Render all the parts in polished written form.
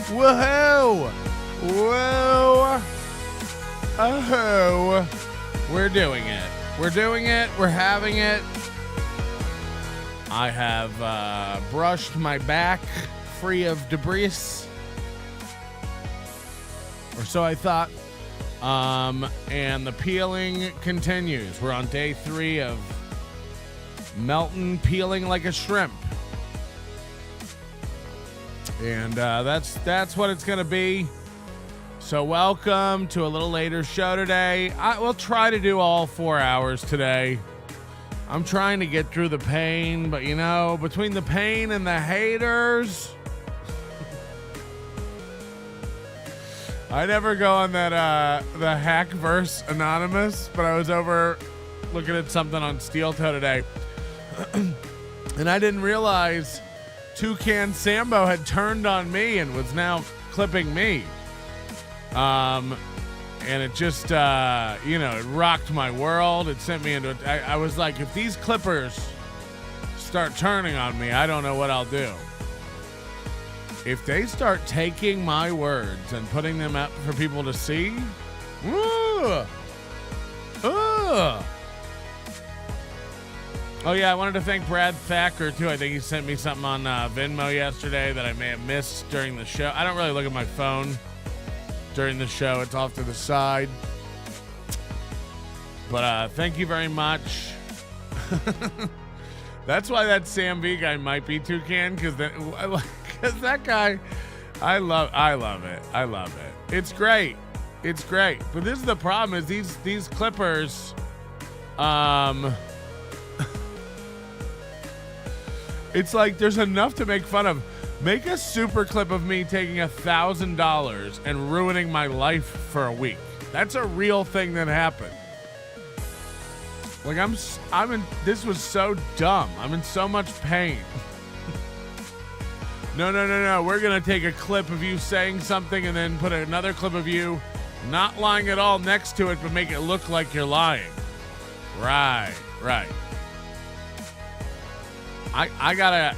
Woohoo! Whoa! Oh! We're doing it. We're doing it. We're having it. I have brushed my back free of debris. Or so I thought. And the peeling continues. We're on day 3 of Melton peeling like a shrimp. And that's what it's going to be. So welcome to a little later show today. I will try to do all 4 hours today. I'm trying to get through the pain, but you know, between the pain and the haters, I never go on that the Hackverse Anonymous, but I was over looking at something on Steel Toe today, and I didn't realize Toucan Sambo had turned on me and was now clipping me. And it just, it rocked my world. It sent me into it. I was like, if these clippers start turning on me, I don't know what I'll do. If they start taking my words and putting them up for people to see, oh yeah, I wanted to thank Brad Thacker too. I think he sent me something on Venmo yesterday that I may have missed during the show. I don't really look at my phone during the show. It's off to the side. But thank you very much. That's why that Sam V guy might be Toucan, because that guy, I love it. I love it. It's great. It's great. But this is the problem: is these clippers, it's like there's enough to make fun of. Make a super clip of me taking $1,000 and ruining my life for a week. That's a real thing that happened. Like I'm in. This was so dumb. I'm in so much pain. No. We're going to take a clip of you saying something and then put another clip of you not lying at all next to it, but make it look like you're lying. Right. I gotta,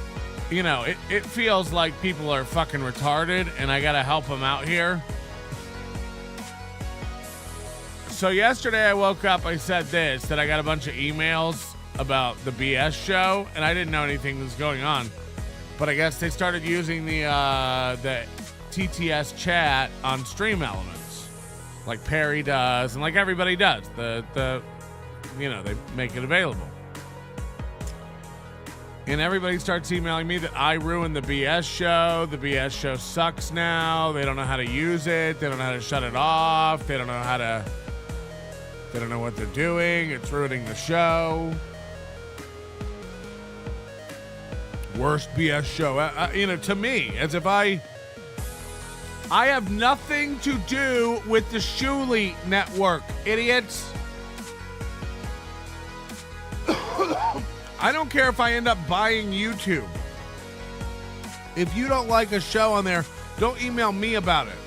it feels like people are fucking retarded and I gotta help them out here. So yesterday I woke up, I said this, that I got a bunch of emails about the BS show and I didn't know anything was going on. But I guess they started using the TTS chat on Stream Elements, like Perry does, and like everybody does. They make it available, and everybody starts emailing me that I ruined the BS show. The BS show sucks now. They don't know how to use it. They don't know how to shut it off. They don't know what they're doing. It's ruining the show. Worst BS show, to me, as if I have nothing to do with the Shuli network, idiots. I don't care if I end up buying YouTube. If you don't like a show on there, don't email me about it.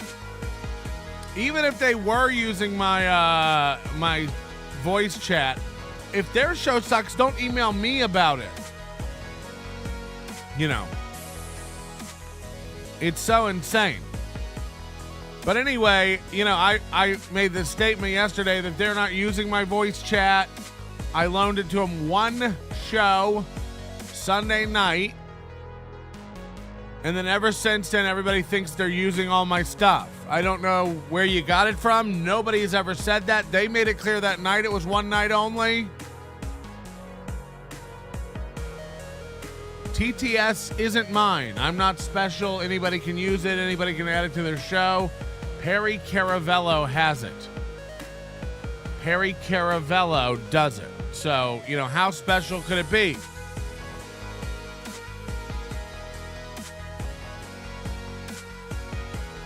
Even if they were using my my voice chat, if their show sucks, don't email me about it. It's so insane. But anyway, I made this statement yesterday that they're not using my voice chat. I loaned it to them one show, Sunday night. And then ever since then, everybody thinks they're using all my stuff. I don't know where you got it from. Nobody's ever said that. They made it clear that night it was one night only. TTS isn't mine. I'm not special. Anybody can use it. Anybody can add it to their show. Perry Caravello has it. Perry Caravello does it. So, how special could it be?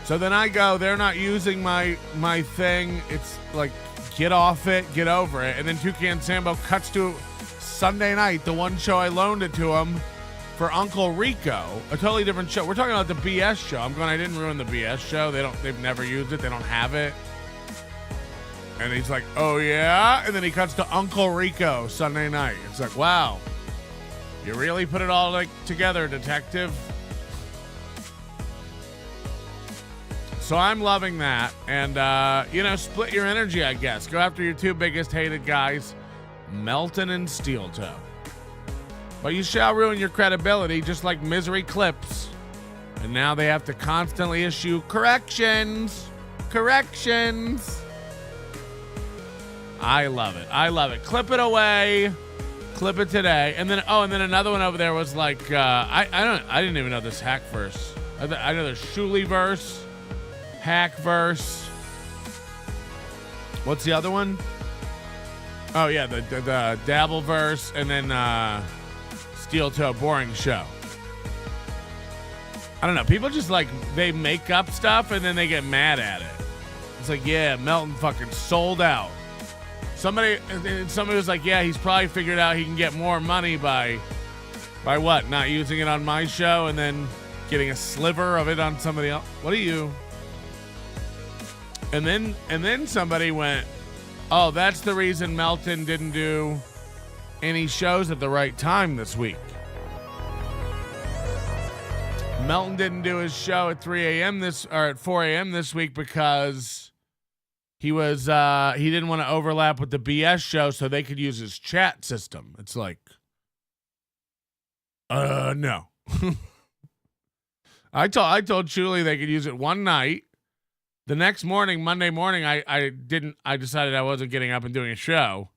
So then I go, they're not using my thing. It's like, get off it, get over it. And then Toucan Sambo cuts to Sunday night, the one show I loaned it to him for Uncle Rico, a totally different show. We're talking about the BS show. I'm going, I didn't ruin the BS show. They've never used it. They don't have it. And he's like, oh yeah? And then he cuts to Uncle Rico Sunday night. It's like, wow. You really put it all together, detective. So I'm loving that. And, split your energy, I guess. Go after your two biggest hated guys, Melton and Steel Toe. But you shall ruin your credibility, just like Misery Clips. And now they have to constantly issue corrections. Corrections. I love it. I love it. Clip it away. Clip it today. And then another one over there was like, I didn't even know this hack verse. I know there's Shuli verse, hack verse. What's the other one? Oh yeah, the dabble verse, and then Steel Toe boring show. I don't know. People just like, they make up stuff and then they get mad at it. It's like, yeah, Melton fucking sold out. Somebody was like, yeah, he's probably figured out he can get more money by what? Not using it on my show and then getting a sliver of it on somebody else. What are you? And then somebody went, oh, that's the reason Melton didn't do any shows at the right time this week. Melton didn't do his show at 3 a.m. at 4 a.m. this week because he didn't want to overlap with the BS show so they could use his chat system. It's like, no. I told Shuli they could use it one night. The next morning, Monday morning, I decided I wasn't getting up and doing a show.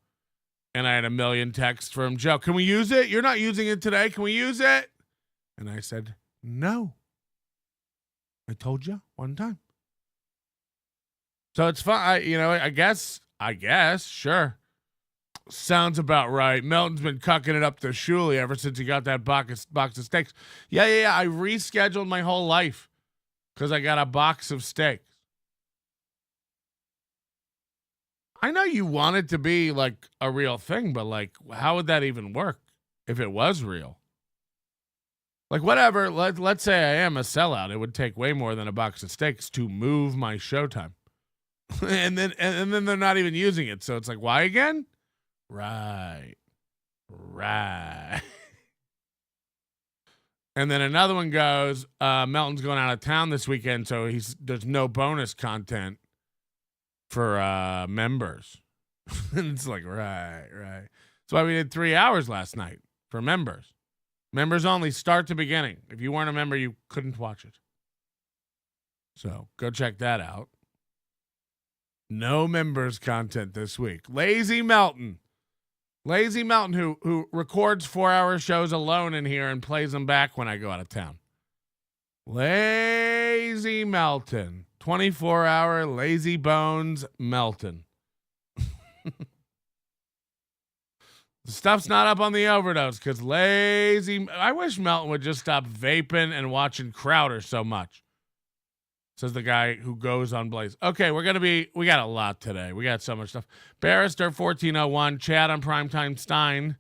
And I had a million texts from Joe. Can we use it? You're not using it today. Can we use it? And I said, no. I told you one time. So it's fine. I guess, sure. Sounds about right. Melton's been cucking it up to Shuli ever since he got that box of steaks. Yeah. I rescheduled my whole life because I got a box of steaks. I know you want it to be like a real thing, but like, how would that even work if it was real? Like, whatever. Let's say I am a sellout. It would take way more than a box of steaks to move my showtime. and then they're not even using it. So it's like, why again? Right. And then another one goes, Melton's going out of town this weekend, so there's no bonus content for members. And it's like, right. That's why we did 3 hours last night for members. Members only, start to beginning. If you weren't a member, you couldn't watch it. So go check that out. No members content this week. Lazy Melton, who records 4-hour shows alone in here and plays them back when I go out of town. Lazy Melton. 24-hour lazy bones Melton. The stuff's not up on the overdose because lazy. I wish Melton would just stop vaping and watching Crowder so much. Says the guy who goes on Blaze. Okay, we got a lot today. We got so much stuff. Barrister 1401, chat on Primetime Stein.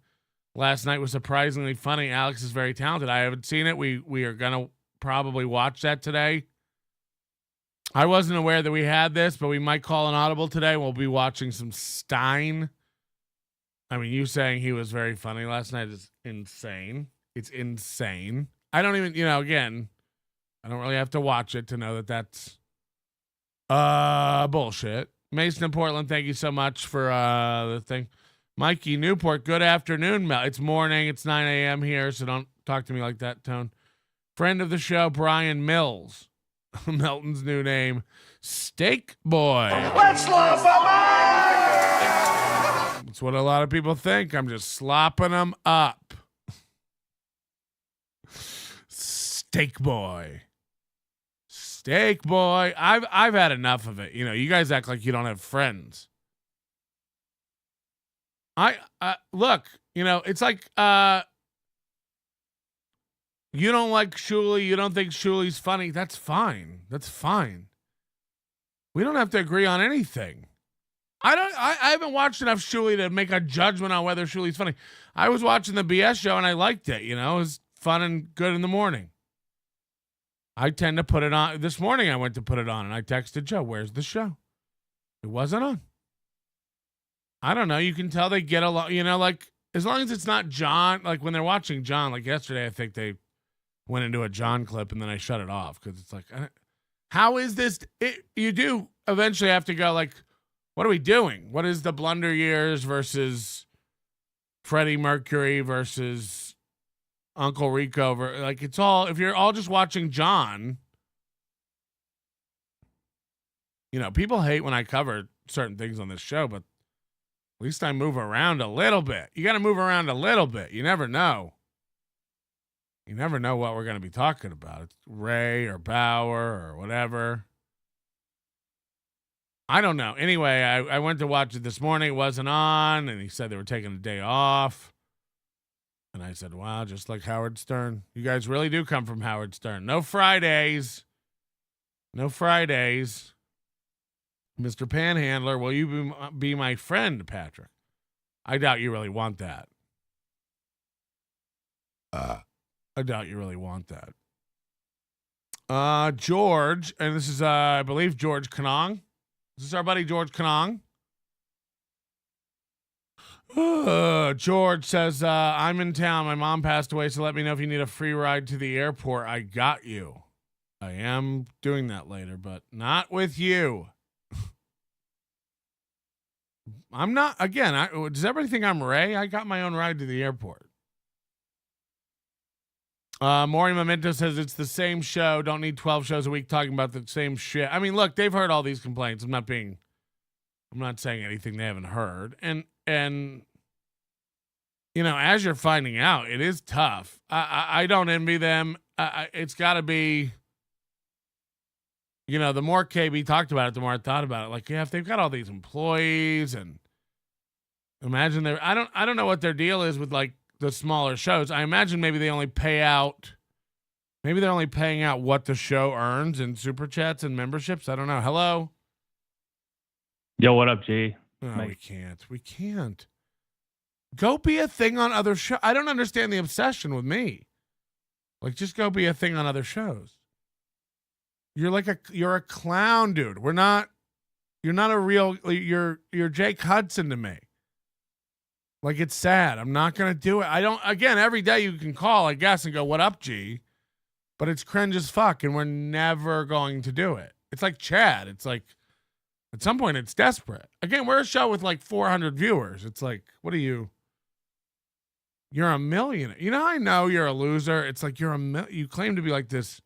Last night was surprisingly funny. Alex is very talented. I haven't seen it. We are going to probably watch that today. I wasn't aware that we had this, but we might call an audible today. We'll be watching some Stein. I mean, you saying he was very funny last night is insane. It's insane. I don't even, again, I don't really have to watch it to know that that's bullshit. Mason in Portland, thank you so much for the thing. Mikey Newport, good afternoon. It's morning. It's 9 a.m. here, so don't talk to me like that, Tone. Friend of the show, Brian Mills. Melton's new name, Steak Boy. Let's slop them up! That's what a lot of people think. I'm just slopping them up. Steak Boy. Steak Boy. I've had enough of it. You guys act like you don't have friends. Look, it's like you don't like Shuli. You don't think Shuli's funny. That's fine. We don't have to agree on anything. I haven't watched enough Shuli to make a judgment on whether Shuli's funny. I was watching the BS show and I liked it. It was fun and good in the morning. I tend to put it on. This morning I went to put it on and I texted Joe, where's the show? It wasn't on. I don't know. You can tell they get along, like as long as it's not John, like when they're watching John, like yesterday, I think they went into a John clip and then I shut it off because it's like, How is this? You do eventually have to go like, what are we doing? What is the Blunder Years versus Freddie Mercury versus Uncle Rico? Like, it's all, if you're all just watching John, people hate when I cover certain things on this show, but at least I move around a little bit. You got to move around a little bit. You never know. You never know what we're going to be talking about. It's Ray or Bauer or whatever. I don't know. Anyway, I went to watch it this morning. It wasn't on, and he said they were taking a day off. And I said, wow, just like Howard Stern. You guys really do come from Howard Stern. No Fridays. No Fridays. Mr. Panhandler, will you be my friend, Patrick? I doubt you really want that. I doubt you really want that. George, and this is, I believe, George Kanong. This is our buddy George Kanong. George says, I'm in town. My mom passed away, so let me know if you need a free ride to the airport. I got you. I am doing that later, but not with you. I'm not, again, does everybody think I'm Ray? I got my own ride to the airport. Maury Memento says it's the same show. Don't need 12 shows a week talking about the same shit. I mean, look, they've heard all these complaints. I'm not saying anything they haven't heard. And as you're finding out, it is tough. I don't envy them. It's got to be, the more KB talked about it, the more I thought about it. Like, yeah, if they've got all these employees and imagine I don't know what their deal is with like the smaller shows. I imagine maybe they only pay out, maybe they're only paying out what the show earns in super chats and memberships. I don't know. Hello? Yo, what up, G? No, we can't. Go be a thing on other shows. I don't understand the obsession with me. Like, just go be a thing on other shows. You're a clown, dude. You're not a real, you're Jake Hudson to me. Like, it's sad. I'm not going to do it. Again, every day you can call, I guess, and go, what up, G? But it's cringe as fuck, and we're never going to do it. It's like Chad. It's like, at some point, it's desperate. Again, we're a show with like 400 viewers. It's like, what are you? You're a millionaire. I know you're a loser. It's like you claim to be like this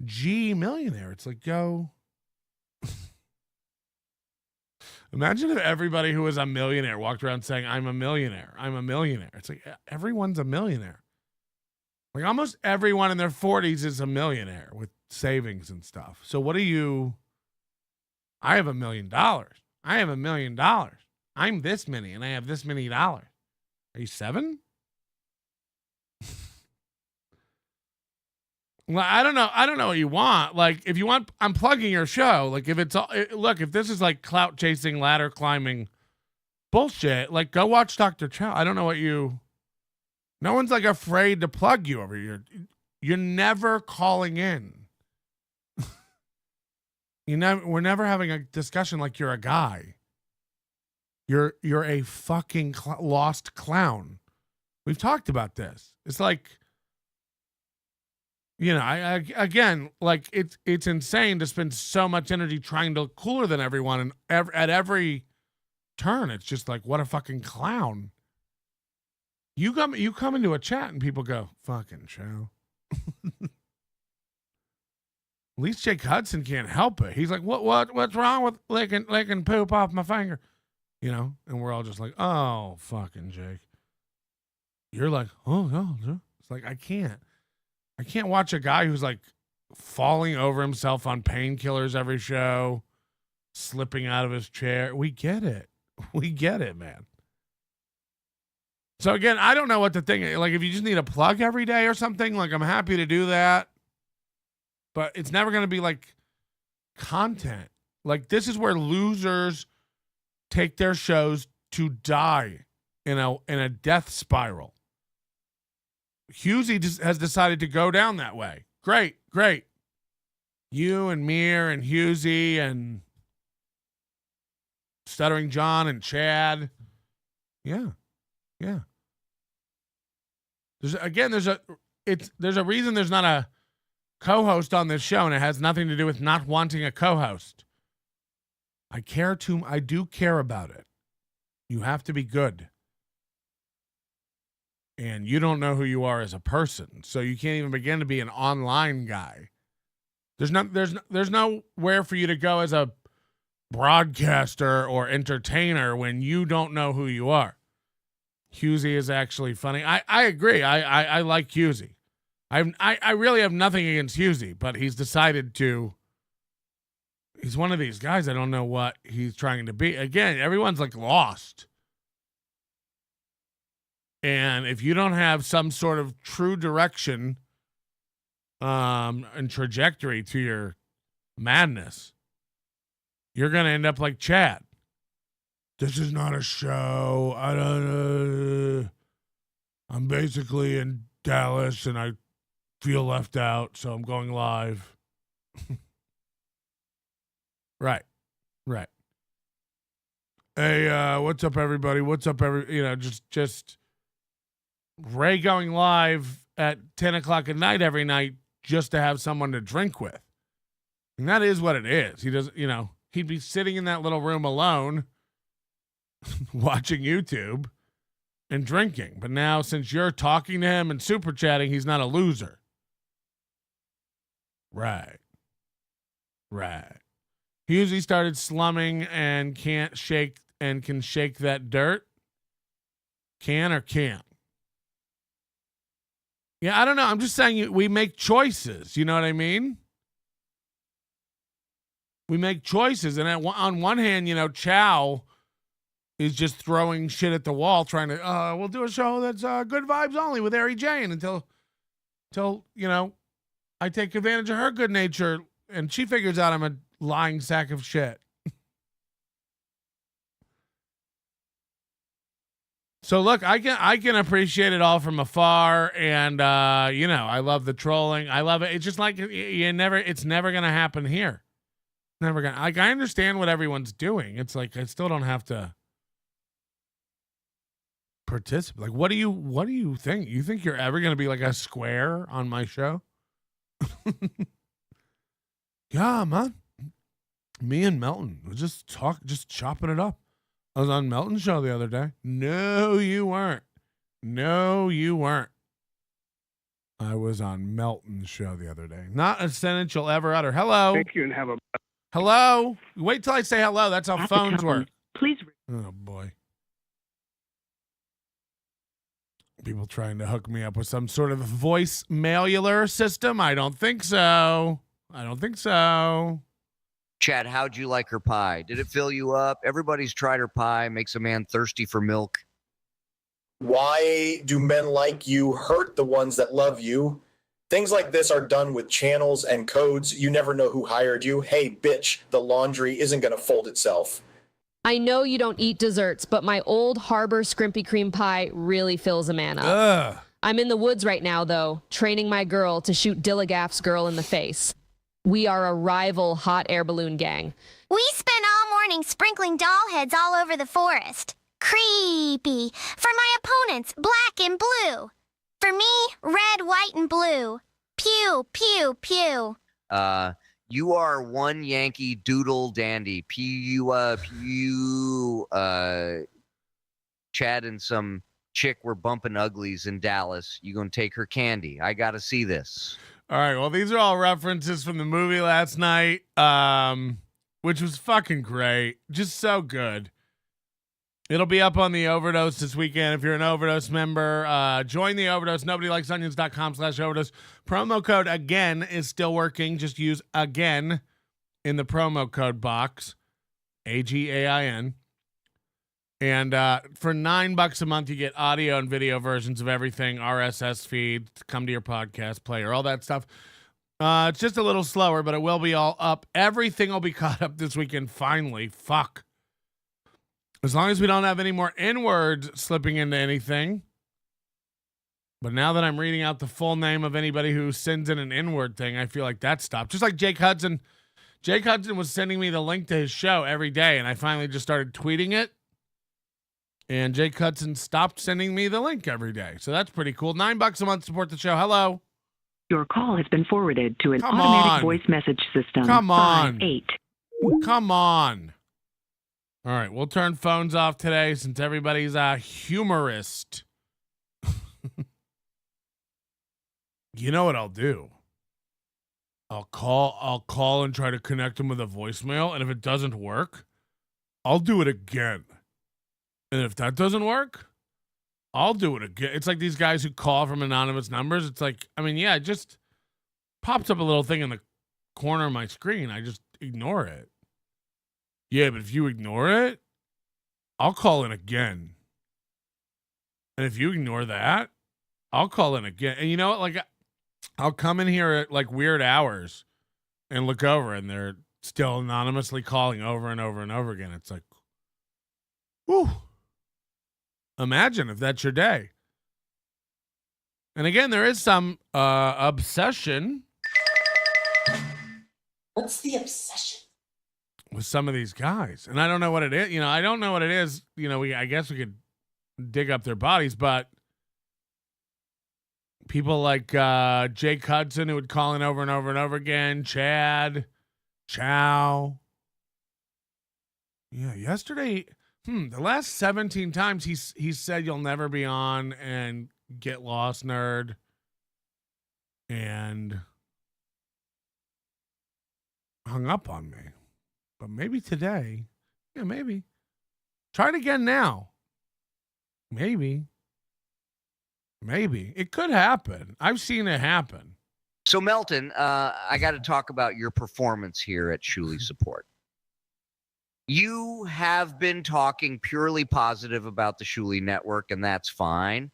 G millionaire. It's like, go. Imagine if everybody who was a millionaire walked around saying, I'm a millionaire. I'm a millionaire. It's like, everyone's a millionaire. Like, almost everyone in their 40s is a millionaire with savings and stuff. So what are you? I have $1 million. I have $1 million. I'm this many, and I have this many dollars. Are you 7? Well, I don't know. I don't know what you want. Like, if you want, I'm plugging your show. Like, if it's look, if this is like clout chasing, ladder climbing bullshit, like, go watch Dr. Chow. I don't know what you. No one's like afraid to plug you over here. You're never calling in. We're never having a discussion like you're a guy. You're a fucking lost clown. We've talked about this. It's like. Again, like it's insane to spend so much energy trying to look cooler than everyone, and at every turn, it's just like, what a fucking clown. You come into a chat and people go, fucking show. At least Jake Hudson can't help it. He's like, what's wrong with licking poop off my finger? And we're all just like, oh, fucking Jake. You're like, oh no, it's like I can't watch a guy who's like falling over himself on painkillers every show, slipping out of his chair. We get it. We get it, man. So again, I don't know what the thing is. Like, if you just need a plug every day or something, like, I'm happy to do that. But it's never going to be like content. Like, this is where losers take their shows to die in a death spiral. Husey has decided to go down that way. Great. You and Mir and Husey and Stuttering John and Chad. Yeah. There's a reason there's not co-host on this show, and it has nothing to do with not wanting a co-host. I do care about it. You have to be good. And you don't know who you are as a person, so you can't even begin to be an online guy. There's nowhere for you to go as a broadcaster or entertainer when you don't know who you are. Husey is actually funny. I agree. I like Husey. I really have nothing against Husey, but he's decided to. He's one of these guys. I don't know what he's trying to be. Again, everyone's like lost. And if you don't have some sort of true direction and trajectory to your madness, you're going to end up like Chad. This is not a show. I'm basically in Dallas and I feel left out, so I'm going live. Right. Hey, what's up, everybody? Just Ray going live at 10 o'clock at night every night just to have someone to drink with. And that is what it is. He doesn't, he'd be sitting in that little room alone watching YouTube and drinking. But now, since you're talking to him and super chatting, he's not a loser. Right. He usually started slumming and can shake that dirt. Can or can't? Yeah, I don't know. I'm just saying we make choices. You know what I mean? We make choices. And on one hand, Chow is just throwing shit at the wall, trying to, we'll do a show that's good vibes only with Ari Jane until I take advantage of her good nature and she figures out I'm a lying sack of shit. So look, I can appreciate it all from afar, and I love the trolling. I love it. It's just like it's never gonna happen here. Never gonna. Like, I understand what everyone's doing. It's like I still don't have to participate. Like, what do you think? You think you're ever gonna be like a square on my show? Yeah, man. Me and Melton were just chopping it up. I was on Melton's show the other day. No, you weren't. I was on Melton's show the other day. Not a sentence you'll ever utter. Hello. Thank you and have a... Hello. Wait till I say hello. That's how phones work. Please. Oh, boy. People trying to hook me up with some sort of voice mailular system? I don't think so. Chad, how'd you like her pie? Did it fill you up? Everybody's tried her pie. Makes a man thirsty for milk. Why do men like you hurt the ones that love you? Things like this are done with channels and codes. You never know who hired you. Hey, bitch, the laundry isn't going to fold itself. I know you don't eat desserts, but my Old Harbor Scrimpy Cream Pie really fills a man up. Ugh. I'm in the woods right now, though, training my girl to shoot Dillagaff's girl in the face. We are a rival hot air balloon gang. We spent all morning sprinkling doll heads all over the forest. Creepy. For my opponents, black and blue. For me, red, white, and blue. Pew, pew, pew. You are one Yankee doodle dandy. Chad and some chick were bumping uglies in Dallas. You gonna take her candy? I gotta see this. All right, well, these are all references from the movie last night, which was fucking great. Just so good. It'll be up on the Overdose this weekend. If you're an Overdose member, join the Overdose. nobodylikesonions.com/overdose. Promo code again is still working. Just use again in the promo code box, AGAIN. And for $9 a month, you get audio and video versions of everything, RSS feed, come to your podcast player, all that stuff. It's just a little slower, but it will be all up. Everything will be caught up this weekend, finally. Fuck. As long as we don't have any more N-words slipping into anything. But now that I'm reading out the full name of anybody who sends in an N-word thing, I feel like that stopped. Just like Jake Hudson. Jake Hudson was sending me the link to his show every day, and I finally just started tweeting it. And Jake Hudson stopped sending me the link every day. So that's pretty cool. $9 a month, support the show. Hello. Your call has been forwarded to an Come automatic on. voice message system. Come on. 8. Come on. All right, we'll turn phones off today since everybody's a humorist. You know what I'll do? I'll call and try to connect him with a voicemail, and if it doesn't work, I'll do it again. And if that doesn't work, I'll do it again. It's like these guys who call from anonymous numbers. It's like, I mean, yeah, it just pops up a little thing in the corner of my screen. I just ignore it. Yeah, but if you ignore it, I'll call in again. And if you ignore that, I'll call in again. And you know what? Like, I'll come in here at like weird hours and look over, and they're still anonymously calling over and over and over again. It's like, whew. Imagine if that's your day. And again, there is some obsession. What's the obsession? With some of these guys. And I don't know what it is. You know, I don't know what it is. You know, I guess we could dig up their bodies, but people like Jake Hudson, who would call in over and over and over again. Chad. Chow. Yeah, yesterday, the last 17 times he said you'll never be on and get lost, nerd. And hung up on me. But maybe today, yeah, maybe. Try it again now. Maybe. It could happen. I've seen it happen. So, Melton, I got to talk about your performance here at Shuli Support. You have been talking purely positive about the Shuli Network, and that's fine.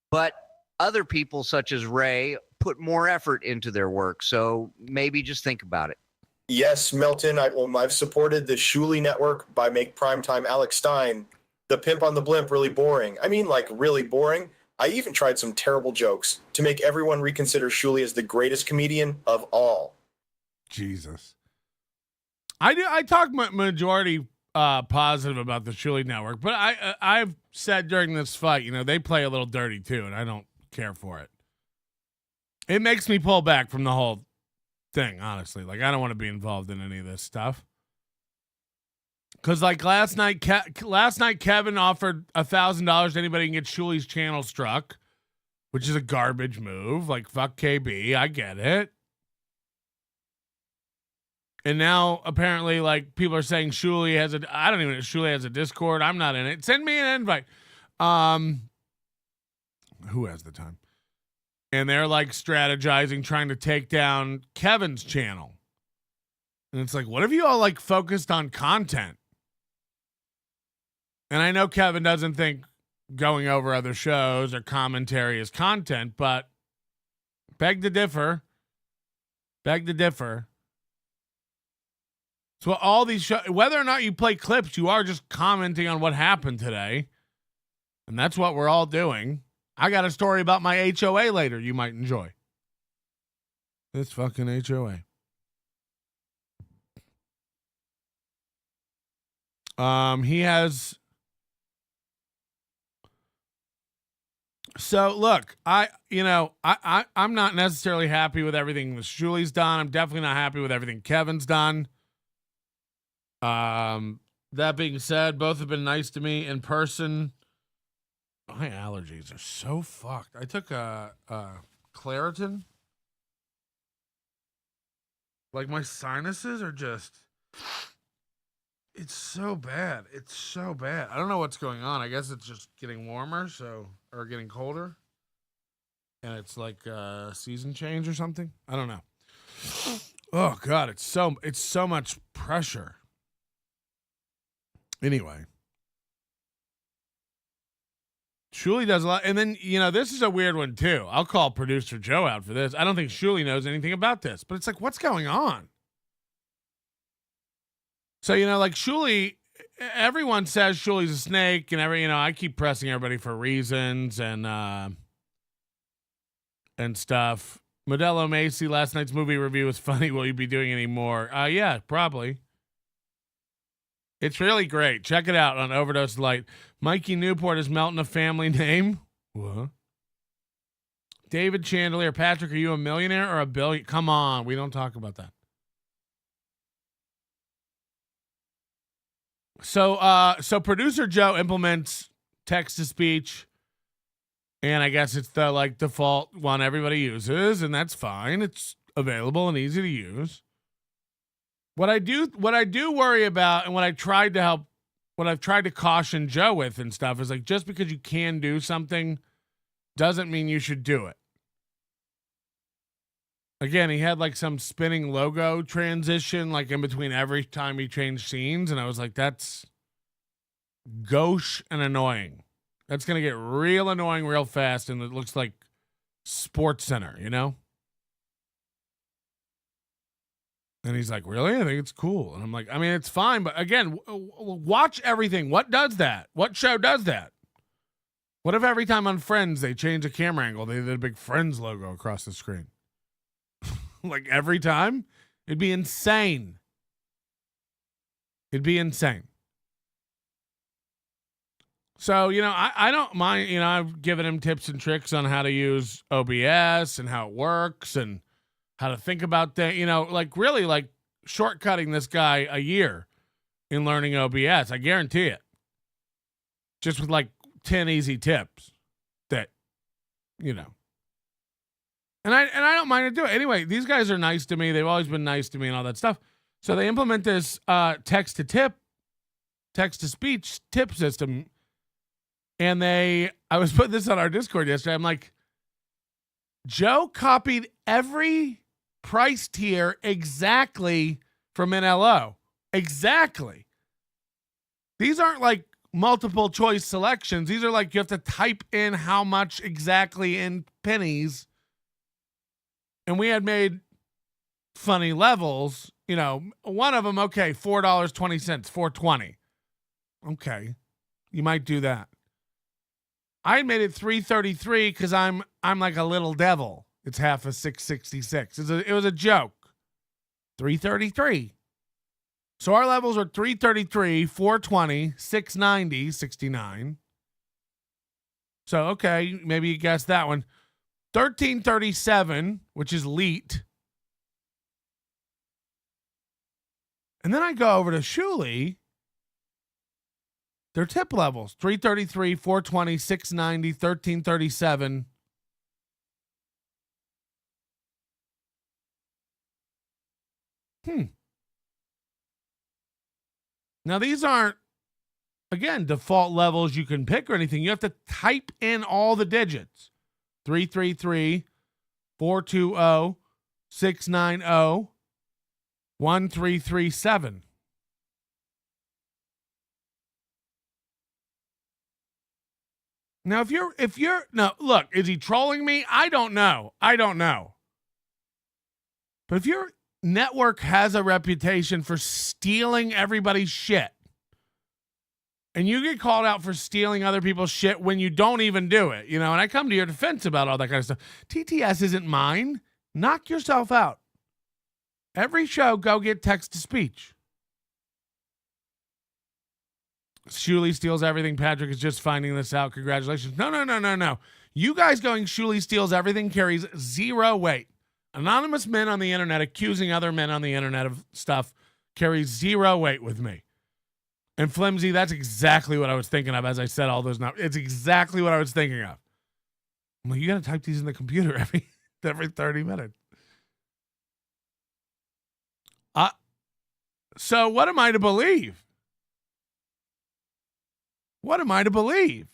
But other people, such as Ray, put more effort into their work. So maybe just think about it. Yes, Melton, I've supported the Shuli Network by Make Primetime Alex Stein, the pimp on the blimp, really boring. I mean, like, really boring. I even tried some terrible jokes to make everyone reconsider Shuli as the greatest comedian of all. Jesus. I talk majority positive about the Shuli Network, but I've said during this fight, you know, they play a little dirty too, and I don't care for it. It makes me pull back from the whole thing, honestly. Like, I don't want to be involved in any of this stuff. Because, like, last night Kevin offered $1,000 to anybody who can get Shuli's channel struck, which is a garbage move. Like, fuck KB. I get it. And now, apparently, like, people are saying Shuli has I don't even know if Shuli has a Discord. I'm not in it. Send me an invite. Who has the time? And they're, like, strategizing, trying to take down Kevin's channel. And it's like, what if you all, like, focused on content? And I know Kevin doesn't think going over other shows or commentary is content, but beg to differ. So all these shows, whether or not you play clips, you are just commenting on what happened today. And that's what we're all doing. I got a story about my HOA later you might enjoy. This fucking HOA. He has. So look, I'm not necessarily happy with everything that Shuli's done. I'm definitely not happy with everything Kevin's done. That being said, both have been nice to me in person. My allergies are so fucked. I took a Claritin. Like, my sinuses are just. It's so bad. I don't know what's going on. I guess it's just getting warmer, or getting colder. And it's like a season change or something. I don't know. Oh God, it's so much pressure. Anyway. Shuli does a lot. And then, this is a weird one too. I'll call producer Joe out for this. I don't think Shuli knows anything about this, but it's like, what's going on? So, like Shuli, everyone says Shuli's a snake, and I keep pressing everybody for reasons and stuff. Modelo Macy, last night's movie review was funny. Will you be doing any more? Yeah, probably. It's really great. Check it out on Overdose Light. Mikey Newport, is Melton a family name? What? David Chandelier, Patrick, are you a millionaire or a billion? Come on, we don't talk about that. So producer Joe implements text to speech, and I guess it's the like default one everybody uses, and that's fine. It's available and easy to use. What I do worry about, and what I've tried to caution Joe with and stuff is like, just because you can do something doesn't mean you should do it. Again, he had like some spinning logo transition, like in between every time he changed scenes. And I was like, that's gauche and annoying. That's going to get real annoying real fast. And it looks like Sports Center, you know? And he's like, really? I think it's cool. And I'm like, I mean, it's fine. But again, watch everything. What does that? What show does that? What if every time on Friends they change a camera angle, they did a big Friends logo across the screen? Like every time? It'd be insane. It'd be insane. So, you know, I don't mind, you know, I've given him tips and tricks on how to use OBS and how it works and how to think about that, you know, like really like shortcutting this guy a year in learning OBS. I guarantee it. Just with like 10 easy tips that, you know. And I don't mind to do it. Anyway, these guys are nice to me. They've always been nice to me and all that stuff. So they implement this text to speech tip system. And I was putting this on our Discord yesterday. I'm like, Joe copied every price tier exactly from NLO. Exactly. These aren't like multiple choice selections. These are like you have to type in how much exactly in pennies. And we had made funny levels, you know, one of them, okay, $4.20, $4.20. Okay. You might do that. I made it $3.33 because I'm like a little devil. It's half of $6.66. It was a joke. $3.33. So our levels are $3.33, $4.20, $6.90, $69. So okay, maybe you guessed that one. $13.37, which is leet. And then I go over to Shuli. Their tip levels, $3.33, $4.20, $6.90, $13.37. Now these aren't, again, default levels you can pick or anything. You have to type in all the digits. 333, 420, 690, 1337. Now, if you're no, look, is he trolling me? I don't know. But if your network has a reputation for stealing everybody's shit, and you get called out for stealing other people's shit when you don't even do it, you know, and I come to your defense about all that kind of stuff. TTS isn't mine. Knock yourself out. Every show, go get text to speech. Shuli steals everything. Patrick is just finding this out. Congratulations. No. You guys going Shuli steals everything carries zero weight. Anonymous men on the internet accusing other men on the internet of stuff carries zero weight with me. And Flimsy, that's exactly what I was thinking of as I said all those numbers. It's exactly what I was thinking of. I'm like, you got to type these in the computer every 30 minutes. So what am I to believe? What am I to believe?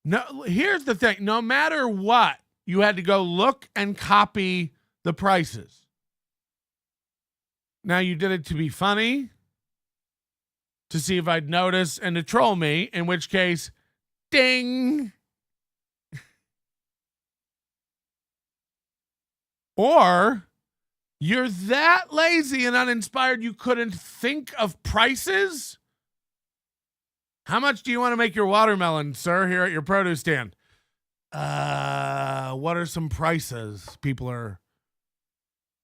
No, here's the thing. No matter what, you had to go look and copy the prices. Now, you did it to be funny, to see if I'd notice, and to troll me, in which case, ding. Or you're that lazy and uninspired you couldn't think of prices? How much do you want to make your watermelon, sir, here at your produce stand? What are some prices people are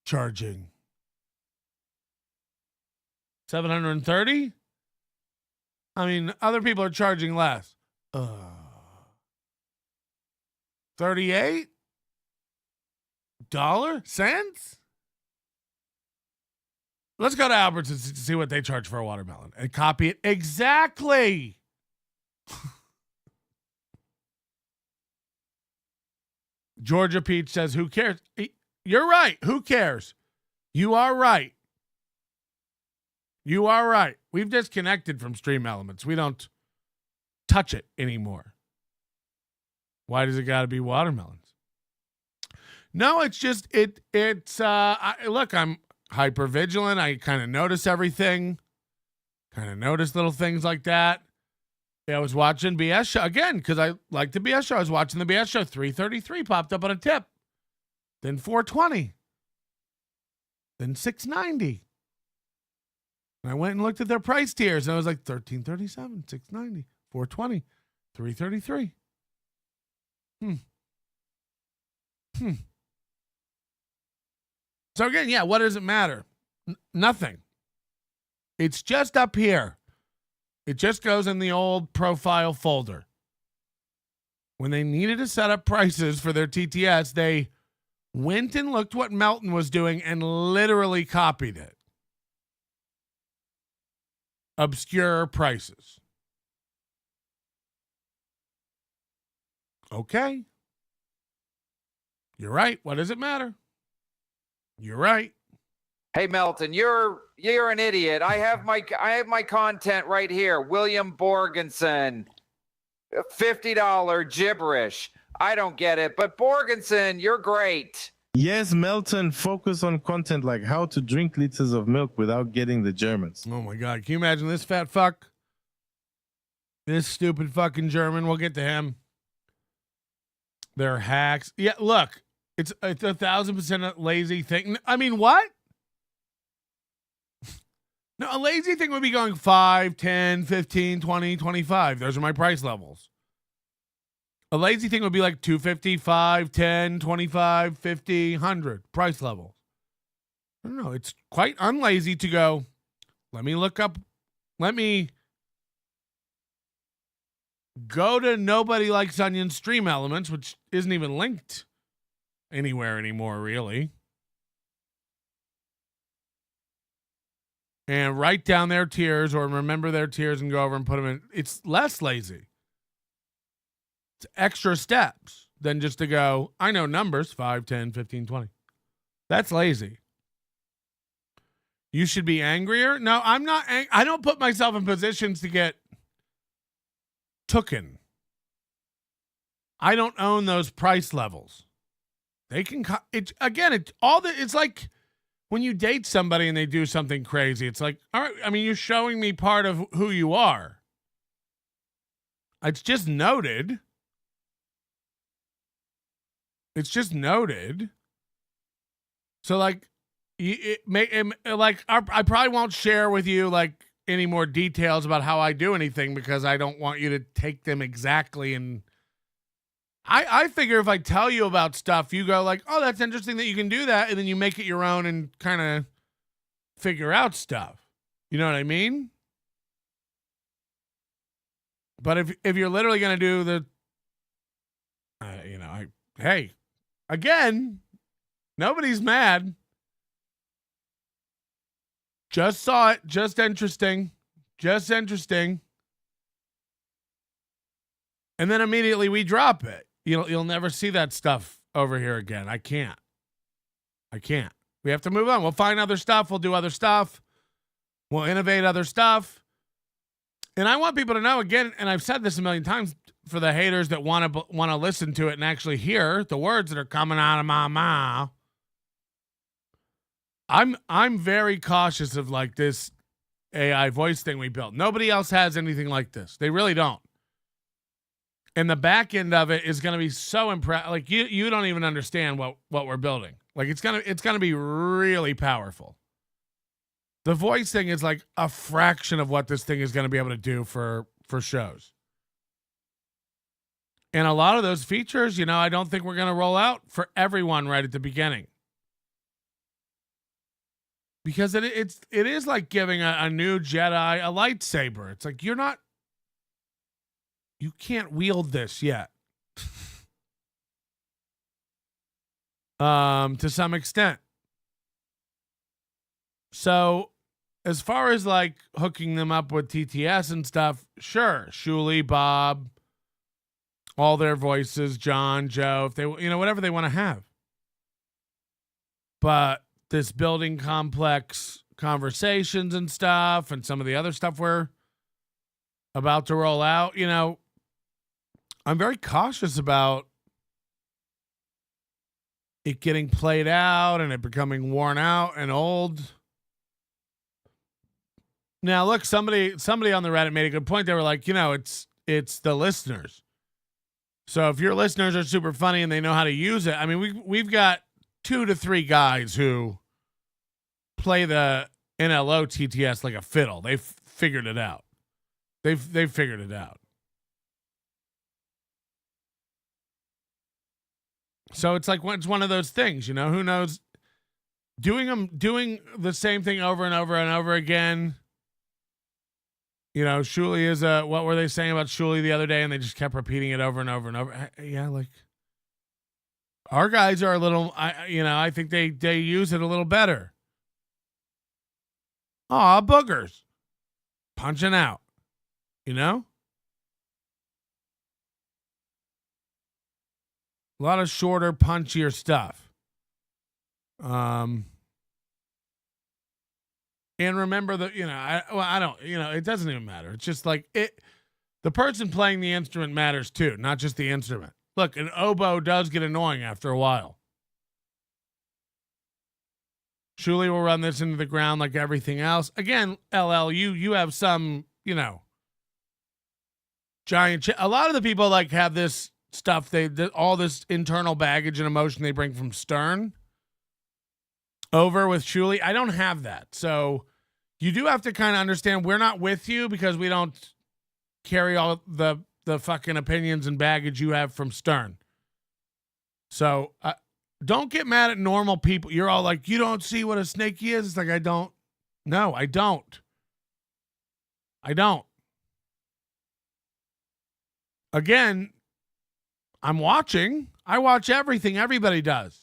charging? $730? I mean, other people are charging less. $38 cents. Let's go to Albertsons to see what they charge for a watermelon and copy it exactly. Georgia Peach says, who cares? You're right. Who cares? You are right. You are right. We've disconnected from Stream Elements. We don't touch it anymore. Why does it got to be watermelons? No, it's just look, I'm hyper vigilant. I kind of notice everything. Kind of notice little things like that. Yeah, I was watching BS show again because I like the BS show. I was watching the BS show. 333 popped up on a tip. Then 420. Then 690. And I went and looked at their price tiers, and I was like 1337, 690, 420, 333. So again, yeah, what does it matter? Nothing. It's just up here. It just goes in the old profile folder. When they needed to set up prices for their TTS, they went and looked what Melton was doing and literally copied it. Obscure prices. Okay. You're right. What does it matter? You're right. Hey Melton, you're an idiot. I have my content right here. William Borgenson, $50 gibberish. I don't get it, but Borgenson, you're great. Yes, Melton, focus on content like how to drink liters of milk without getting the Germans. Oh my God. Can you imagine this fat fuck? This stupid fucking German. We'll get to him. They're hacks. Yeah, look, it's 1,000% a lazy thing. I mean, what? No, a lazy thing would be going 5, 10, 15, 20, 25. Those are my price levels. A lazy thing would be like 250, 5, 10, 25, 50, 100 price levels. I don't know. It's quite unlazy to go, let me go to Nobody Likes Onions Stream Elements, which isn't even linked anywhere anymore, really. And write down their tiers or remember their tiers and go over and put them in. It's less lazy. It's extra steps than just to go, I know numbers, 5, 10, 15, 20. That's lazy. You should be angrier. No, I'm not. I don't put myself in positions to get tooken. I don't own those price levels. They can, it's like when you date somebody and they do something crazy, it's like, all right, I mean, you're showing me part of who you are. It's just noted. It's just noted. So like, I probably won't share with you like any more details about how I do anything because I don't want you to take them exactly. And I figure if I tell you about stuff, you go like, oh, that's interesting that you can do that. And then you make it your own and kind of figure out stuff. You know what I mean? But if you're literally going to do the, hey, again, nobody's mad. Just saw it. Just interesting. Just interesting. And then immediately we drop it. You'll never see that stuff over here again. I can't. We have to move on. We'll find other stuff. We'll do other stuff. We'll innovate other stuff. And I want people to know again, and I've said this a million times for the haters that want to listen to it and actually hear the words that are coming out of my mouth. I'm very cautious of like this AI voice thing we built. Nobody else has anything like this. They really don't. And the back end of it is going to be so impressive. Like you don't even understand what we're building. Like it's gonna be really powerful. The voice thing is like a fraction of what this thing is going to be able to do for shows. And a lot of those features, I don't think we're going to roll out for everyone right at the beginning. Because it is like giving a new Jedi a lightsaber. It's like you can't wield this yet. to some extent. So as far as like hooking them up with TTS and stuff, sure, Shuli, Bob, all their voices, John, Joe, if they, whatever they want to have. But this building complex conversations and stuff and some of the other stuff we're about to roll out, I'm very cautious about it getting played out and it becoming worn out and old. Now, look, somebody on the Reddit made a good point. They were like, it's the listeners. So if your listeners are super funny and they know how to use it, I mean, we've got 2 to 3 guys who play the NLO TTS like a fiddle. They've figured it out. They've figured it out. So it's like it's one of those things, who knows? Doing the same thing over and over and over again. Shuli is what were they saying about Shuli the other day? And they just kept repeating it over and over and over. Yeah, like our guys are a little, I think they use it a little better. Aw, boogers. Punching out, A lot of shorter, punchier stuff. And remember that, I don't, it doesn't even matter. It's just like the person playing the instrument matters too, not just the instrument. Look, an oboe does get annoying after a while. Shuli will run this into the ground like everything else. Again, LL, you have some, giant, a lot of the people like have this stuff, all this internal baggage and emotion they bring from Stern over with Shuli. I don't have that. So you do have to kind of understand we're not with you because we don't carry all the fucking opinions and baggage you have from Stern. So don't get mad at normal people. You're all like, you don't see what a snaky is. It's like, I don't. No, I don't. Again, I'm watching. I watch everything everybody does.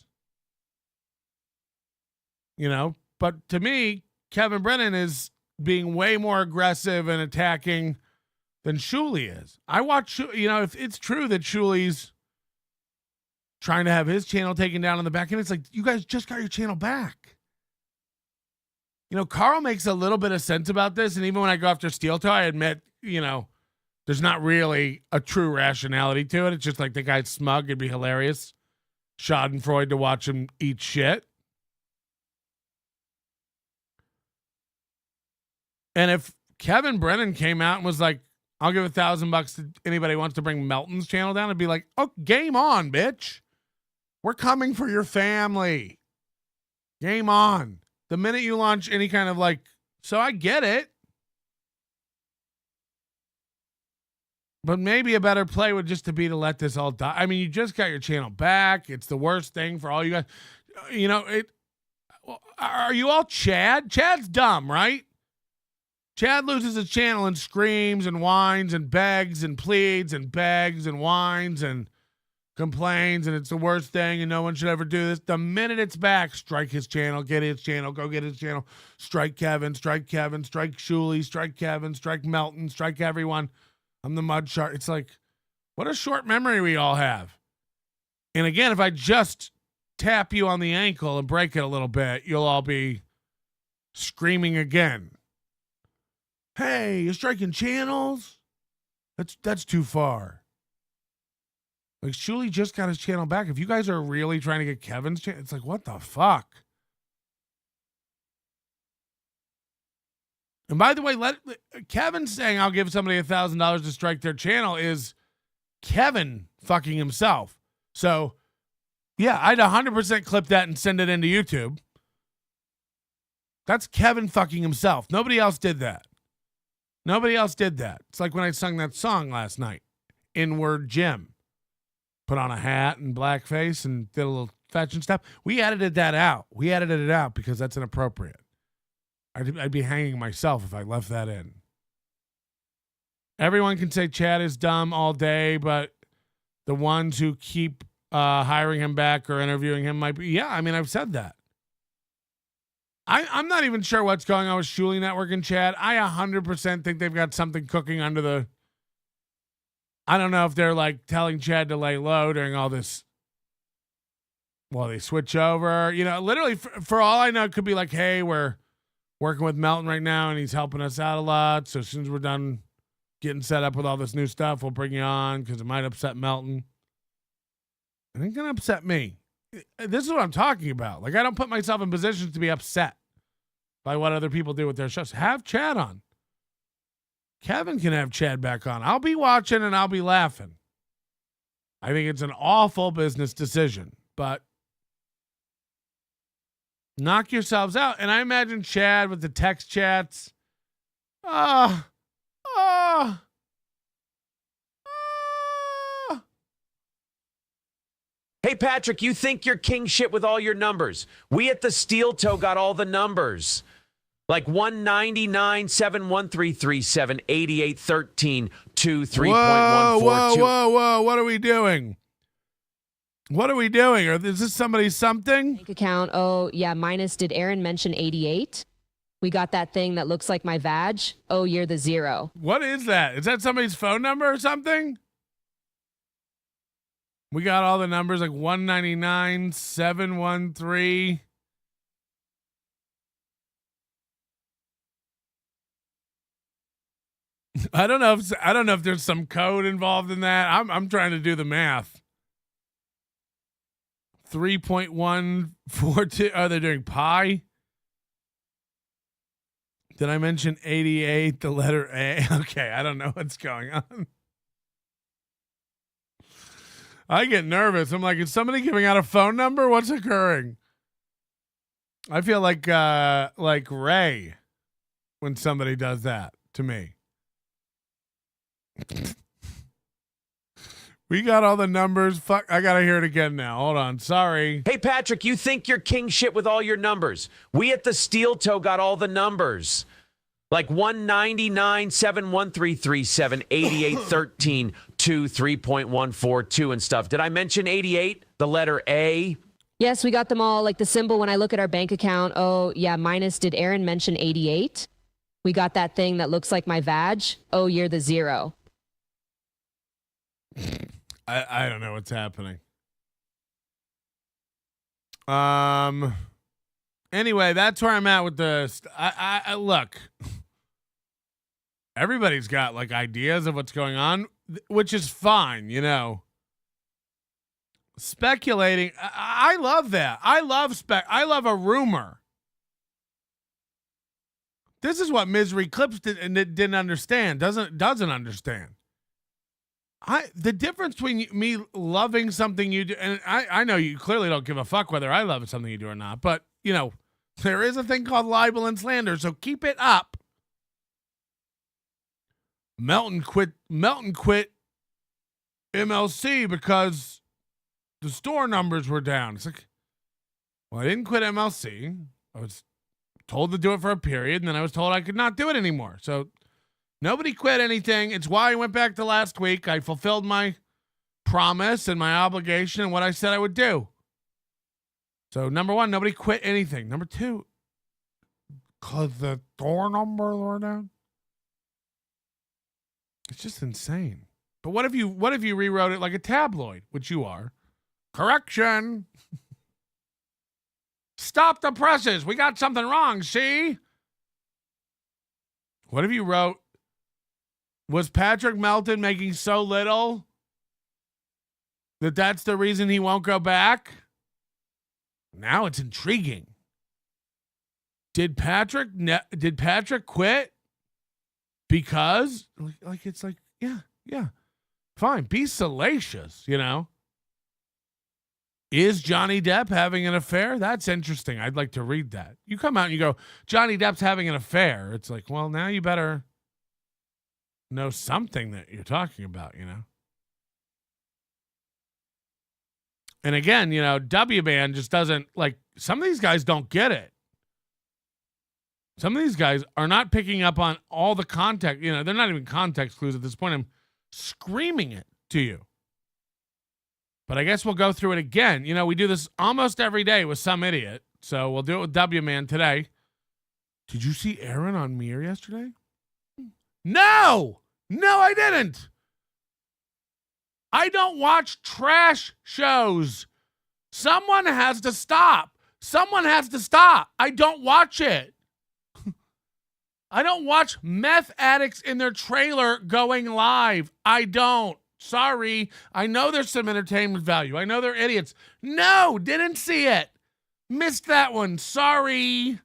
But to me, Kevin Brennan is being way more aggressive and attacking than Shuli is. I watch, if it's true that Shuli's trying to have his channel taken down on the back end, it's like, you guys just got your channel back. Carl makes a little bit of sense about this. And even when I go after Steel Toe, I admit, there's not really a true rationality to it. It's just like the guy's smug. It'd be hilarious. Schadenfreude to watch him eat shit. And if Kevin Brennan came out and was like, I'll give $1,000 to anybody who wants to bring Melton's channel down, I'd be like, oh, game on, bitch. We're coming for your family. Game on. The minute you launch any kind of so I get it. But maybe a better play would just to be to let this all die. I mean, you just got your channel back. It's the worst thing for all you guys. Are you all Chad? Chad's dumb, right? Chad loses his channel and screams and whines and begs and pleads and begs and whines and complains and it's the worst thing and no one should ever do this. The minute it's back, strike his channel, get his channel, go get his channel, strike Kevin, strike Shuli, strike Kevin, strike Melton, strike everyone. I'm the mud shark. It's like, what a short memory we all have. And again, if I just tap you on the ankle and break it a little bit, you'll all be screaming again. Hey, you're striking channels? That's too far. Like, Shuli just got his channel back. If you guys are really trying to get Kevin's channel, it's like, what the fuck? And by the way, Kevin saying I'll give somebody $1,000 to strike their channel is Kevin fucking himself. So, yeah, I'd 100% clip that and send it into YouTube. That's Kevin fucking himself. Nobody else did that. It's like when I sung that song last night, Inward Jim. Put on a hat and blackface and did a little fetching stuff. We edited that out. Because that's inappropriate. I'd be hanging myself if I left that in. Everyone can say Chad is dumb all day, but the ones who keep hiring him back or interviewing him might be. Yeah, I mean, I've said that. I'm not even sure what's going on with Shuli Network and Chad. I 100% think they've got something cooking under the. I don't know if they're like telling Chad to lay low during all this. Well, they switch over. You know, literally, for all I know, it could be like, hey, we're working with Melton right now, and he's helping us out a lot. So as soon as we're done getting set up with all this new stuff, we'll bring you on because it might upset Melton. It ain't gonna upset me. This is what I'm talking about. Like, I don't put myself in positions to be upset by what other people do with their shows. Have Chad on. Kevin can have Chad back on. I'll be watching and I'll be laughing. I think it's an awful business decision, but knock yourselves out. And I imagine Chad with the text chats. Hey, Patrick, you think you're king shit with all your numbers. We at the Steel Toe got all the numbers. Like 199, 71337, 8813, 23.142. Whoa. What are we doing? What are we doing? Is this somebody's something? Bank account. Oh, yeah. Minus, did Aaron mention 88? We got that thing that looks like my vag. Oh, you're the 0. What is that? Is that somebody's phone number or something? We got all the numbers like 199, 713. I don't know if there's some code involved in that. I'm trying to do the math. 3.142. Are they doing pi? Did I mention 88, the letter A? Okay, I don't know what's going on. I get nervous. I'm like, is somebody giving out a phone number? What's occurring? I feel like Ray when somebody does that to me. We got all the numbers. Fuck, I gotta hear it again now. Hold on. Sorry. Hey, Patrick, you think you're king shit with all your numbers. We at the Steel Toe got all the numbers. Like 199, 71337, 8813, 23.142 and stuff. Did I mention 88? The letter A? Yes, we got them all. Like the symbol when I look at our bank account. Oh, yeah. Minus, did Aaron mention 88? We got that thing that looks like my vag. Oh, you're the 0. I don't know what's happening. Anyway, that's where I'm at with the. I look. Everybody's got like ideas of what's going on, which is fine, you know. Speculating, I love that. I love a rumor. This is what Misery Clips didn't understand. Doesn't understand. The difference between me loving something you do, and I know you clearly don't give a fuck whether I love something you do or not, but you know, there is a thing called libel and slander, so keep it up. Melton quit MLC because the store numbers were down. It's like, well, I didn't quit MLC. I was told to do it for a period, and then I was told I could not do it anymore. So nobody quit anything. It's why I went back to last week. I fulfilled my promise and my obligation and what I said I would do. So number one, nobody quit anything. Number two, because the door numbers were down. It's just insane. But what if you rewrote it like a tabloid, which you are? Correction. Stop the presses. We got something wrong, see? What if you wrote, was Patrick Melton making so little that that's the reason he won't go back? Now it's intriguing. Did Patrick quit because like it's like yeah fine, be salacious, you know? Is Johnny Depp having an affair? That's interesting. I'd like to read that. You come out and you go, Johnny Depp's having an affair. It's like, well, now you better know something that you're talking about, you know? And again, you know, W-Band just doesn't, like, some of these guys don't get it. Some of these guys are not picking up on all the context. You know, they're not even context clues at this point. I'm screaming it to you. But I guess we'll go through it again. You know, we do this almost every day with some idiot. So we'll do it with W Man today. Did you see Aaron on Mir yesterday? No, I didn't. I don't watch trash shows. Someone has to stop. I don't watch it. I don't watch meth addicts in their trailer going live. I don't. Sorry. I know there's some entertainment value. I know they're idiots. No, didn't see it. Missed that one. Sorry.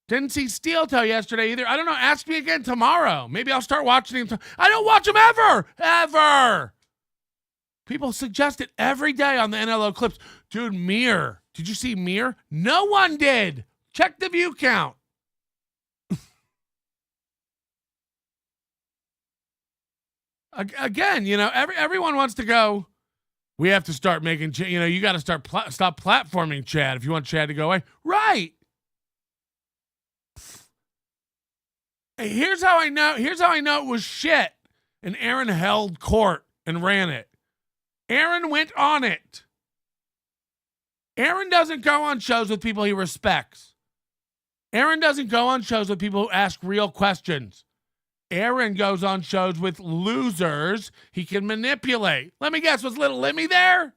Didn't see Steel Toe yesterday either. I don't know. Ask me again tomorrow. Maybe I'll start watching him. I don't watch him ever. People suggest it every day on the NLO clips. Dude, Mir. Did you see Mir? No one did. Check the view count. Again, you know, everyone wants to go. We have to start making, you know, you got to stop platforming Chad if you want Chad to go away. Right. Here's how I know it was shit. And Aaron held court and ran it. Aaron went on it. Aaron doesn't go on shows with people he respects. Aaron doesn't go on shows with people who ask real questions. Aaron goes on shows with losers he can manipulate. Let me guess, was little Limmy there?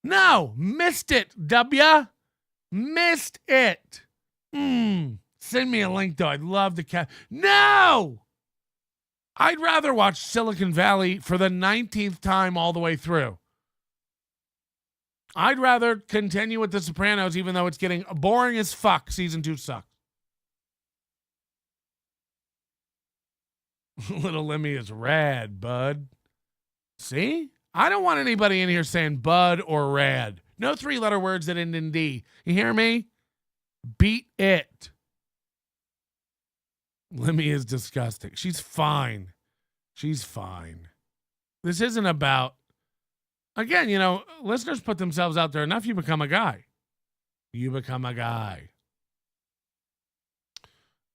No, missed it, W. Missed it. Send me a link, though. I'd love to No! I'd rather watch Silicon Valley for the 19th time all the way through. I'd rather continue with The Sopranos, even though it's getting boring as fuck. Season 2 sucks. Little Limmy is rad, bud. See? I don't want anybody in here saying bud or rad. No 3-letter words that end in D. You hear me? Beat it. Limmy is disgusting. She's fine. This isn't about... Again, you know, listeners put themselves out there enough, you become a guy.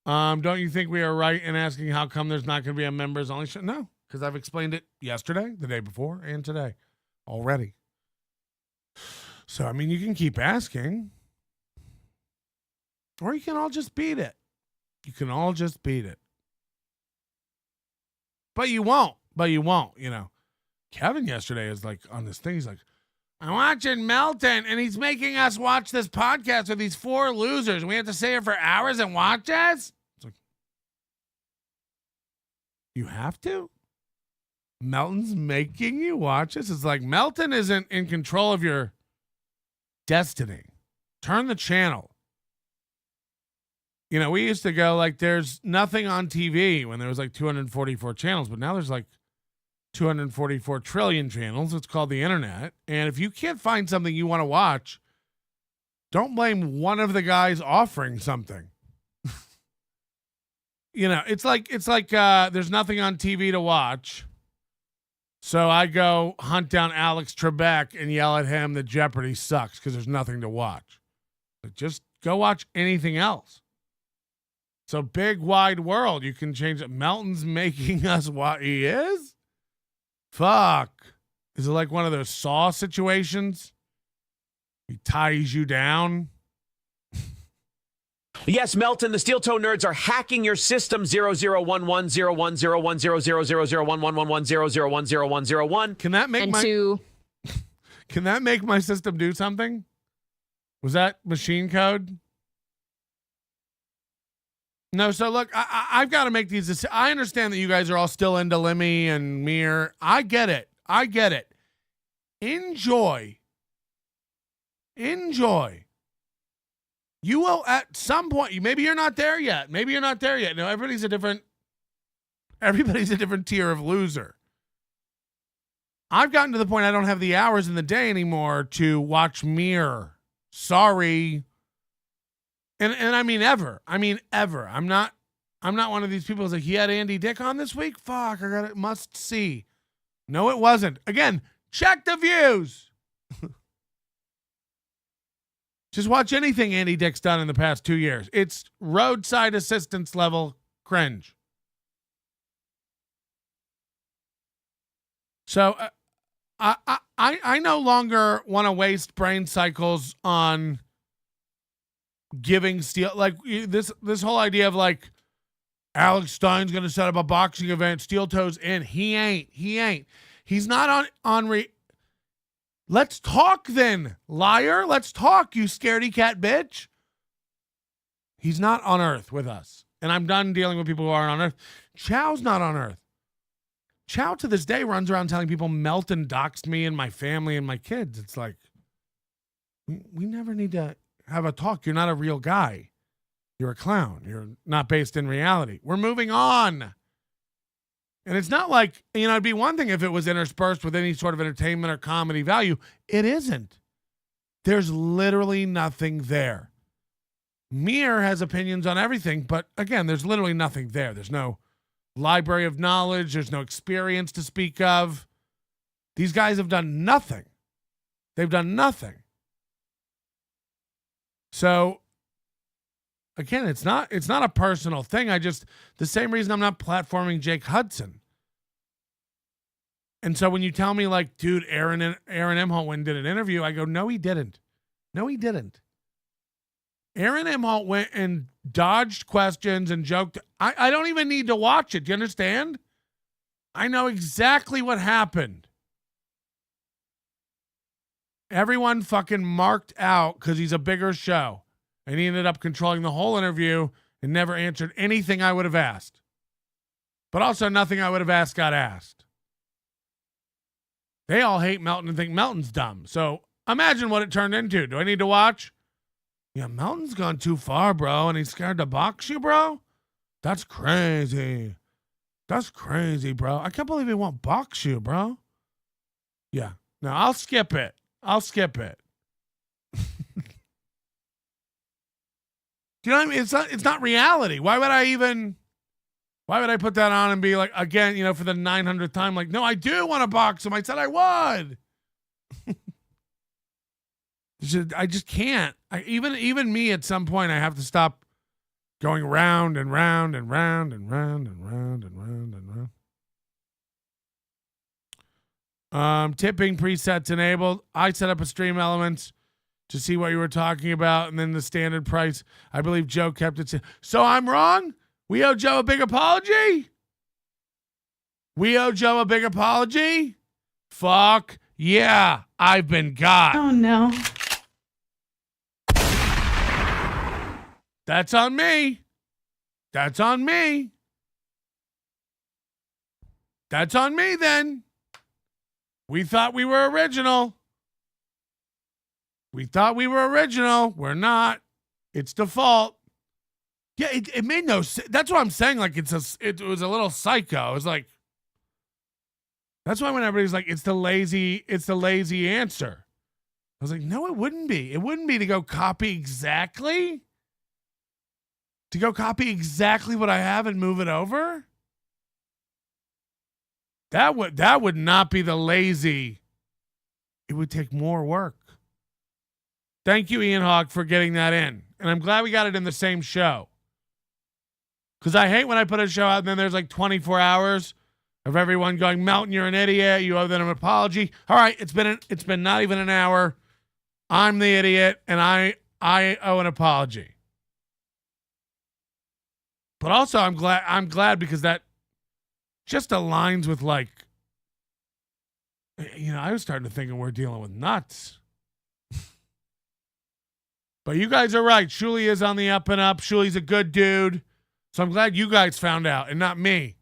Don't you think we are right in asking how come there's not going to be a members only show? No, because I've explained it yesterday, the day before, and today already. So, I mean, you can keep asking. Or you can all just beat it. But you won't, you know. Kevin yesterday is like on this thing. He's like, I'm watching Melton, and he's making us watch this podcast with these 4 losers. And we have to sit here for hours and watch us? It's like, you have to? Melton's making you watch this? It's like Melton isn't in control of your destiny. Turn the channel. You know, we used to go like there's nothing on TV when there was like 244 channels, but now there's like 244 trillion channels. It's called the internet. And if you can't find something you want to watch, don't blame one of the guys offering something. You know, it's like there's nothing on TV to watch. So I go hunt down Alex Trebek and yell at him that Jeopardy sucks because there's nothing to watch. But just go watch anything else. So big wide world, you can change it. Melton's making us what he is? Fuck. Is it like one of those Saw situations? He ties you down. Yes, Melton, the Steel Toe Nerds are hacking your system. 001101010000111110010101. Can that make Can that make my system do something? Was that machine code? No, so look, I've got to make these. I understand that you guys are all still into Limmy and Mir. I get it. Enjoy. You will at some point. Maybe you're not there yet. No, everybody's a different tier of loser. I've gotten to the point I don't have the hours in the day anymore to watch Mir. Sorry. And I mean ever. I'm not one of these people who's like, he had Andy Dick on this week? Fuck, I got it. Must see. No, it wasn't. Again, check the views. Just watch anything Andy Dick's done in the past 2 years. It's roadside assistance level cringe. So I no longer want to waste brain cycles on giving steel, like this whole idea of like Alex Stein's going to set up a boxing event, steel toes in. He ain't. He's not on Let's talk then, liar. Let's talk, you scaredy cat bitch. He's not on Earth with us. And I'm done dealing with people who aren't on Earth. Chow's not on Earth. Chow to this day runs around telling people Melton doxed me and my family and my kids. It's like, we never need to have a talk. You're not a real guy. You're a clown. You're not based in reality. We're moving on. And it's not like, it'd be one thing if it was interspersed with any sort of entertainment or comedy value. It isn't. There's literally nothing there. Mir has opinions on everything, but again, there's literally nothing there. There's no library of knowledge. There's no experience to speak of. These guys have done nothing. They've done nothing. So, again, it's not a personal thing. The same reason I'm not platforming Jake Hudson. And so when you tell me like, dude, Aaron Imholt did an interview, I go, no, he didn't. No, he didn't. Aaron Imholt went and dodged questions and joked. I don't even need to watch it. Do you understand? I know exactly what happened. Everyone fucking marked out because he's a bigger show. And he ended up controlling the whole interview and never answered anything I would have asked. But also nothing I would have asked got asked. They all hate Melton and think Melton's dumb. So imagine what it turned into. Do I need to watch? Yeah, Melton's gone too far, bro, and he's scared to box you, bro? That's crazy. That's crazy, bro. I can't believe he won't box you, bro. Yeah. No, I'll skip it. Do you know what I mean? It's not reality. Why would I put that on and be like, again, for the 900th time, like, no, I do want to box him. I said I would. I just can't. Even me at some point, I have to stop going round and round and round and round and round and round and round. Tipping presets enabled. I set up a stream elements to see what you were talking about, and then the standard price. I believe Joe kept it. So I'm wrong? We owe Joe a big apology? Fuck yeah, I've been got. Oh no. That's on me. That's on me then. We thought we were original. We're not. It's default. Yeah, it made no sense. That's what I'm saying. Like it was a little psycho. It was like, that's why when everybody's like, it's the lazy answer. I was like, no, it wouldn't be. It wouldn't be to go copy exactly. To go copy exactly what I have and move it over. That would not be the lazy. It would take more work. Thank you, Ian Hawk, for getting that in. And I'm glad we got it in the same show. Because I hate when I put a show out and then there's like 24 hours of everyone going, Melton, you're an idiot. You owe them an apology. All right, it's been not even an hour. I'm the idiot, and I owe an apology. But also, I'm glad because that just aligns with like, I was starting to think we're dealing with nuts. But you guys are right. Shuli is on the up and up. Shuli's a good dude. So I'm glad you guys found out and not me.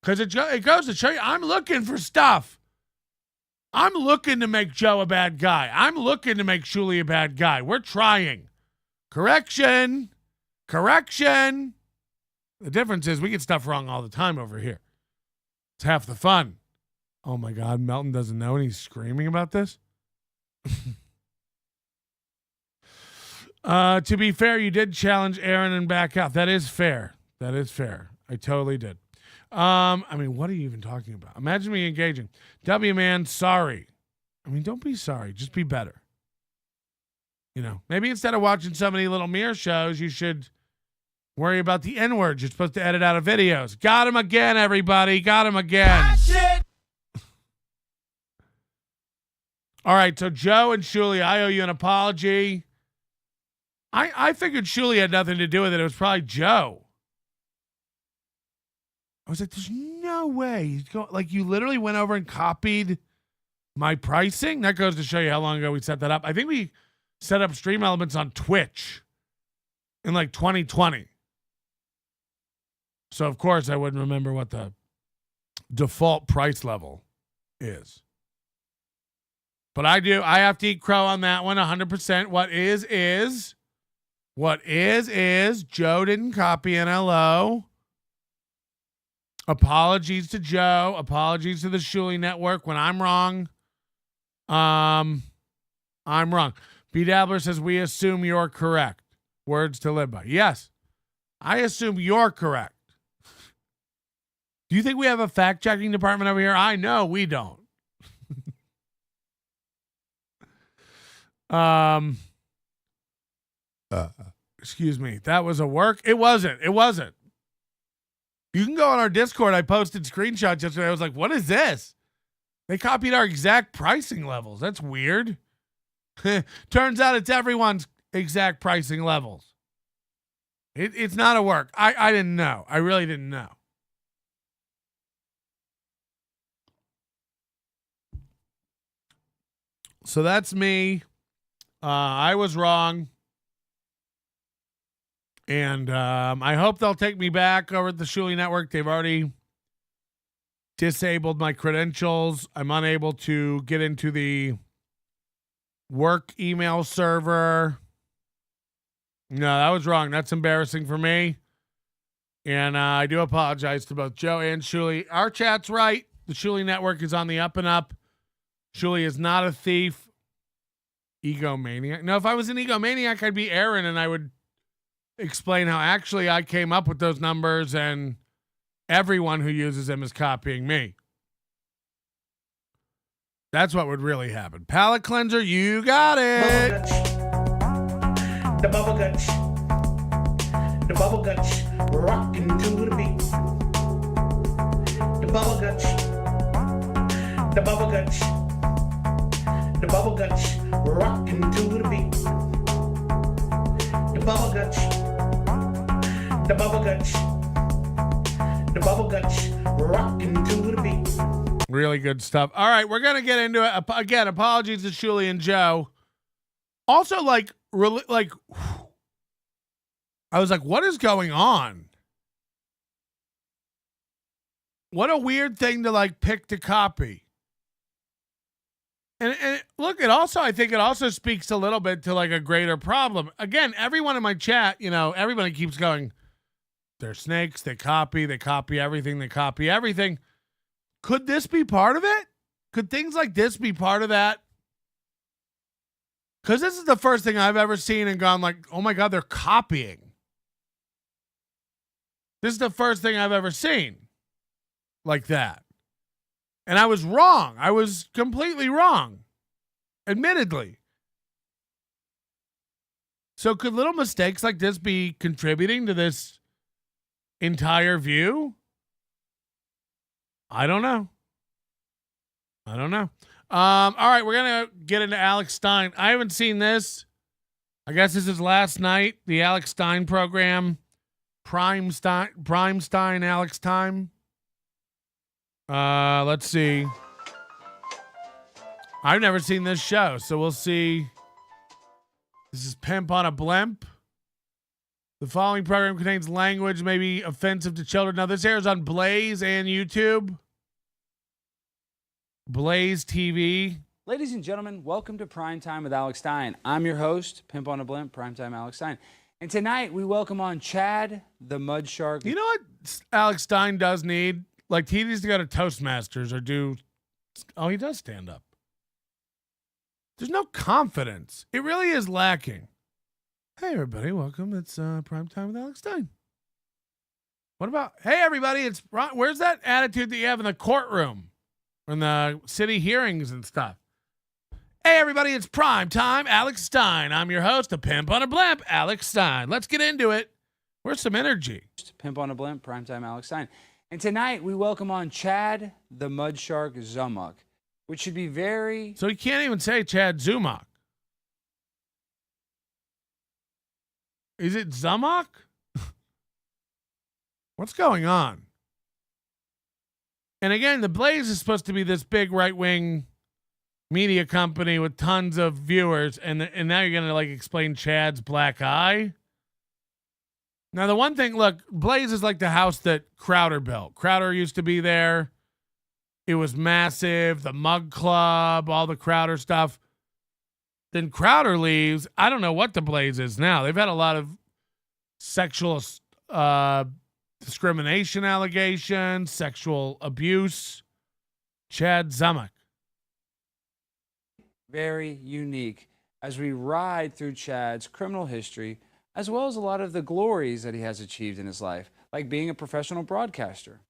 Because it goes to show you, I'm looking for stuff. I'm looking to make Joe a bad guy. I'm looking to make Shuli a bad guy. We're trying. Correction. The difference is we get stuff wrong all the time over here. It's half the fun. Oh my God, Melton doesn't know and he's screaming about this? To be fair, you did challenge Aaron and back out. That is fair. I totally did. What are you even talking about? Imagine me engaging. W man, sorry. Don't be sorry. Just be better. Maybe instead of watching so many little mirror shows, you should worry about the N-word you're supposed to edit out of videos. Got him again, everybody. Got him again. All right, so Joe and Shuli, I owe you an apology. I figured Shuli had nothing to do with it. It was probably Joe. I was like, there's no way. Like, you literally went over and copied my pricing? That goes to show you how long ago we set that up. I think we set up Stream Elements on Twitch in like 2020. So, of course, I wouldn't remember what the default price level is. But I do. I have to eat crow on that one 100%. What is. What is. Joe didn't copy NLO. Apologies to Joe. Apologies to the Shuli Network when I'm wrong. I'm wrong. B. Dabbler says, we assume you're correct. Words to live by. Yes, I assume you're correct. Do you think we have a fact-checking department over here? I know we don't. Excuse me. That was a work. It wasn't. You can go on our Discord. I posted screenshots yesterday. I was like, what is this? They copied our exact pricing levels. That's weird. Turns out it's everyone's exact pricing levels. It's not a work. I didn't know. I really didn't know. So that's me. I was wrong. And I hope they'll take me back over at the Shuli Network. They've already disabled my credentials. I'm unable to get into the work email server. No, that was wrong. That's embarrassing for me. And I do apologize to both Joe and Shuli. Our chat's right. The Shuli Network is on the up and up. Shuli is not a thief. Egomaniac. No, if I was an egomaniac, I'd be Aaron and I would explain how actually I came up with those numbers and everyone who uses them is copying me. That's what would really happen. Palate cleanser, you got it. The bubble guts. The bubble guts. Rocking to the beat. The bubble guts. The bubble guts. The bubble guts. Rocking to the beat. The bubble guts. The bubble guts. The bubble guts. Rocking to the beat. Really good stuff. All right, we're going to get into it. Again, apologies to Shuli and Joe. Also, like, really, like, I was like, what is going on? What a weird thing to, like, pick to copy. And look, I think it also speaks a little bit to, like, a greater problem. Again, everyone in my chat, everybody keeps going, they're snakes, they copy everything. Could this be part of it? Could things like this be part of that? Because this is the first thing I've ever seen and gone like, oh my God, they're copying. This is the first thing I've ever seen like that. And I was wrong. I was completely wrong. Admittedly. So could little mistakes like this be contributing to this entire view? I don't know. All right, we're going to get into Alex Stein. I haven't seen this. I guess this is last night, the Alex Stein program. Prime Stein, Alex Time. Let's see. I've never seen this show, so we'll see. This is Pimp on a Blimp. The following program contains language may be offensive to children. Now, this airs on Blaze and YouTube. Blaze TV. Ladies and gentlemen, welcome to Primetime with Alex Stein. I'm your host, Pimp on a Blimp, Primetime Alex Stein. And tonight we welcome on Chad the Mud Shark. You know what Alex Stein does need? Like, he needs to go to Toastmasters or do... Oh, he does stand up. There's no confidence. It really is lacking. Hey, everybody. Welcome. It's Primetime with Alex Stein. What about... Hey, everybody. It's... Where's that attitude that you have in the courtroom? In the city hearings and stuff? Hey, everybody. It's Primetime Alex Stein. I'm your host, the Pimp on a Blimp, Alex Stein. Let's get into it. Where's some energy? Pimp on a Blimp, Primetime Alex Stein. And tonight we welcome on Chad the Mud Shark Zumock. which should be very. So he can't even say Chad Zumock. Is it Zumock? What's going on? And again, the Blaze is supposed to be this big right-wing media company with tons of viewers, and now you're gonna like explain Chad's black eye. Now the one thing, look, Blaze is like the house that Crowder built. Crowder used to be there. It was massive. The Mug Club, all the Crowder stuff. Then Crowder leaves. I don't know what the Blaze is now. They've had a lot of sexual discrimination allegations, sexual abuse. Chad Zumock. Very unique as we ride through Chad's criminal history, as well as a lot of the glories that he has achieved in his life, like being a professional broadcaster.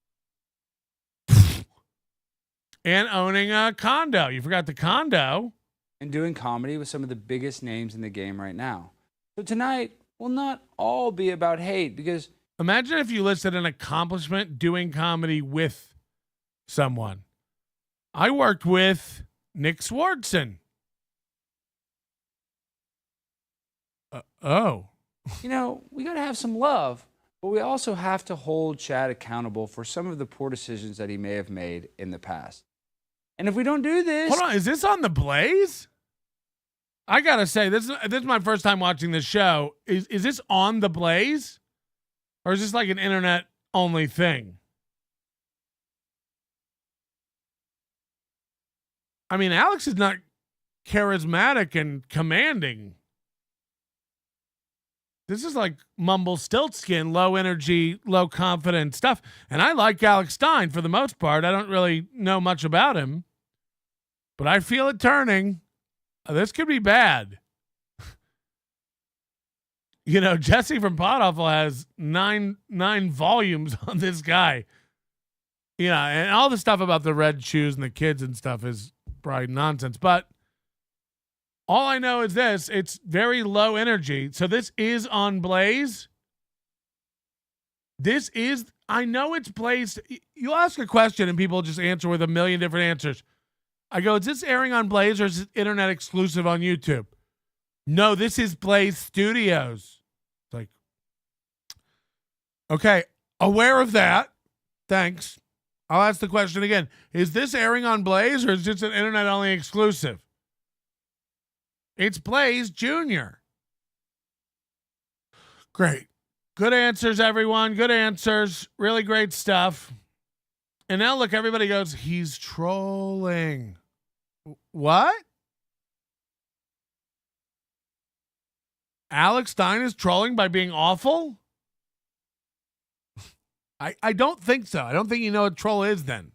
And owning a condo. You forgot the condo. And doing comedy with some of the biggest names in the game right now. So tonight will not all be about hate, because imagine if you listed an accomplishment doing comedy with someone. I worked with Nick Swardson. You know, we got to have some love, but we also have to hold Chad accountable for some of the poor decisions that he may have made in the past. And if we don't do this... Hold on, is this on the Blaze? I got to say, this is my first time watching this show. Is this on the Blaze? Or is this like an internet-only thing? I mean, Alex is not charismatic and commanding. This is like mumble stiltskin, low energy, low confidence stuff. And I like Alex Stein for the most part. I don't really know much about him, but I feel it turning. This could be bad. You know, Jesse from Podawful has nine volumes on this guy. Yeah, and all the stuff about the red shoes and the kids and stuff is probably nonsense. But all I know is this: it's very low energy. So this is on Blaze. I know it's Blaze. You ask a question and people just answer with a million different answers. I go, is this airing on Blaze or is it internet exclusive on YouTube? No, this is Blaze Studios. It's like, okay, aware of that. Thanks. I'll ask the question again. Is this airing on Blaze or is this an internet only exclusive? It's Blaze Jr. Great. Good answers, everyone. Good answers. Really great stuff. And now look, everybody goes, he's trolling. What? Alex Stein is trolling by being awful? I don't think so. I don't think you know what troll is then.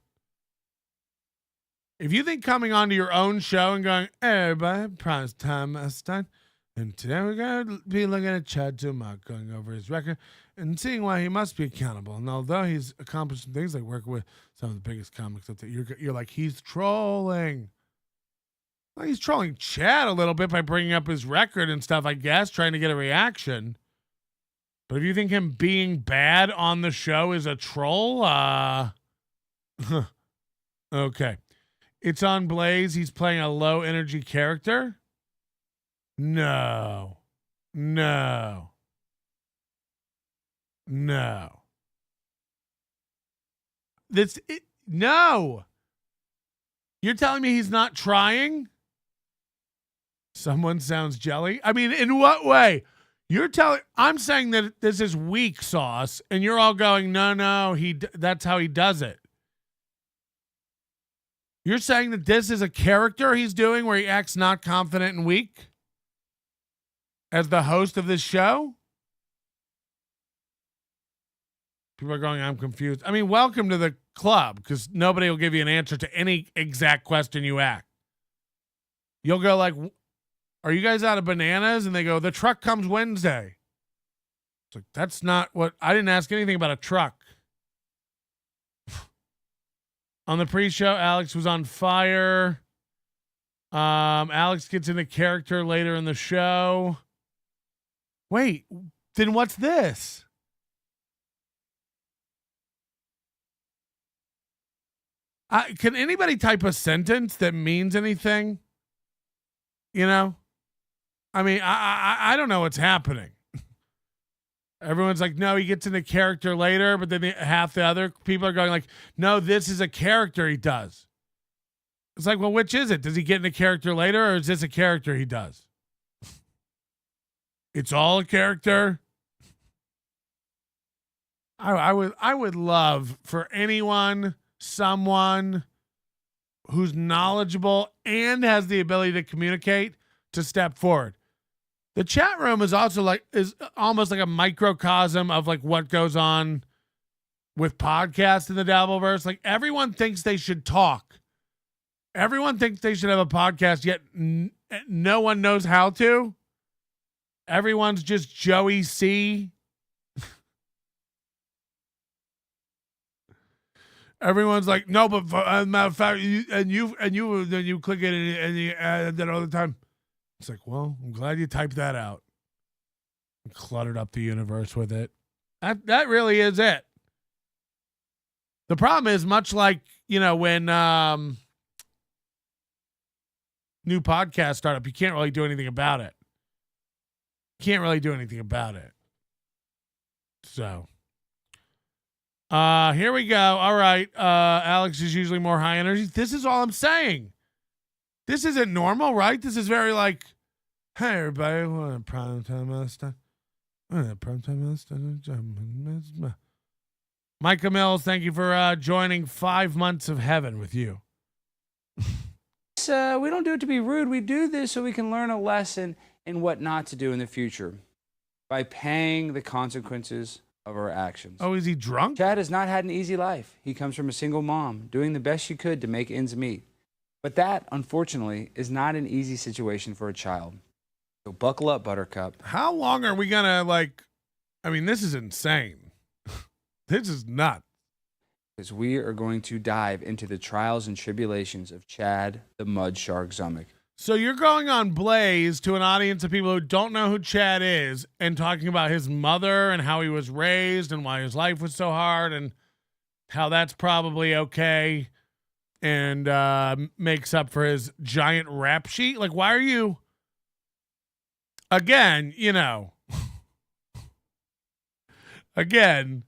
If you think coming onto your own show and going, hey, everybody, prime time, Stein, and today we're going to be looking at Chad Zumock going over his record and seeing why he must be accountable. And although he's accomplished some things like working with some of the biggest comics up there, you're like, he's trolling. Well, he's trolling Chad a little bit by bringing up his record and stuff, I guess, trying to get a reaction. But if you think him being bad on the show is a troll, okay. It's on Blaze. He's playing a low energy character. No. No. No. You're telling me he's not trying? Someone sounds jelly. I mean, in what way? I'm saying that this is weak sauce, and you're all going, no, that's how he does it. You're saying that this is a character he's doing where he acts not confident and weak as the host of this show? People are going, I'm confused. I mean, welcome to the club, because nobody will give you an answer to any exact question you ask. You'll go like, are you guys out of bananas? And they go, the truck comes Wednesday. It's like, that's not what, I didn't ask anything about a truck. On the pre-show, Alex was on fire. Alex gets into character later in the show. Wait, then what's this? Can anybody type a sentence that means anything? You know? I mean, I don't know what's happening. Everyone's like, no, he gets into character later, but then half the other people are going like, no, this is a character he does. It's like, well, which is it? Does he get into character later, or is this a character he does? It's all a character. I would love for someone who's knowledgeable and has the ability to communicate to step forward. The chat room is also is almost like a microcosm of like what goes on with podcasts in the Dabbleverse. Like everyone thinks they should talk. Everyone thinks they should have a podcast, yet no one knows how to. Everyone's just Joey C. Everyone's like, no, but as a matter of fact, you click it and you add that all the time. It's like, well, I'm glad you typed that out. And cluttered up the universe with it. That really is it. The problem is, much like, when new podcasts start up, you can't really do anything about it. So, here we go. All right. Alex is usually more high energy. This is all I'm saying. This isn't normal, right? This is very like, hey, everybody, what a prime time master. Micah Mills, thank you for joining 5 months of heaven with you. We don't do it to be rude. We do this so we can learn a lesson in what not to do in the future by paying the consequences of our actions. Oh, is he drunk? Chad has not had an easy life. He comes from a single mom, doing the best she could to make ends meet. But that, unfortunately, is not an easy situation for a child. So buckle up, Buttercup. How long are we going to, this is insane. This is nuts. Because we are going to dive into the trials and tribulations of Chad the Mud Shark Zumock. So you're going on Blaze to an audience of people who don't know who Chad is and talking about his mother and how he was raised and why his life was so hard and how that's probably okay. And makes up for his giant rap sheet. Like, why are you? Again, again,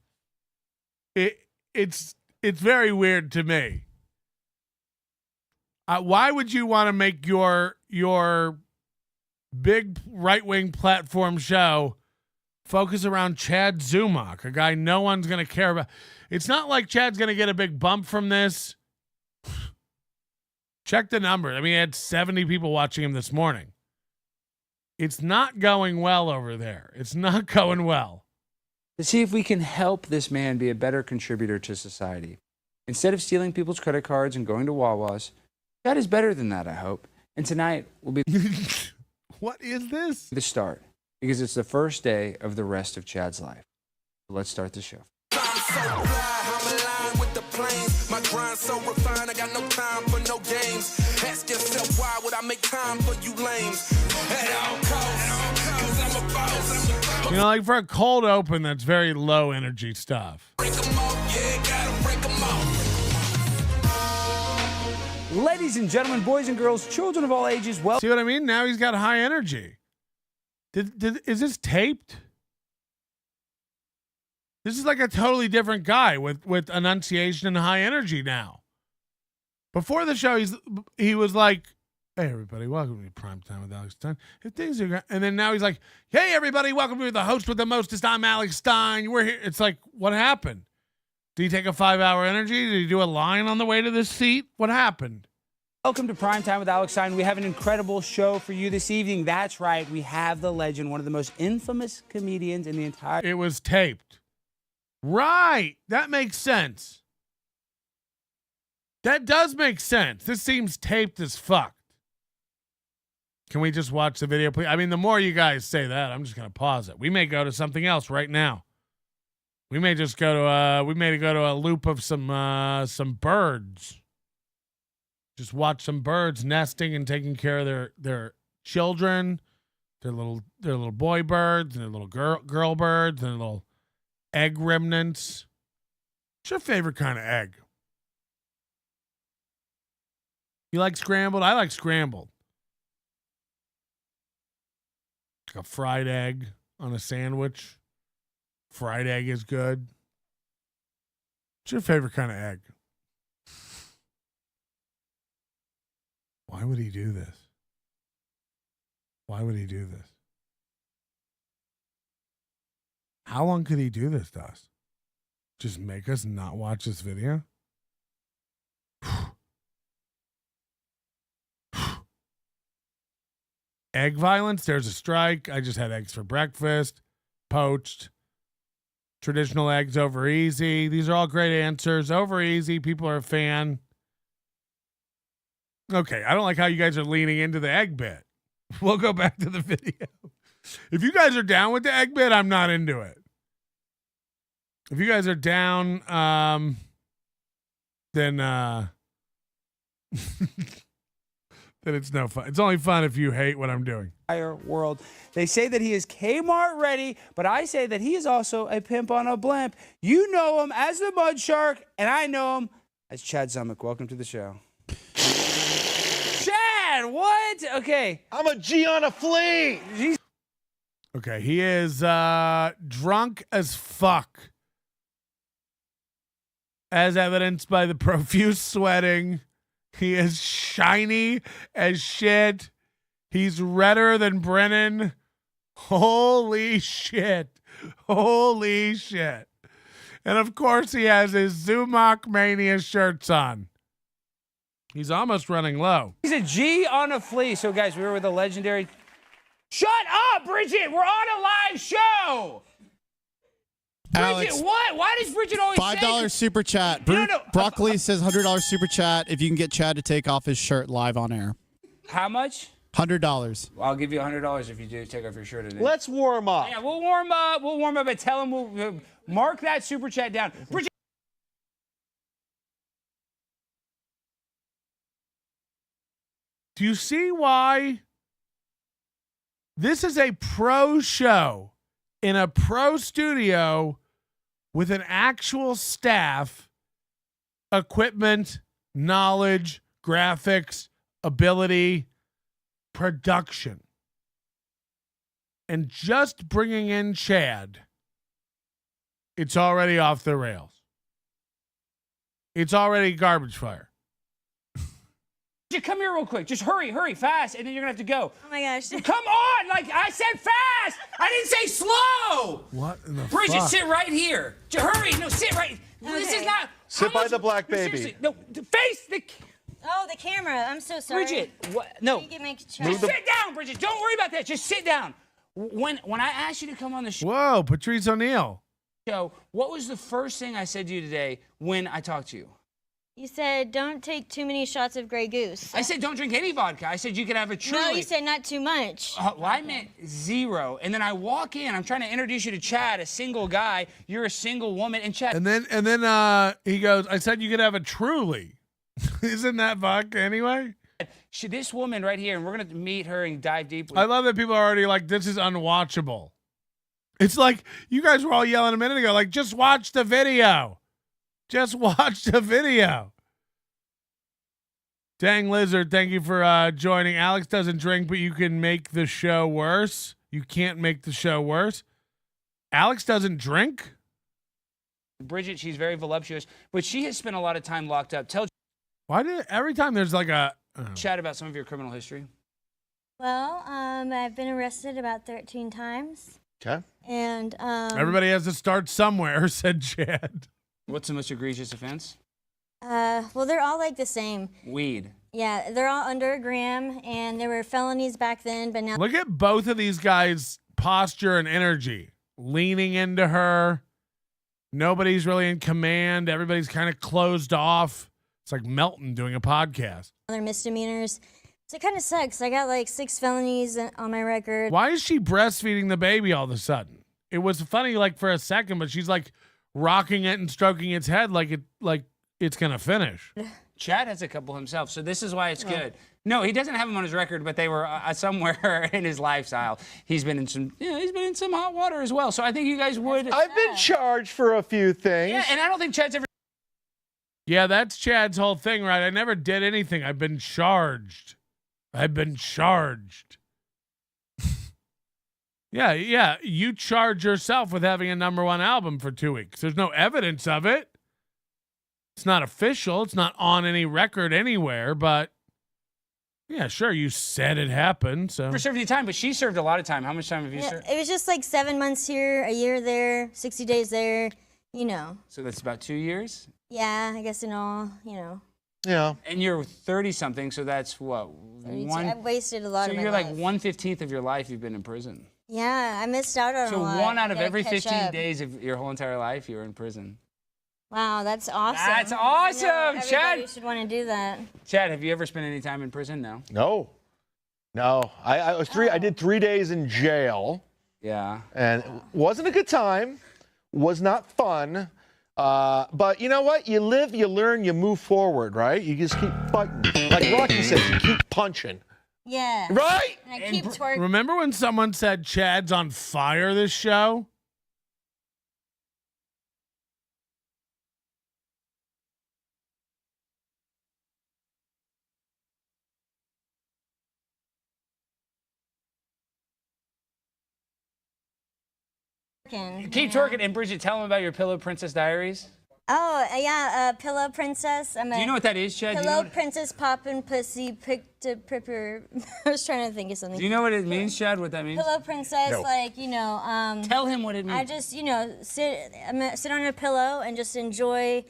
it's very weird to me. Why would you want to make your big right-wing platform show focus around Chad Zumock, a guy no one's going to care about? It's not like Chad's going to get a big bump from this. Check the number. I mean, he had 70 people watching him this morning. It's not going well over there. It's not going well. To see if we can help this man be a better contributor to society. Instead of stealing people's credit cards and going to Wawa's, Chad is better than that, I hope. And tonight will be what is this? The start, because it's the first day of the rest of Chad's life. So let's start the show. My grind so refined, I got no time for no games. Ask yourself, why would I make time for you lames? At all costs, 'cause I'm a boss. Like for a cold open, that's very low energy stuff. Break 'em off, yeah, gotta break 'em off. Ladies and gentlemen, boys and girls, children of all ages, well. See what I mean? Now he's got high energy. Is this taped? This is like a totally different guy with enunciation and high energy now. Before the show, he was like, hey, everybody, welcome to Primetime with Alex Stein. If things are, and then now he's like, hey, everybody, welcome to the host with the mostest. I'm Alex Stein. We're here. It's like, what happened? Did he take a 5-hour energy? Did he do a line on the way to this seat? What happened? Welcome to Primetime with Alex Stein. We have an incredible show for you this evening. That's right. We have the legend, one of the most infamous comedians in the entire... It was taped. Right. That makes sense. That does make sense. This seems taped as fuck. Can we just watch the video, please? I mean, the more you guys say that, I'm just going to pause it. We may go to something else right now. We may just go to a loop of some birds. Just watch some birds nesting and taking care of their children, their little boy birds and their little girl birds and their little egg remnants. What's your favorite kind of egg? You like scrambled? I like scrambled. Like a fried egg on a sandwich. Fried egg is good. What's your favorite kind of egg? Why would he do this? Why would he do this? How long could he do this to us? Just make us not watch this video? Egg violence, there's a strike. I just had eggs for breakfast. Poached. Traditional eggs over easy. These are all great answers. Over easy, people are a fan. Okay, I don't like how you guys are leaning into the egg bit. We'll go back to the video. If you guys are down with the egg bit, I'm not into it. If you guys are down, then then it's no fun. It's only fun if you hate what I'm doing. World. They say that he is Kmart ready, but I say that he is also a pimp on a blimp. You know him as the Mud Shark, and I know him as Chad Zumock. Welcome to the show. Chad, what? Okay. I'm a G on a flea. Okay, he is drunk as fuck. As evidenced by the profuse sweating. He is shiny as shit. He's redder than Brennan. Holy shit. Holy shit. And of course he has his Zumock Mania shirts on. He's almost running low. He's a G on a flea. So guys, we were with a legendary... Shut up, Bridget! We're on a live show! Alex, Bridget, what? Why does Bridget always $5 super chat. No. Broccoli says $100 super chat if you can get Chad to take off his shirt live on air. How much? $100. Well, I'll give you $100 if you do take off your shirt today. Let's warm up. Yeah, we'll warm up. We'll warm up and tell him we'll mark that super chat down. Bridget. Do you see why? This is a pro show in a pro studio with an actual staff, equipment, knowledge, graphics, ability, production. And just bringing in Chad, it's already off the rails. It's already garbage fire. Come here real quick. Just hurry, fast, and then you're going to have to go. Oh, my gosh. Come on! Like, I said fast! I didn't say slow! What in the Bridget, fuck? sit right here. Hurry! No, sit right... Okay. This is not... Sit by the black baby. No, face the... Oh, the camera. I'm so sorry. Bridget, what? No. Just sit down, Bridget. Don't worry about that. Just sit down. When I asked you to come on the show... Whoa, Patrice O'Neal. What was the first thing I said to you today when I talked to you? You said, don't take too many shots of Grey Goose. I said, don't drink any vodka. I said, you could have a Truly. No, you said not too much. Well, I meant 0. And then I walk in. I'm trying to introduce you to Chad, a single guy. You're a single woman. And Chad. And then he goes, I said you could have a Truly. Isn't that vodka anyway? This woman right here, and we're going to meet her and dive deep. I love that people are already like, this is unwatchable. It's like you guys were all yelling a minute ago, like, just watch the video. Just watch the video. Dang Lizard, thank you for joining. Alex doesn't drink, but you can make the show worse. You can't make the show worse. Alex doesn't drink? Bridget, she's very voluptuous, but she has spent a lot of time locked up. Why did every time there's like a... Chat about some of your criminal history. Well, I've been arrested about 13 times. Okay. And everybody has to start somewhere, said Chad. What's the most egregious offense? Well, they're all like the same. Weed. Yeah, they're all under a gram, and there were felonies back then, but now... Look at both of these guys' posture and energy. Leaning into her. Nobody's really in command. Everybody's kind of closed off. It's like Melton doing a podcast. They're misdemeanors. So it kind of sucks. I got like 6 felonies on my record. Why is she breastfeeding the baby all of a sudden? It was funny like for a second, but she's like rocking it and stroking its head like it's gonna finish. Chad has a couple himself, so this is why it's good. No, he doesn't have them on his record, but they were somewhere in his lifestyle. He's been in some, hot water as well. So I think you guys would. I've been charged for a few things. Yeah, and I don't think Chad's ever. Yeah, that's Chad's whole thing, right? I never did anything. I've been charged. Yeah. You charge yourself with having a #1 album for 2 weeks. There's no evidence of it. It's not official. It's not on any record anywhere, but yeah, sure. You said it happened. So Never served any time, but she served a lot of time. How much time have you served? It was just like 7 months here, a year there, 60 days there, you know. So that's about 2 years? Yeah, I guess in all, you know. Yeah. And you're 30-something, so that's what? 32. I've wasted a lot of my So life. you're like 1/15 of your life you've been in prison. Yeah, I missed out on a lot. So 1 out of Gotta every catch 15 up. days of your whole entire life, you were in prison. Wow, that's awesome. That's awesome, You know, Chad. everybody should want to do that. Chad, have you ever spent any time in prison? No. No. I did 3 days in jail. Yeah. And it wasn't a good time. Was not fun. But you know what? You live, you learn, you move forward, right? You just keep fighting. Like Rocky says, you keep punching. Yeah. Right? And I keep twerking. remember when someone said Chad's on fire this show? Keep twerking. And Bridget, tell them about your Pillow Princess Diaries. Oh, yeah, Pillow Princess. Do you know what that is, Chad? Do you know Pillow what- Princess Poppin' Pussy Picked to Prepare. I was trying to think of something. Do you know what it means, Chad? What that means? Pillow Princess, No. like, you know. Tell him what it means. I just, you know, sit on a pillow and just enjoy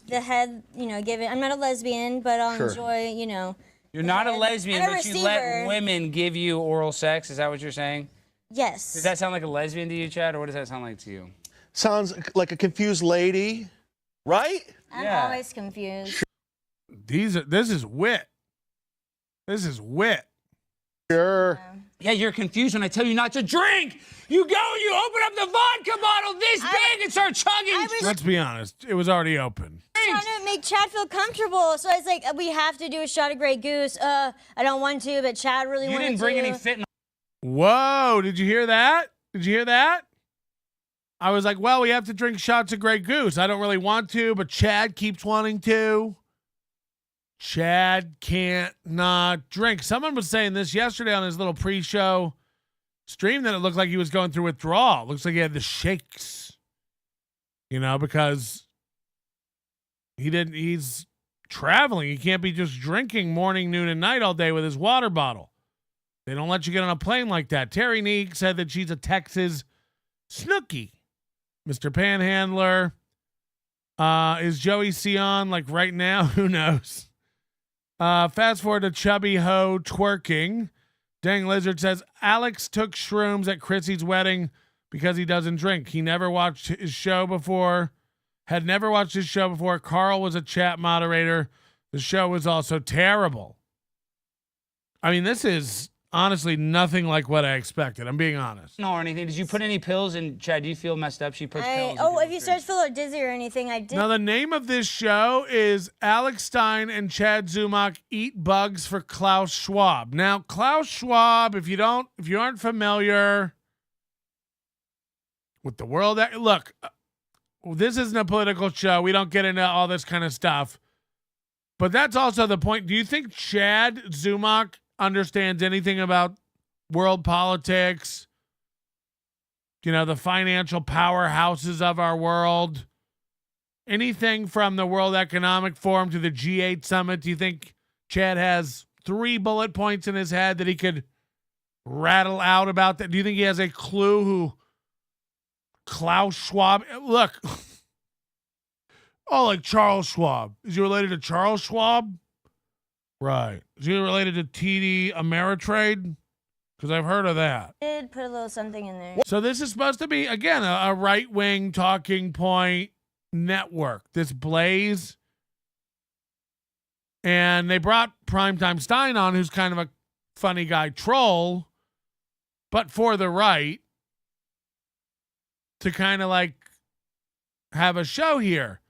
the head, you know, give it. I'm not a lesbian, but I'll Sure. enjoy, you know. You're not a lesbian, I'm a but you let receiver. women give you oral sex. Is that what you're saying? Yes. Does that sound like a lesbian to you, Chad, or what does that sound like to you? Sounds like a confused lady, right? I'm always confused. This is wit. This is wit. Sure. Yeah, you're confused when I tell you not to drink. You go and you open up the vodka bottle this big and start chugging. Let's be honest. It was already open. Trying to make Chad feel comfortable, so I was like, we have to do a shot of Grey Goose. I don't want to, but Chad really You wanted to. didn't bring any fentanyl. Whoa, did you hear that? Did you hear that? I was like, well, we have to drink shots of Grey Goose. I don't really want to, but Chad keeps wanting to. Chad can't not drink. Someone was saying this yesterday on his little pre-show stream that it looked like he was going through withdrawal. Looks like he had the shakes, you know, because he's traveling. He can't be just drinking morning, noon, and night all day with his water bottle. They don't let you get on a plane like that. Terry Neek said that she's a Texas Snooki. Mr. Panhandler. Is Joey Sion like right now? Who knows? Fast forward to Chubby Ho twerking. Dang Lizard says Alex took shrooms at Chrissy's wedding because he doesn't drink. He never watched his show before. Had never watched his show before. Carl was a chat moderator. The show was also terrible. I mean, this is honestly nothing like what I expected. I'm being honest. Or anything. Did you put any pills in? Chad, do you feel messed up? She puts pills. If you start to feel dizzy or anything, I did. Now, the name of this show is Alex Stein and Chad Zumock Eat Bugs for Klaus Schwab. Now, Klaus Schwab, if you aren't familiar with the world, look, this isn't a political show. We don't get into all this kind of stuff. But that's also the point. Do you think Chad Zumock understands anything about world politics, you know, the financial powerhouses of our world, anything from the World Economic Forum to the G8 summit? Do you think Chad has 3 bullet points in his head that he could rattle out about that? Do you think he has a clue who Klaus Schwab? Look, oh, like Charles Schwab. Is he related to Charles Schwab? Right. Is he related to TD Ameritrade? Because I've heard of that. I did put a little something in there. So this is supposed to be, again, a right-wing talking point network. This Blaze. And they brought Primetime Stein on, who's kind of a funny guy troll, but for the right, to kind of like have a show here.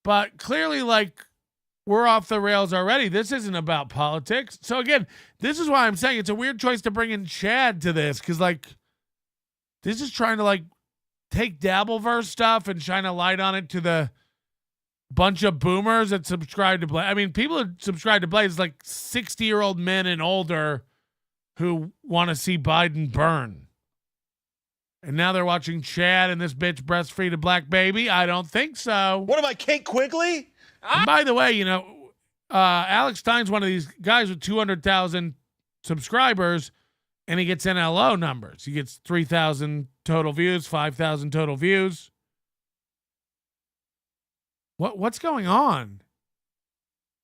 But clearly, like, we're off the rails already. This isn't about politics. So again, this is why I'm saying it's a weird choice to bring in Chad to this, because like this is trying to like take Dabbleverse stuff and shine a light on it to the bunch of boomers that subscribe to Blaze. I mean, people that subscribe to Blaze is like 60-year-old men and older who want to see Biden burn. And now they're watching Chad and this bitch breastfeed a black baby? I don't think so. What am I, Kate Quigley? And by the way, you know, Alex Stein's one of these guys with 200,000 subscribers, and he gets NLO numbers. He gets 3,000 total views, 5,000 total views. What's going on?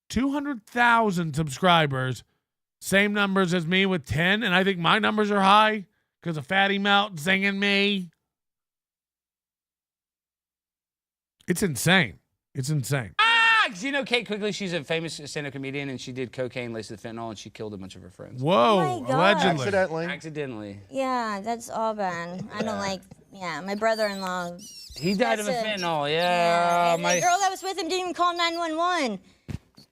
200,000 subscribers, same numbers as me with 10, and I think my numbers are high because of Fatty Melt zinging me. It's insane. It's insane. Because you know Kate Quigley, she's a famous stand-up comedian, and she did cocaine laced with fentanyl, and she killed a bunch of her friends. Whoa, Oh my God. allegedly. Accidentally. Yeah, that's all bad. I don't like. Yeah, my brother-in-law. He died of a That's fentanyl. Yeah, and the girl that was with him didn't even call 911.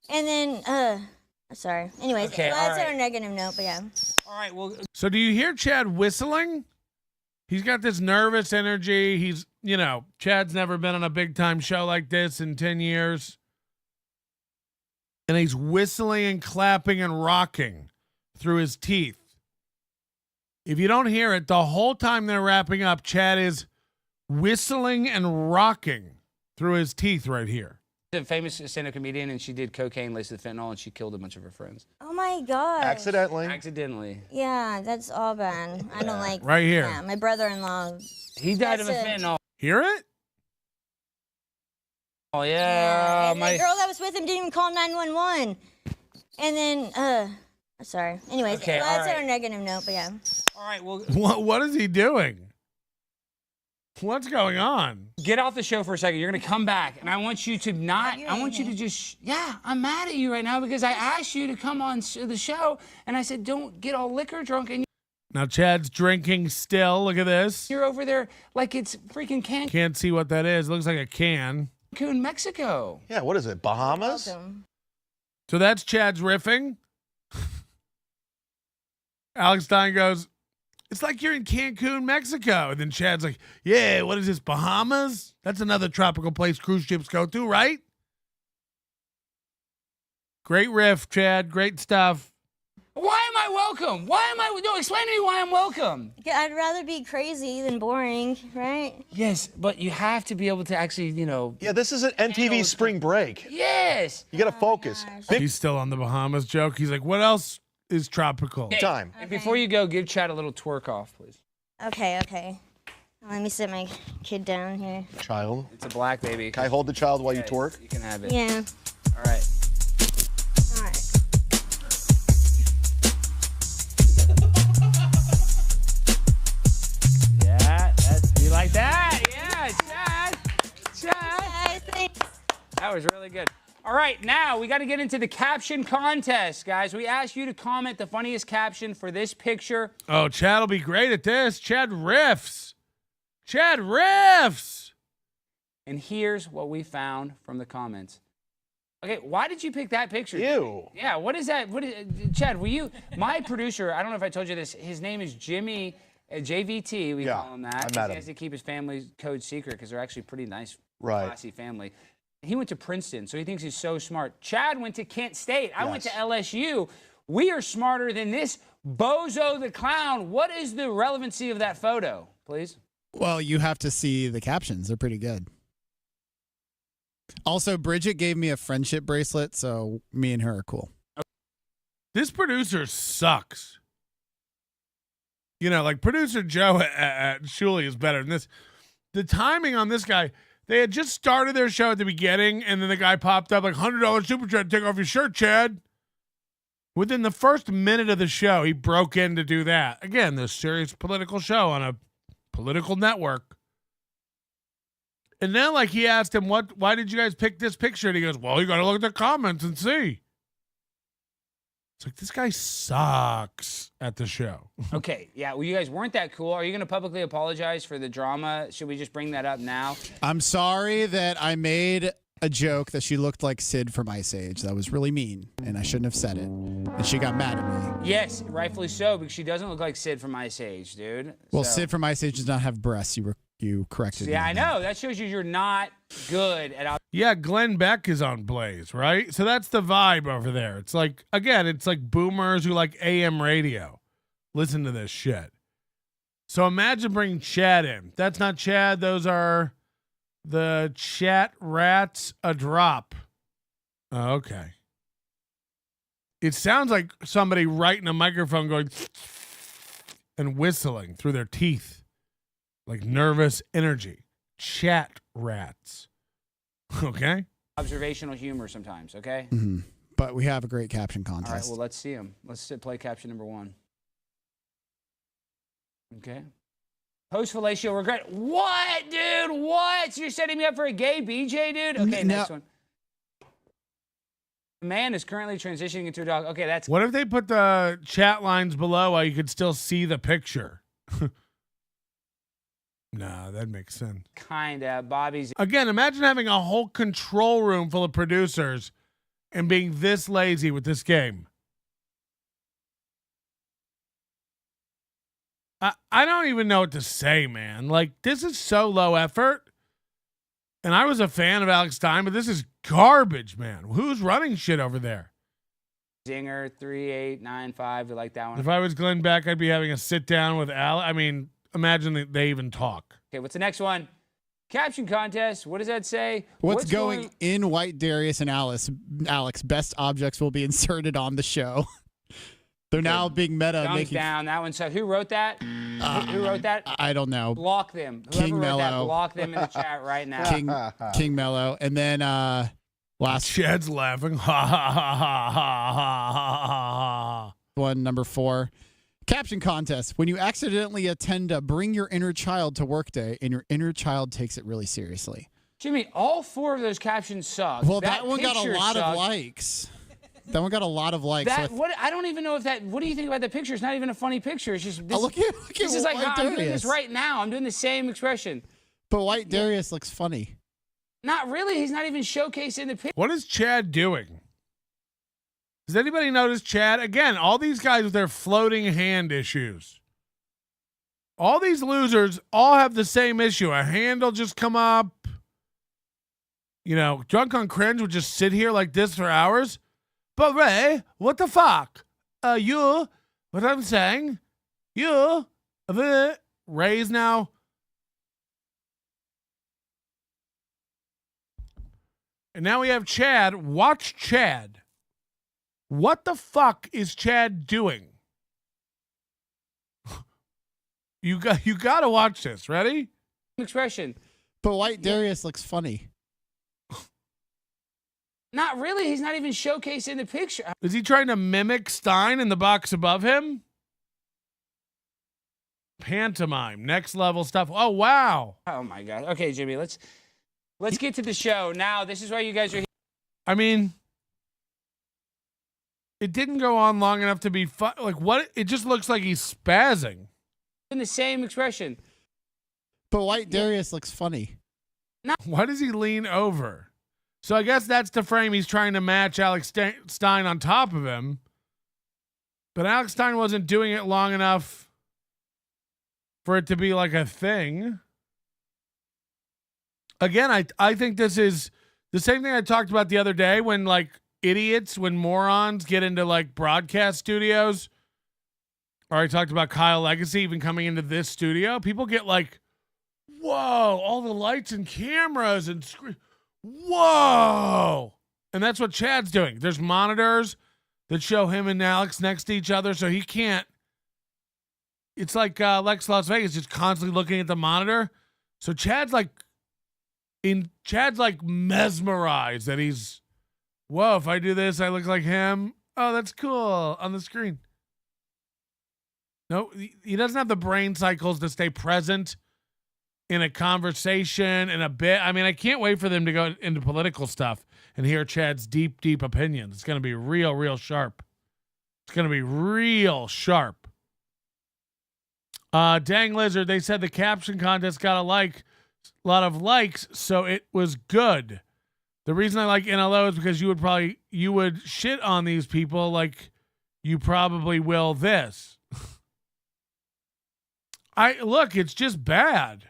And then, sorry. Anyways, Okay, well, that's all on a negative note, but yeah. All right, well. So do you hear Chad whistling? He's got this nervous energy. He's, you know, Chad's never been on a big time show like this in 10 years. And he's whistling and clapping and rocking through his teeth. If you don't hear it, the whole time they're wrapping up, Chad is whistling and rocking through his teeth right here. She's a famous stand-up comedian, and she did cocaine laced with fentanyl, and she killed a bunch of her friends. Oh my God. Accidentally. Yeah, that's all bad. I don't like. Right here. Yeah, my brother-in-law. He died of a fentanyl. Hear it? Oh, yeah. And the girl that was with him didn't even call 911. And then, sorry. Anyways, Okay, well, all that's right. on a negative note, but yeah. All right, well. What is he doing? What's going on? Get off the show for a second. You're going to come back, and I want you to not. I want you to just. Yeah, I'm mad at you right now because I asked you to come on the show, and I said don't get all liquor drunk, and Now Chad's drinking still. Look at this. you're over there like it's freaking Can't see what that is. Looks like a can. Cancun, Mexico. Yeah, what is it, Bahamas? So that's Chad's riffing. Alex Stein goes, it's like you're in Cancun, Mexico. And then Chad's like, yeah, what is this, Bahamas? That's another tropical place cruise ships go to, right? Great riff, Chad. Great stuff. Why am I welcome? Why am I? No, explain to me why I'm welcome. Yeah, I'd rather be crazy than boring, right? Yes, but you have to be able to actually, you know. Yeah, this is an MTV spring break. Yes. You got to focus. He's still on the Bahamas joke. He's like, what else is tropical? Time. And before you go, give Chad a little twerk off, please. Okay. Let me sit my kid down here. Child. It's a black baby. Can I hold the child while you Yes, twerk? You can have it. Yeah. All right. All right. Yeah, you like that? Yeah, Chad. Thanks. That was really good. All right, now we got to get into the caption contest, guys. We asked you to comment the funniest caption for this picture. Oh, Chad will be great at this. Chad riffs. Chad riffs. And here's what we found from the comments. Okay, why did you pick that picture? Ew. Yeah, what is that? Chad, were you, my producer, I don't know if I told you this, his name is Jimmy, JVT, we call him that. I met He him. has to keep his family code secret because they're actually pretty nice, Right. classy family. He went to Princeton, so he thinks he's so smart. Chad went to Kent State. I went to LSU. We are smarter than this bozo the clown. What is the relevancy of that photo, please? Well, you have to see the captions. They're pretty good. Also, Bridget gave me a friendship bracelet, so me and her are cool. This producer sucks. You know, like producer Joe at Shuli is better than this. The timing on this guy, they had just started their show at the beginning, and then the guy popped up like $100 super chat, take off your shirt, Chad. Within the first minute of the show, he broke in to do that. Again, this serious political show on a political network. And then, like, he asked him, why did you guys pick this picture? And he goes, well, you got to look at the comments and see. It's like, this guy sucks at the show. Okay, yeah, well, you guys weren't that cool. Are you going to publicly apologize for the drama? Should we just bring that up now? I'm sorry that I made a joke that she looked like Sid from Ice Age. That was really mean, and I shouldn't have said it. And she got mad at me. Yes, rightfully so, because she doesn't look like Sid from Ice Age, dude. Well, So- Sid from Ice Age does not have breasts. You were you corrected me. Yeah, I on that. know. That shows you're not good at. Yeah, Glenn Beck is on Blaze, right? So that's the vibe over there. It's like, again, it's like boomers who like AM radio. Listen to this shit. So imagine bringing Chad in. That's not Chad. Those are the chat rats a drop. Oh, okay. It sounds like somebody right in a microphone going and whistling through their teeth. Like nervous energy. Chat rats. Okay. Observational humor sometimes, okay? Mm-hmm. But we have a great caption All right, contest. well, let's see them. Let's play caption number 1. Okay. Post-fellatio regret. What, dude? What? You're setting me up for a gay BJ, dude? Okay, next one. A man is currently transitioning into a dog. Okay, that's... What if they put the chat lines below while you could still see the picture? Nah, that makes sense. Kinda. Bobby's... Again, imagine having a whole control room full of producers and being this lazy with this game. I don't even know what to say, man. Like, this is so low effort. And I was a fan of Alex Stein, but this is garbage, man. Who's running shit over there? Zinger 3895. We like that one. If I was Glenn Beck, I'd be having a sit down with Al. I mean, imagine that they even talk. Okay, what's the next one? Caption contest. What does that say? What's going in White Darius and Alex? Best objects will be inserted on the show. They're now being meta. Thumbs down. That one. So who wrote that? Who wrote that? I don't know. Block them. Whoever King wrote that, Mello. block them in the chat right now. King Mello. And then last Chad's laughing. Ha ha ha ha ha ha ha. One, number 4. Caption contest. When you accidentally attend a Bring Your Inner Child to Work Day and your inner child takes it really seriously. Jimmy, all 4 of those captions suck. Well, that one got a picture lot of sucked. likes. That one got a lot of likes. That what I don't even know if that. What do you think about that picture? It's not even a funny picture. It's just this, look at this is like White how I'm doing this Darius. right now. I'm doing the same expression. But White Darius looks funny. Not really. He's not even showcasing the picture. What is Chad doing? Does anybody notice Chad? Again, all these guys with their floating hand issues. All these losers all have the same issue. A hand will just come up. You know, Drunk on Cringe would just sit here like this for hours. But Ray, what the fuck? You, what I'm saying? You, Ray's now. And now we have Chad. Watch Chad. What the fuck is Chad doing? You got to watch this. Ready? Expression. But White Darius looks funny. Not really. He's not even showcasing the picture. Is he trying to mimic Stein in the box above him? Pantomime, next level stuff. Oh wow. Oh my god. Okay, Jimmy, let's get to the show. Now, this is why you guys are here. I mean, it didn't go on long enough to be fun. Like what? It just looks like he's spazzing. In the same expression. But White Darius looks funny. Why does he lean over? So I guess that's the frame he's trying to match Alex Stein on top of him. But Alex Stein wasn't doing it long enough for it to be like a thing. Again, I think this is the same thing I talked about the other day when like idiots, when morons get into like broadcast studios. Or I talked about Kyle Legacy even coming into this studio. People get like, whoa, all the lights and cameras and screen. Whoa. And that's what Chad's doing. There's monitors that show him and Alex next to each other, so he can't. It's like Lex Las Vegas just constantly looking at the monitor. So Chad's like mesmerized that he's, whoa, if I do this, I look like him. Oh, that's cool on the screen. No, he doesn't have the brain cycles to stay present in a conversation and a bit. I mean, I can't wait for them to go into political stuff and hear Chad's deep, deep opinions. It's going to be real, real sharp. It's going to be real sharp. Dang Lizard, they said the caption contest got a lot of likes, so it was good. The reason I like NLO is because you would shit on these people like you probably will this. Look, it's just bad.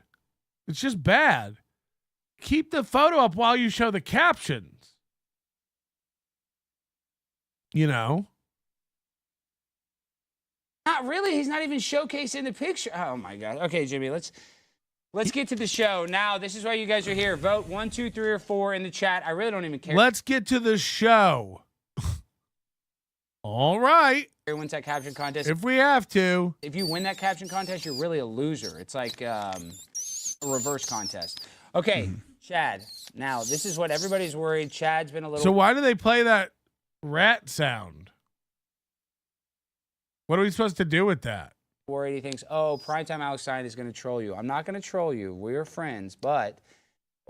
It's just bad. Keep the photo up while you show the captions. You know? Not really. He's not even showcasing the picture. Oh my God. Okay, Jimmy, let's get to the show. Now, this is why you guys are here. Vote 1, 2, 3, or 4 in the chat. I really don't even care. Let's get to the show. All right. Who wins that caption contest? If we have to. If you win that caption contest, you're really a loser. It's like a reverse contest. Okay, Chad. Now, this is what everybody's worried. Chad's been a little... So why do they play that rat sound? What are we supposed to do with that? Worried. He thinks, oh, Primetime Alex Stein is going to troll you. I'm not going to troll you. We're friends, but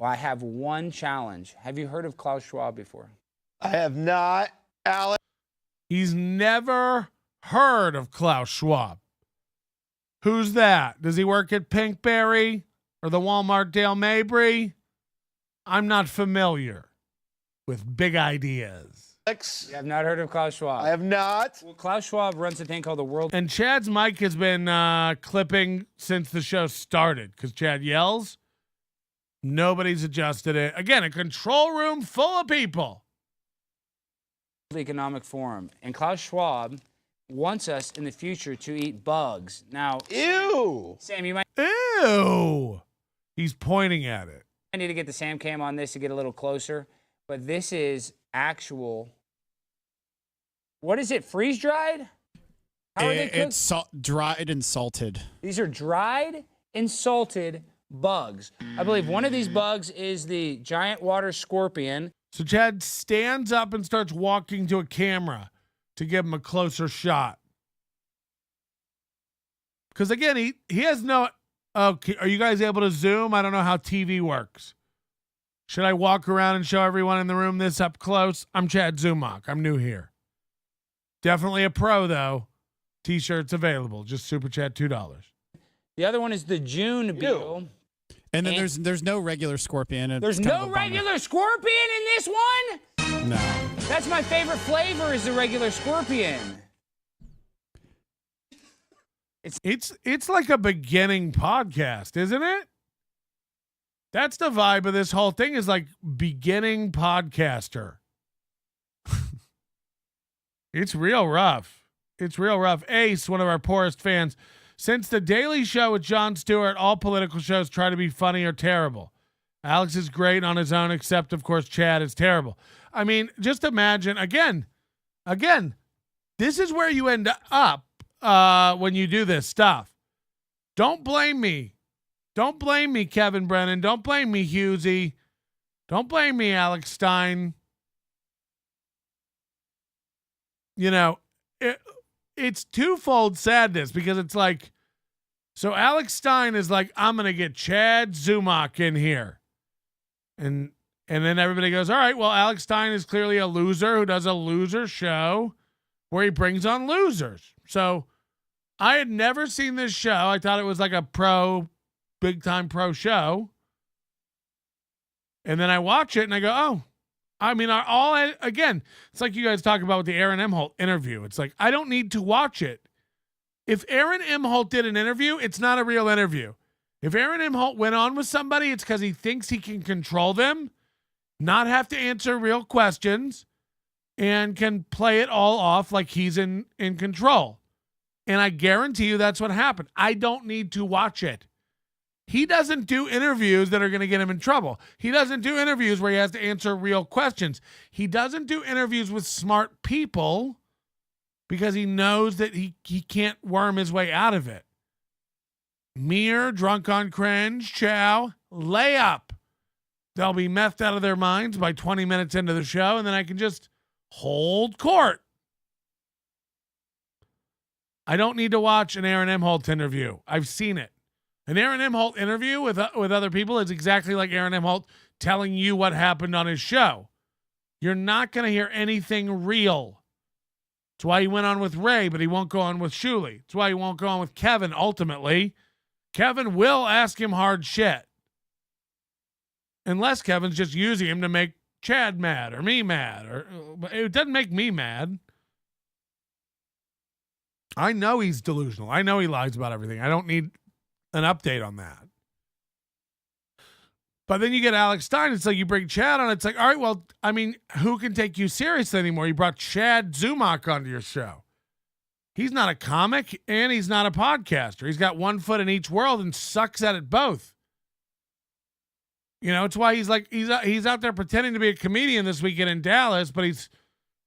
I have one challenge. Have you heard of Klaus Schwab before? I have not, Alex. He's never heard of Klaus Schwab. Who's that? Does he work at Pinkberry or the Walmart Dale Mabry? I'm not familiar with big ideas. You have not heard of Klaus Schwab? I have not. Well, Klaus Schwab runs a thing called the World... And Chad's mic has been clipping since the show started because Chad yells. Nobody's adjusted it. Again, a control room full of people. Economic Forum. And Klaus Schwab wants us in the future to eat bugs. Now... Ew! Sam, you might... Ew! He's pointing at it. I need to get the Sam cam on this to get a little closer. But this is actual... What is it? Freeze dried? How are they cooked? It's dried and salted. These are dried and salted bugs. I believe one of these bugs is the giant water scorpion. So Chad stands up and starts walking to a camera to give him a closer shot. Because again, he has no... Okay, are you guys able to zoom? I don't know how TV works. Should I walk around and show everyone in the room this up close? I'm Chad Zumock. I'm new here. Definitely a pro, though. T-shirts available. Just super chat $2. The other one is the June beetle. And then there's no regular scorpion. It's There's kind of no a bummer. regular scorpion in this one? No. That's my favorite flavor is the regular scorpion. It's like a beginning podcast, isn't it? That's the vibe of this whole thing is like beginning podcaster. It's real rough. It's real rough. Ace, one of our poorest fans. Since the Daily Show with Jon Stewart, all political shows try to be funny or terrible. Alex is great on his own, except, of course, Chad is terrible. I mean, just imagine, again, this is where you end up when you do this stuff. Don't blame me. Don't blame me, Kevin Brennan. Don't blame me, Husey. Don't blame me, Alex Stein. You know, it's twofold sadness because it's like, so Alex Stein is like, I'm going to get Chad Zumock in here. And then everybody goes, all right, well, Alex Stein is clearly a loser who does a loser show where he brings on losers. So I had never seen this show. I thought it was like a big time pro show. And then I watch it and I go, oh, I mean, again, it's like you guys talk about with the Aaron Emholt interview. It's like, I don't need to watch it. If Aaron Emholt did an interview, it's not a real interview. If Aaron Emholt went on with somebody, it's because he thinks he can control them, not have to answer real questions, and can play it all off like he's in control. And I guarantee you that's what happened. I don't need to watch it. He doesn't do interviews that are going to get him in trouble. He doesn't do interviews where he has to answer real questions. He doesn't do interviews with smart people because he knows that he can't worm his way out of it. Mere, drunk on cringe, chow, layup. They'll be methed out of their minds by 20 minutes into the show, and then I can just hold court. I don't need to watch an Aaron Emholt interview. I've seen it. An Aaron Emholt interview with other people is exactly like Aaron Emholt telling you what happened on his show. You're not going to hear anything real. That's why he went on with Ray, but he won't go on with Shuli. That's why he won't go on with Kevin ultimately. Kevin will ask him hard shit. Unless Kevin's just using him to make Chad mad or me mad. But it doesn't make me mad. I know he's delusional. I know he lies about everything. I don't need an update on that. But then you get Alex Stein. It's like you bring Chad on. It's like, all right, well, I mean, who can take you seriously anymore? You brought Chad Zumock onto your show. He's not a comic and he's not a podcaster. He's got one foot in each world and sucks at it both. You know, it's why he's out there pretending to be a comedian this weekend in Dallas, but he's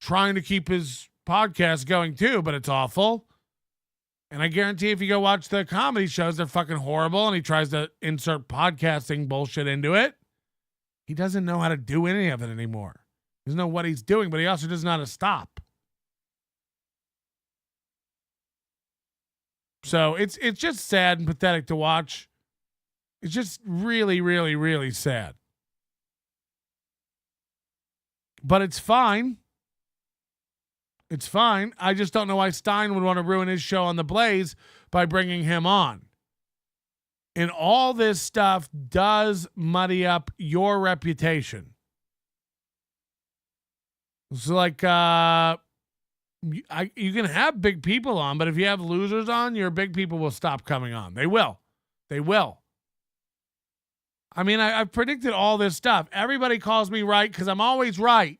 trying to keep his podcast going too, but it's awful. And I guarantee if you go watch the comedy shows, they're fucking horrible, and he tries to insert podcasting bullshit into it. He doesn't know how to do any of it anymore. He doesn't know what he's doing, but he also doesn't know how to stop. So it's just sad and pathetic to watch. It's just really, really, really sad. But it's fine. It's fine. I just don't know why Stein would want to ruin his show on The Blaze by bringing him on. And all this stuff does muddy up your reputation. It's like you can have big people on, but if you have losers on, your big people will stop coming on. They will. They will. I mean, I've predicted all this stuff. Everybody calls me right because I'm always right.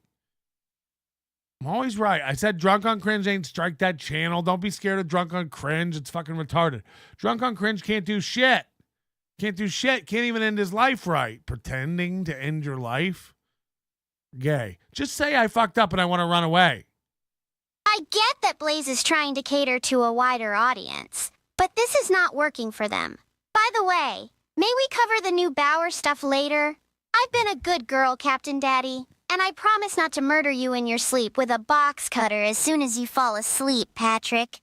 I'm always right. I said Drunk on Cringe ain't strike that channel. Don't be scared of Drunk on Cringe. It's fucking retarded. Drunk on Cringe can't do shit. Can't do shit. Can't even end his life right. Pretending to end your life? Gay. Just say I fucked up and I want to run away. I get that Blaze is trying to cater to a wider audience, but this is not working for them. By the way, may we cover the new Bauer stuff later? I've been a good girl, Captain Daddy, and I promise not to murder you in your sleep with a box cutter as soon as you fall asleep, Patrick.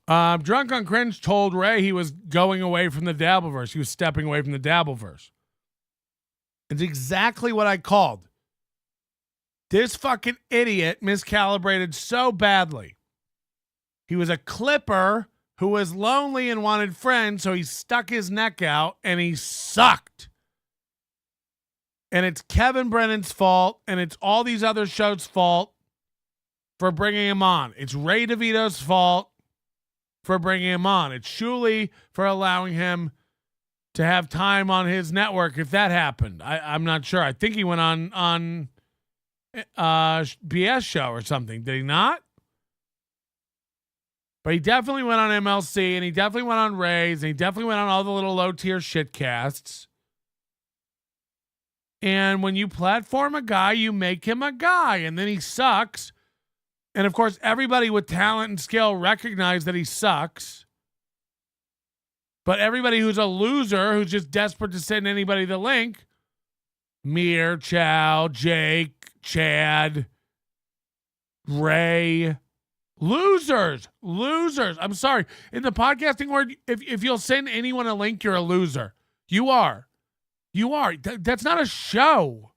Drunk on Cringe told Ray he was going away from the Dabbleverse. He was stepping away from the Dabbleverse. It's exactly what I called. This fucking idiot miscalibrated so badly. He was a clipper who was lonely and wanted friends, so he stuck his neck out, and he sucked. And it's Kevin Brennan's fault, and it's all these other shows' fault for bringing him on. It's Ray DeVito's fault for bringing him on. It's Shuli for allowing him to have time on his network if that happened. I'm not sure. I think he went on BS show or something. Did he not? But he definitely went on MLC, and he definitely went on Ray's, and he definitely went on all the little low-tier shitcasts. And when you platform a guy, you make him a guy, and then he sucks. And, of course, everybody with talent and skill recognize that he sucks. But everybody who's a loser, who's just desperate to send anybody the link, Mir, Chow, Jake, Chad, Ray, losers. I'm sorry. In the podcasting world, if you'll send anyone a link, you're a loser. You are. That's not a show.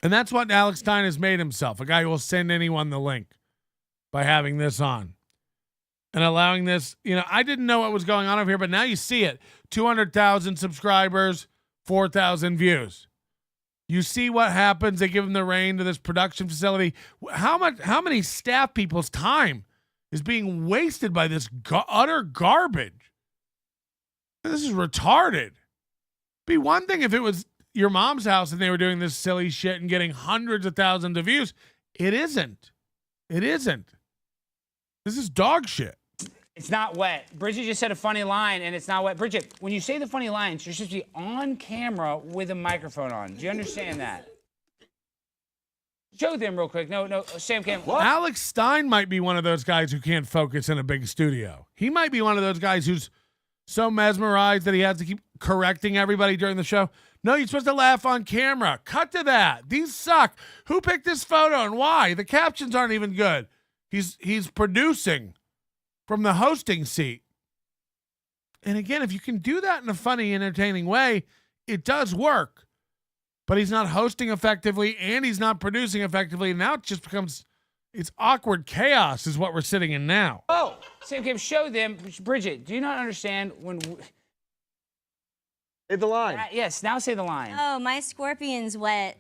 And that's what Alex Stein has made himself, a guy who will send anyone the link by having this on and allowing this. You know, I didn't know what was going on over here, but now you see it. 200,000 subscribers, 4,000 views. You see what happens. They give him the reign to this production facility. How many staff people's time is being wasted by this utter garbage? This is retarded. Be one thing if it was your mom's house and they were doing this silly shit and getting hundreds of thousands of views. It isn't. This is dog shit. It's not wet. Bridget just said a funny line, and it's not wet. Bridget, when you say the funny lines, you're supposed to be on camera with a microphone on. Do you understand that? Show them real quick. No, Sam can't. What? Alex Stein might be one of those guys who can't focus in a big studio. He might be one of those guys who's so mesmerized that he has to keep correcting everybody during the show. No, you're supposed to laugh on camera. Cut to that. These suck. Who picked this photo and why? The captions aren't even good. He's producing from the hosting seat. And again, if you can do that in a funny, entertaining way, it does work. But he's not hosting effectively and he's not producing effectively. Now it just becomes, it's awkward chaos is what we're sitting in now. Oh, Sam Kim, show them. Bridget, do you not understand when... Say the line. Yes, now say the line. Oh, my scorpion's wet.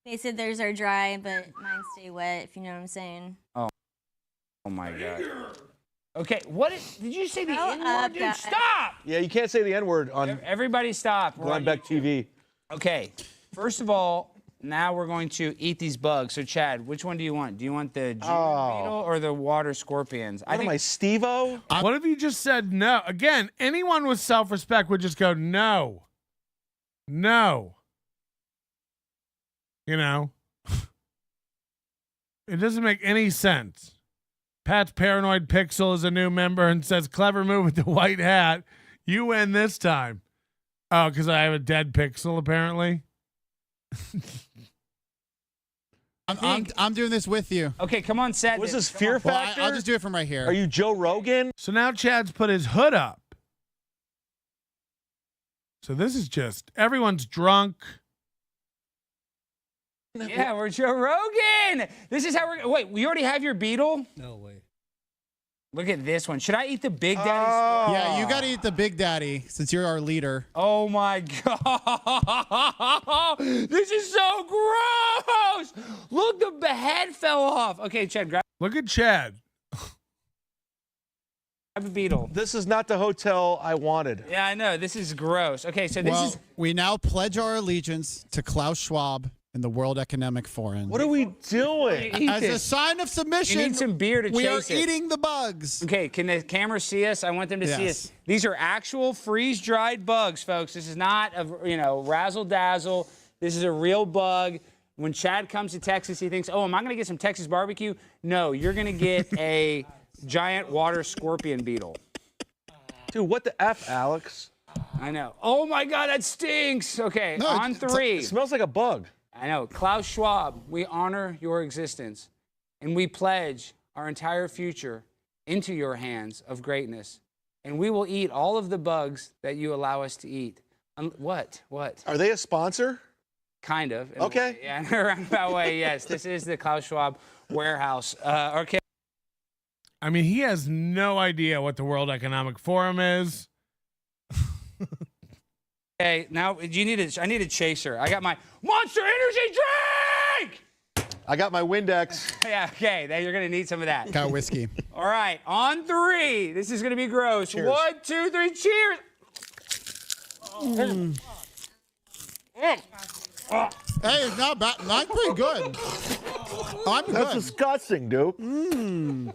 They said theirs are dry, but mine stay wet, if you know what I'm saying. Oh my God. Okay, did you say the N word, dude? guys. Stop! Yeah, you can't say the N-word on Everybody stop. We're Glenn on Beck TV. Okay, first of all, now we're going to eat these bugs. So, Chad, which one do you want? Do you want the junior beetle or the water scorpions? What am I, Steve-O? What if you just said no? Again, anyone with self-respect would just go, no. No. You know? It doesn't make any sense. Pat's Paranoid Pixel is a new member and says, clever move with the white hat. You win this time. Oh, because I have a dead pixel, apparently. I'm doing this with you. Okay, come on, set. What's this, Fear Well, Factor? I'll just do it from right here. Are you Joe Rogan? So now Chad's put his hood up. So this is just, everyone's drunk. Yeah, we're Joe Rogan. This is how we're. Wait, we already have your beetle? No way. Look at this one. Should I eat the Big Daddy? Yeah, you got to eat the Big Daddy since you're our leader. Oh my God. This is so gross. Look, the head fell off. Okay, Chad, grab Look at Chad. a beetle. This is not the hotel I wanted. Yeah, I know. This is gross. Okay, so this is. We now pledge our allegiance to Klaus Schwab and the World Economic Forum. What are we doing? As a sign of submission, You need some beer to we are chase it. eating the bugs. Okay, can the camera see us? I want them to see Yes. us. These are actual freeze-dried bugs, folks. This is not a razzle-dazzle. This is a real bug. When Chad comes to Texas, he thinks, oh, am I going to get some Texas barbecue? No, you're going to get a giant water scorpion beetle. Dude, what the F, Alex? I know. Oh, my God, that stinks. Okay, No, on three. It smells like a bug. I know. Klaus Schwab, we honor your existence, and we pledge our entire future into your hands of greatness, and we will eat all of the bugs that you allow us to eat. What? Are they a sponsor? Kind of. in a Okay. way. Yeah, in a roundabout way, yes. This is the Klaus Schwab warehouse. Okay. I mean, he has no idea what the World Economic Forum is. Okay, now I need a chaser. I got my Monster Energy drink! I got my Windex. Yeah, okay, then you're gonna need some of that. Got whiskey. All right, on three. This is gonna be gross. Cheers. 1, 2, 3, cheers! Hey, it's not bad. Not pretty good. I'm good. That's disgusting, dude.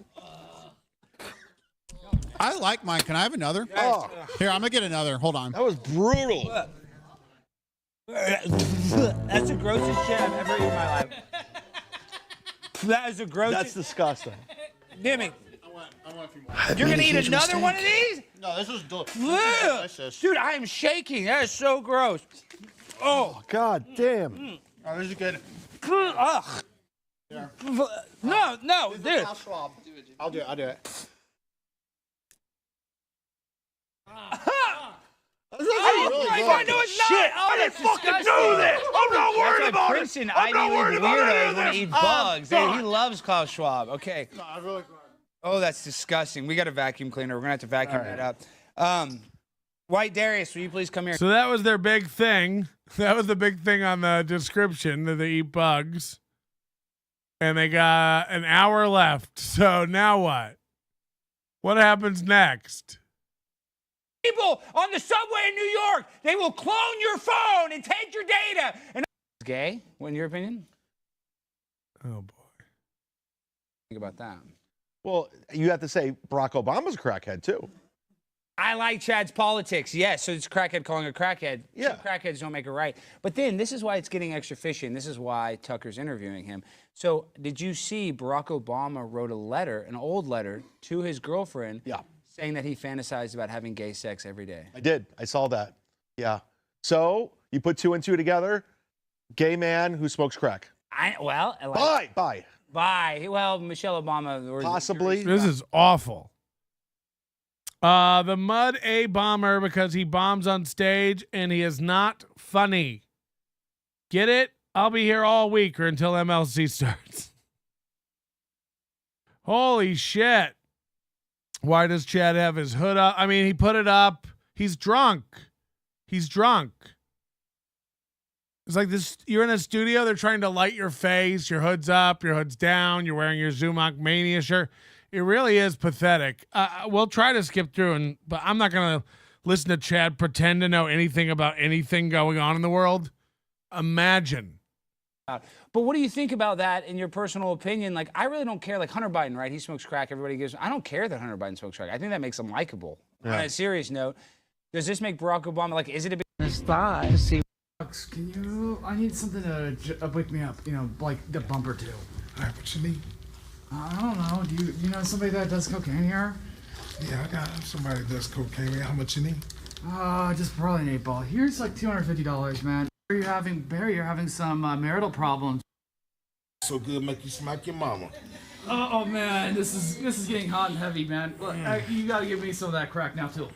I like mine. Can I have another? Oh, Here, I'm gonna get another. Hold on. that was brutal. That's the grossest shit I've ever eaten in my life. That is the grossest. That's disgusting. Damn it. You're gonna eat another one of these? No, this was delicious. Dude, I am shaking. That is so gross. Oh, God damn. Oh, this is good. ugh. No, dude. I'll do it. Oh my God, no, it's not. Shit, Oh, I that's didn't fucking disgusting. do this. I'm not worried That's about why it. Princeton I'm not Ivy worried League about weirdos any want of to eat this. bugs. God. He loves Klaus Schwab. Okay. No, I really. Oh, that's disgusting. We got a vacuum cleaner. We're gonna have to vacuum that up. White Darius, will you please come here? So that was their big thing. That was the big thing on the description that they eat bugs. And they got an hour left. So now what? What happens next? People on the subway in New York, they will clone your phone and take your data. And gay? What, in your opinion? Oh boy. Think about that. Well, you have to say Barack Obama's a crackhead, too. I like Chad's politics. Yes, so it's crackhead calling a crackhead. Yeah. Two crackheads don't make it right. But then this is why it's getting extra fishy, and this is why Tucker's interviewing him. So did you see Barack Obama wrote a letter, an old letter, to his girlfriend saying that he fantasized about having gay sex every day? I did. I saw that. Yeah. So you put two and two together, gay man who smokes crack. Bye. Well, Michelle Obama. Possibly. This is awful. The Mud A bomber because he bombs on stage and he is not funny. Get it? I'll be here all week or until MLC starts. Holy shit. Why does Chad have his hood up? I mean, he put it up. He's drunk. He's drunk. It's like this. You're in a studio. They're trying to light your face. Your hood's up. Your hood's down. You're wearing your Zumock Mania shirt. It really is pathetic. We'll try to skip through, but I'm not going to listen to Chad pretend to know anything about anything going on in the world. Imagine. But what do you think about that in your personal opinion? Like, I really don't care. Like Hunter Biden, right? He smokes crack. Everybody gives. I don't care that Hunter Biden smokes crack. I think that makes him likable. Yeah. On a serious note, does this make Barack Obama like? Is it a big? Can you? I need something to wake me up. You know, like the bumper too. All right, what you need? I don't know. Do you know somebody that does cocaine here? Yeah, I got somebody that does cocaine. How much you need? Just probably an 8-ball. Here's like $250, man. Barry, you're having some marital problems. So good, make you smack your mama. Oh man, this is getting hot and heavy, man. Look, you gotta give me some of that crack now too.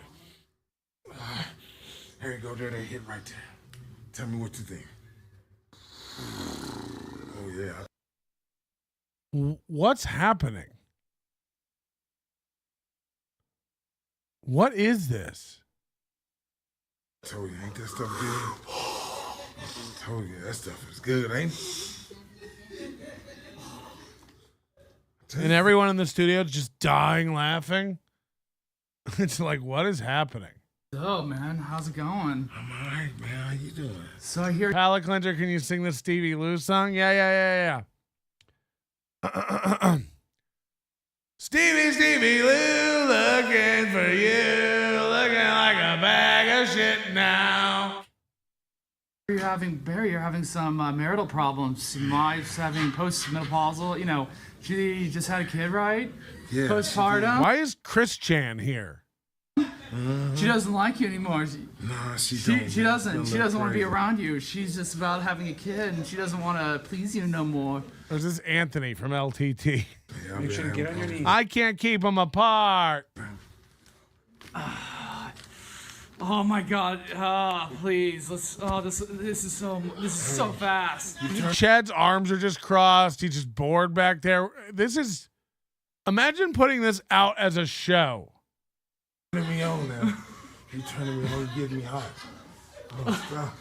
Here you go, there, that hit right there. Tell me what you think. Oh yeah. What's happening? What is this? I told you, ain't that stuff good? I told you, that stuff is good, ain't it? And everyone in the studio is just dying laughing. It's like, what is happening? Oh man, how's it going? I'm all right, man. How you doing? So I hear Palate cleanser, can you sing the Stevie Lou song? Yeah. Stevie Lou, looking for you, looking like a bag of shit now. Barry, you're having some marital problems. My wife's having postmenopausal. You know, she just had a kid, right? Yeah. Postpartum. Why is Chris Chan here? She doesn't like you anymore. Nah, she doesn't. She doesn't want to be around you. She's just about having a kid, and she doesn't want to please you no more. Or is this Anthony from LTT? Yeah, Make sure to get on your knees. I can't keep them apart. Oh my God! Please, let's. Oh, this is so fast. Chad's arms are just crossed. He's just bored back there. Imagine putting this out as a show. Turning me on now. You turning me on, you getting me hot. Oh, stop.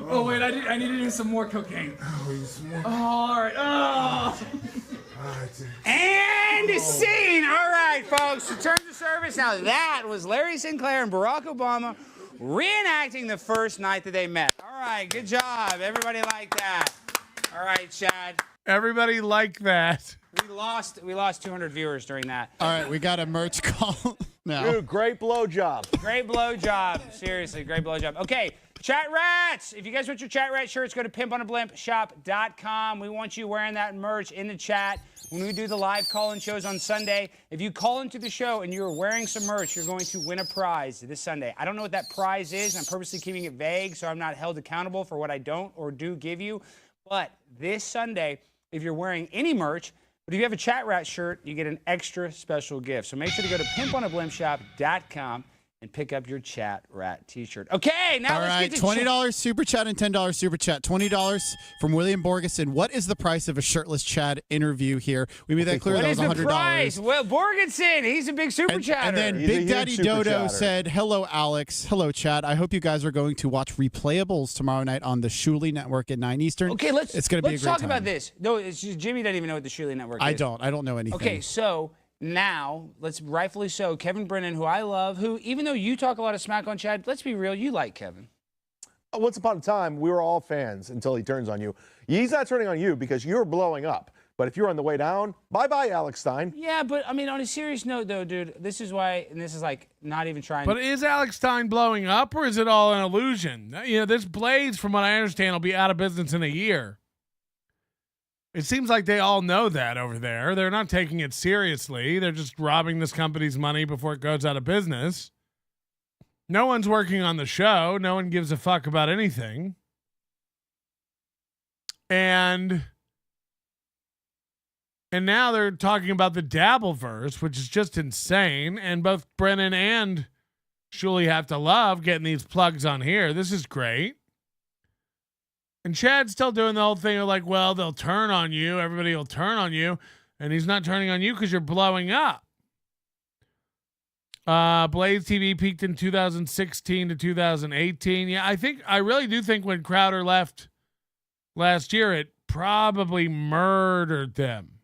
Oh wait, I need to do some more cocaine. Oh, all right. Oh. All right, And scene. All right, folks. Return to service. Now that was Larry Sinclair and Barack Obama reenacting the first night that they met. All right, good job. Everybody liked that. All right, Chad. Everybody liked that. We lost 200 viewers during that. All right, we got a merch call now. Dude, great blowjob. Great blowjob. Seriously, great blowjob. Okay, Chat Rats. If you guys want your Chat Rat shirts, go to pimponablimpshop.com. We want you wearing that merch in the chat when we do the live call-in shows on Sunday. If you call into the show and you're wearing some merch, you're going to win a prize this Sunday. I don't know what that prize is. I'm purposely keeping it vague so I'm not held accountable for what I don't or do give you. But this Sunday, if you're wearing any merch, but if you have a Chat Rat shirt, you get an extra special gift. So make sure to go to pimponablimpshop.com and pick up your Chat Rat t-shirt. Okay, now let's get to $20 super chat and $10 super chat. $20 from William Borgeson. What is the price of a shirtless Chad interview here? We made that clear. What that is was the $100. price? Well, Borgeson, he's a big super chatter. And then Big Daddy Dodo said, "Hello, Alex. Hello, Chad. I hope you guys are going to watch Replayables tomorrow night on the Shuli Network at 9 Eastern. Okay, It's going to be a great talk time. about this. No, it's just, Jimmy doesn't even know what the Shuli Network is. I don't know anything. Okay, so now, let's rightfully so, Kevin Brennan, who I love, who, even though you talk a lot of smack on Chad, let's be real, you like Kevin. Once upon a time, we were all fans until he turns on you. He's not turning on you because you're blowing up. But if you're on the way down, bye-bye, Alex Stein. Yeah, but, I mean, on a serious note, though, dude, this is why, and this is, like, not even trying But is Alex Stein blowing up, or is it all an illusion? You know, this Blades, from what I understand, will be out of business in a year. It seems like they all know that over there. They're not taking it seriously. They're just robbing this company's money before it goes out of business. No one's working on the show. No one gives a fuck about anything. And now they're talking about the Dabbleverse, which is just insane. And both Brennan and Shuli have to love getting these plugs on here. This is great. And Chad's still doing the whole thing of like, well, they'll turn on you. Everybody will turn on you. And he's not turning on you because you're blowing up. Blades TV peaked in 2016 to 2018. Yeah, I really do think when Crowder left last year, it probably murdered them.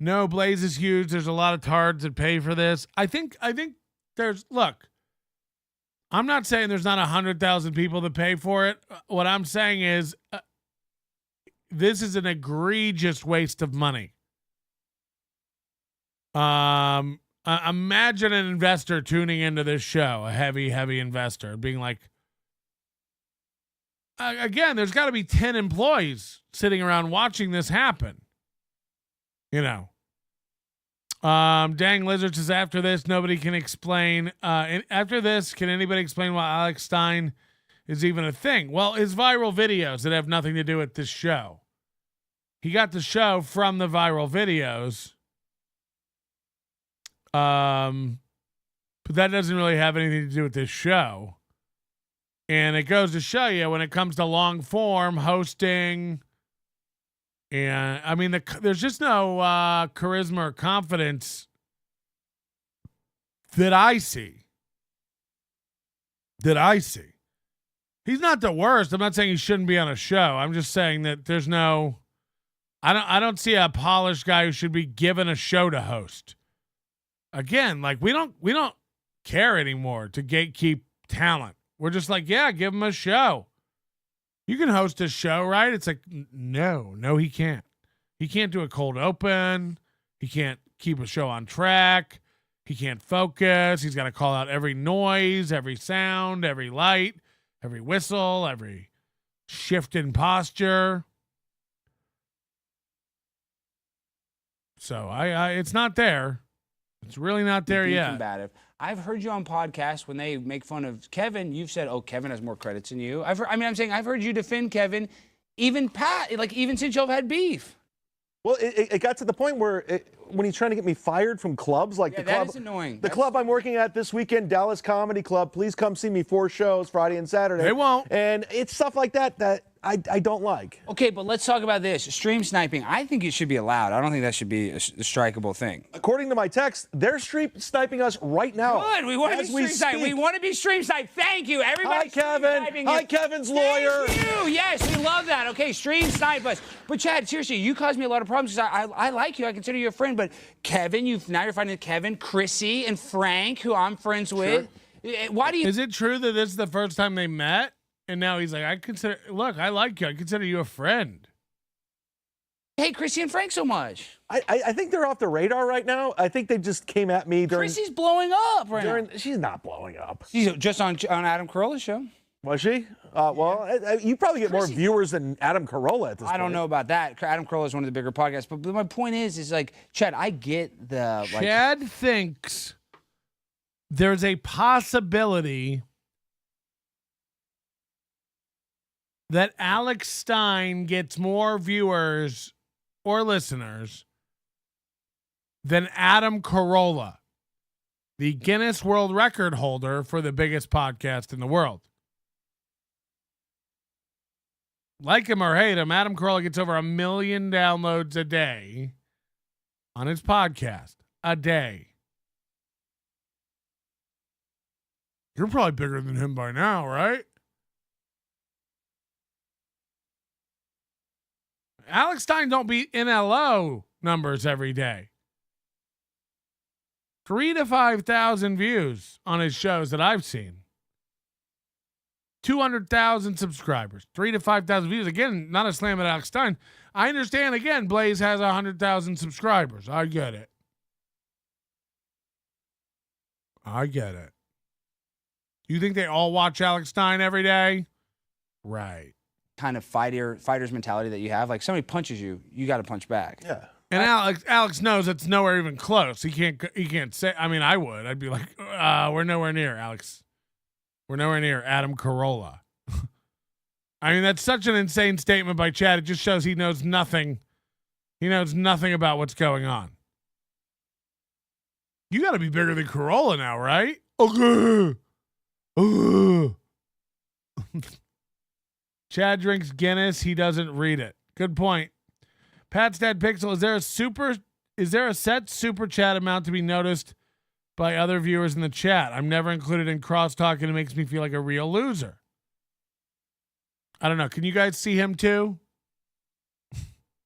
no, Blaze is huge. There's a lot of tards that pay for this. I think there's, look, I'm not saying there's not 100,000 people that pay for it. What I'm saying is this is an egregious waste of money. Imagine an investor tuning into this show, a heavy investor, being like, again, there's got to be 10 employees sitting around watching this happen. You know. Dang Lizard says, after this, nobody can explain. After this, can anybody explain why Alex Stein is even a thing? Well, his viral videos that have nothing to do with this show. He got the show from the viral videos. But that doesn't really have anything to do with this show. And it goes to show you when it comes to long form hosting. And I mean, there's just no charisma or confidence that I see. He's not the worst. I'm not saying he shouldn't be on a show. I'm just saying that there's no. I don't see a polished guy who should be given a show to host. Again, like we don't care anymore to gatekeep talent. We're just like, yeah, give him a show. You can host a show, right? It's like, no, he can't. He can't do a cold open. He can't keep a show on track. He can't focus. He's got to call out every noise, every sound, every light, every whistle, every shift in posture. So it's not there. It's really not there yet. Combative. I've heard you on podcasts when they make fun of Kevin. You've said, "Oh, Kevin has more credits than you." I've heard you defend Kevin, even Pat, like even since y'all have had beef. Well, it got to the point where when he's trying to get me fired from clubs, like the club, that is annoying. The club I'm working at this weekend, Dallas Comedy Club. Please come see me 4 shows, Friday and Saturday. They won't. And it's stuff like that I don't like. Okay, but let's talk about this. Stream sniping, I think it should be allowed. I don't think that should be a strikeable thing. According to my text, they're stream sniping us right now. Good. We want to be stream sniped. We want to be stream sniped. Thank you. Everybody. Hi, Kevin. Hi, Kevin's lawyer. Thank you. Yes, we love that. Okay, stream snipe us. But Chad, seriously, you caused me a lot of problems because I like you. I consider you a friend. But Kevin, now you're finding Kevin, Chrissy, and Frank, who I'm friends with. Why do you? Is it true that this is the first time they met? And now he's like, I like you. I consider you a friend. Hey, Chrissy and Frank so much. I think they're off the radar right now. I think they just came at me during. Chrissy's blowing up right now. She's not blowing up. She's just on Adam Carolla's show. Was she? Well, you probably get more viewers than Adam Carolla at this point. I don't know about that. Adam Carolla is one of the bigger podcasts. But my point is like, Chad, I get the. Chad thinks there's a possibility that Alex Stein gets more viewers or listeners than Adam Carolla, the Guinness World Record holder for the biggest podcast in the world. Like him or hate him, Adam Carolla gets over 1 million downloads a day on his podcast. A day. You're probably bigger than him by now, right? Alex Stein don't beat NLO numbers every day. 3,000 to 5,000 views on his shows that I've seen. 200,000 subscribers. 3,000 to 5,000 views. Again, not a slam at Alex Stein. I understand, again, Blaze has 100,000 subscribers. I get it. You think they all watch Alex Stein every day? Right. Kind of fighter's mentality that you have. Like somebody punches you, you got to punch back. Yeah. And Alex knows it's nowhere even close. He can't say. I mean, I would. I'd be like, we're nowhere near Alex. We're nowhere near Adam Carolla. I mean, that's such an insane statement by Chad. It just shows he knows nothing. He knows nothing about what's going on. You got to be bigger than Carolla now, right? Okay. Chad drinks Guinness. He doesn't read it. Good point. Pat's Dad Pixel, is there a set super chat amount to be noticed by other viewers in the chat? I'm never included in crosstalk and it makes me feel like a real loser. I don't know. Can you guys see him too?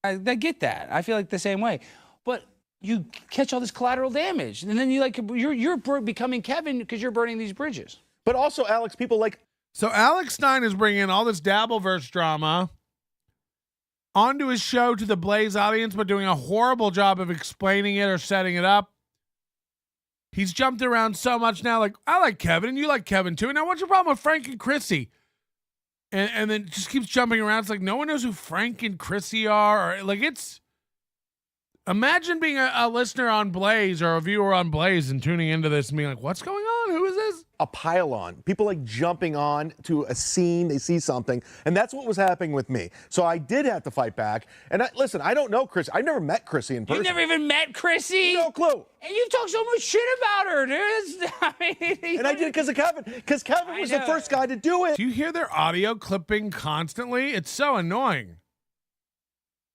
I get that. I feel like the same way. But you catch all this collateral damage, and then you're becoming Kevin because you're burning these bridges. But also, Alex, people like. So Alex Stein is bringing all this Dabbleverse drama onto his show to the Blaze audience, but doing a horrible job of explaining it or setting it up. He's jumped around so much now. Like, I like Kevin, and you like Kevin too. Now, what's your problem with Frank and Chrissy? And then just keeps jumping around. It's like no one knows who Frank and Chrissy are. Or like it's. Imagine being a listener on Blaze or a viewer on Blaze and tuning into this and being like, "What's going on? Who is this?" A pile-on. People like jumping on to a scene, they see something, and that's what was happening with me. So I did have to fight back. And listen, I don't know Chris. I've never met Chrissy in person. You've never even met Chrissy? No clue. And you talk so much shit about her, dude. And I did it because of Kevin. Because Kevin was the first guy to do it. Do you hear their audio clipping constantly? It's so annoying.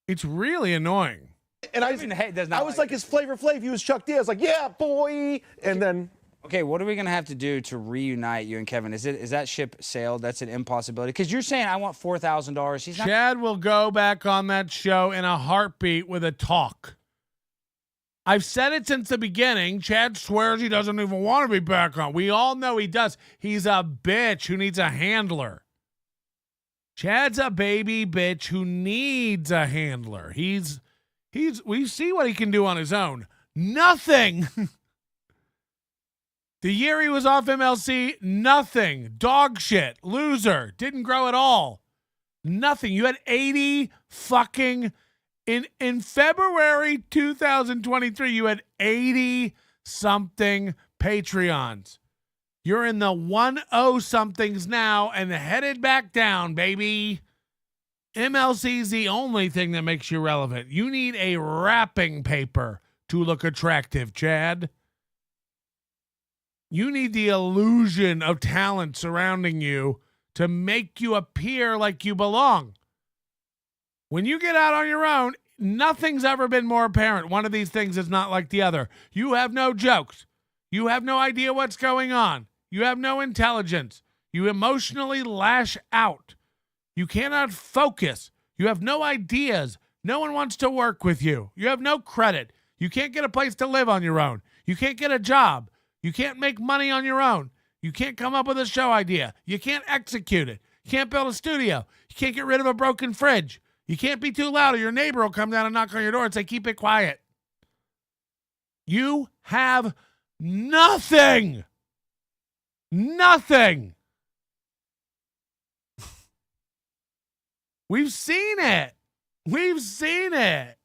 It's really annoying. And I was like his Flavor Flav. He was Chuck D. I was like, yeah, boy. And then. Okay, what are we gonna have to do to reunite you and Kevin? Is that ship sailed? That's an impossibility. Because you're saying I want $4,000. He's not. Chad will go back on that show in a heartbeat with a talk. I've said it since the beginning. Chad swears he doesn't even want to be back on. We all know he does. He's a bitch who needs a handler. Chad's a baby bitch who needs a handler. We see what he can do on his own. Nothing. The year he was off MLC, nothing. Dog shit. Loser. Didn't grow at all. Nothing. You had 80 fucking... In February 2023, you had 80-something Patreons. You're in the 10-somethings now and headed back down, baby. MLC's the only thing that makes you relevant. You need a wrapping paper to look attractive, Chad. You need the illusion of talent surrounding you to make you appear like you belong. When you get out on your own, nothing's ever been more apparent. One of these things is not like the other. You have no jokes. You have no idea what's going on. You have no intelligence. You emotionally lash out. You cannot focus. You have no ideas. No one wants to work with you. You have no credit. You can't get a place to live on your own. You can't get a job. You can't make money on your own. You can't come up with a show idea. You can't execute it. You can't build a studio. You can't get rid of a broken fridge. You can't be too loud or your neighbor will come down and knock on your door and say, keep it quiet. You have nothing. Nothing. We've seen it. We've seen it.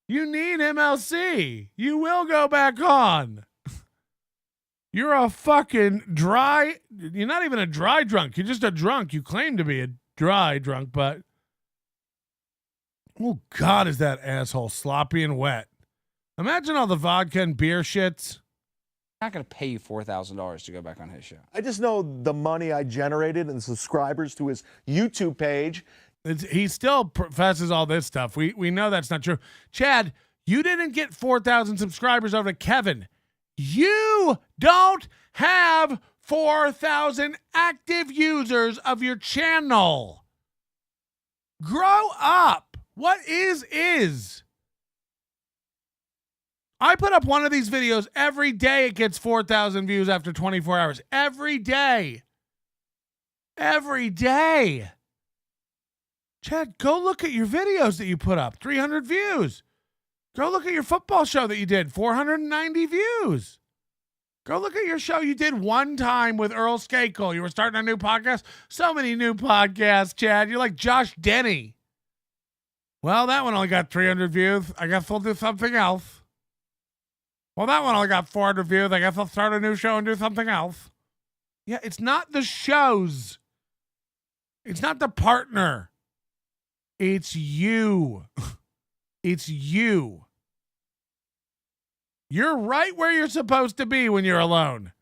You need MLC. You will go back on. You're a fucking dry. You're not even a dry drunk. You're just a drunk. You claim to be a dry drunk, but. Oh, God, is that asshole sloppy and wet. Imagine all the vodka and beer shits. I'm not going to pay you $4,000 to go back on his show. I just know the money I generated and the subscribers to his YouTube page. He still professes all this stuff. We know that's not true. Chad, you didn't get 4,000 subscribers over to Kevin. You don't have 4,000 active users of your channel. Grow up. What is? I put up one of these videos every day. It gets 4,000 views after 24 hours. Every day. Every day. Chad, go look at your videos that you put up. 300 views. Go look at your football show that you did. 490 views. Go look at your show you did one time with Earl Skakel. You were starting a new podcast. So many new podcasts, Chad. You're like Josh Denny. Well, that one only got 300 views. I guess we'll do something else. Well, that one only got 400 views. I guess I'll start a new show and do something else. Yeah, it's not the shows. It's not the partner. It's you. It's you. You're right where you're supposed to be when you're alone.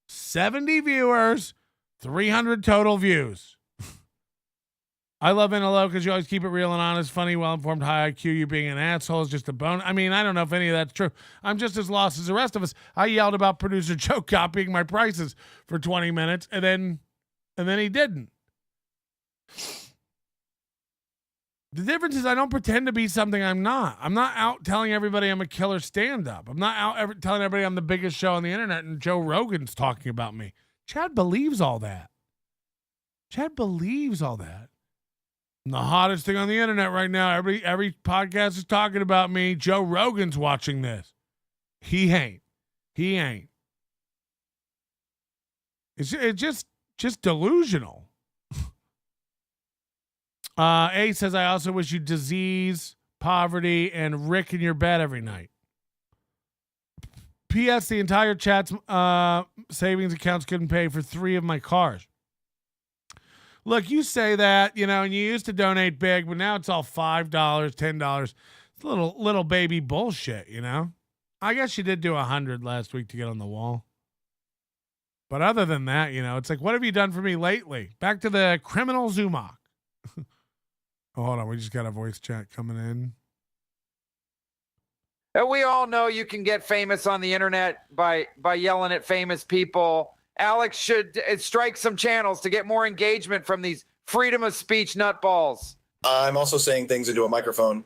70 viewers, 300 total views. I love NLO because you always keep it real and honest, funny, well-informed, high IQ. You being an asshole is just a bone. I mean, I don't know if any of that's true. I'm just as lost as the rest of us. I yelled about producer Joe copying my prices for 20 minutes, and then he didn't. The difference is I don't pretend to be something I'm not. I'm not out telling everybody I'm a killer stand-up. I'm not out telling everybody I'm the biggest show on the internet and Joe Rogan's talking about me. Chad believes all that. Chad believes all that. I'm the hottest thing on the internet right now. Every podcast is talking about me. Joe Rogan's watching this. He ain't. It's just delusional. A says, I also wish you disease, poverty, and Rick in your bed every night. P.S. The entire chat's savings accounts couldn't pay for 3 of my cars. Look, you say that, and you used to donate big, but now it's all $5, $10. It's a little baby bullshit, I guess you did do 100 last week to get on the wall. But other than that, it's like, what have you done for me lately? Back to the criminal Zumock. Oh, hold on, we just got a voice chat coming in. We all know you can get famous on the internet by yelling at famous people. Alex should strike some channels to get more engagement from these freedom of speech nutballs. I'm also saying things into a microphone.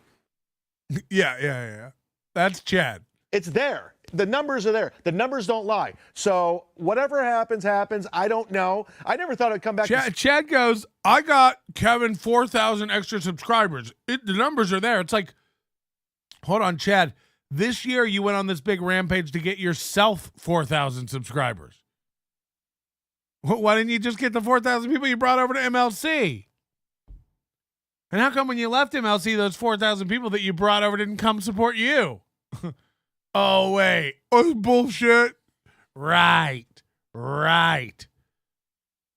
Yeah. That's Chad. It's there. The numbers are there. The numbers don't lie. So whatever happens. I don't know. I never thought I'd come back. Chad goes, I got Kevin 4,000 extra subscribers. The numbers are there. It's like, hold on, Chad. This year you went on this big rampage to get yourself 4,000 subscribers. Why didn't you just get the 4,000 people you brought over to MLC? And how come when you left MLC, those 4,000 people that you brought over didn't come support you? Oh, wait. Oh, bullshit. Right.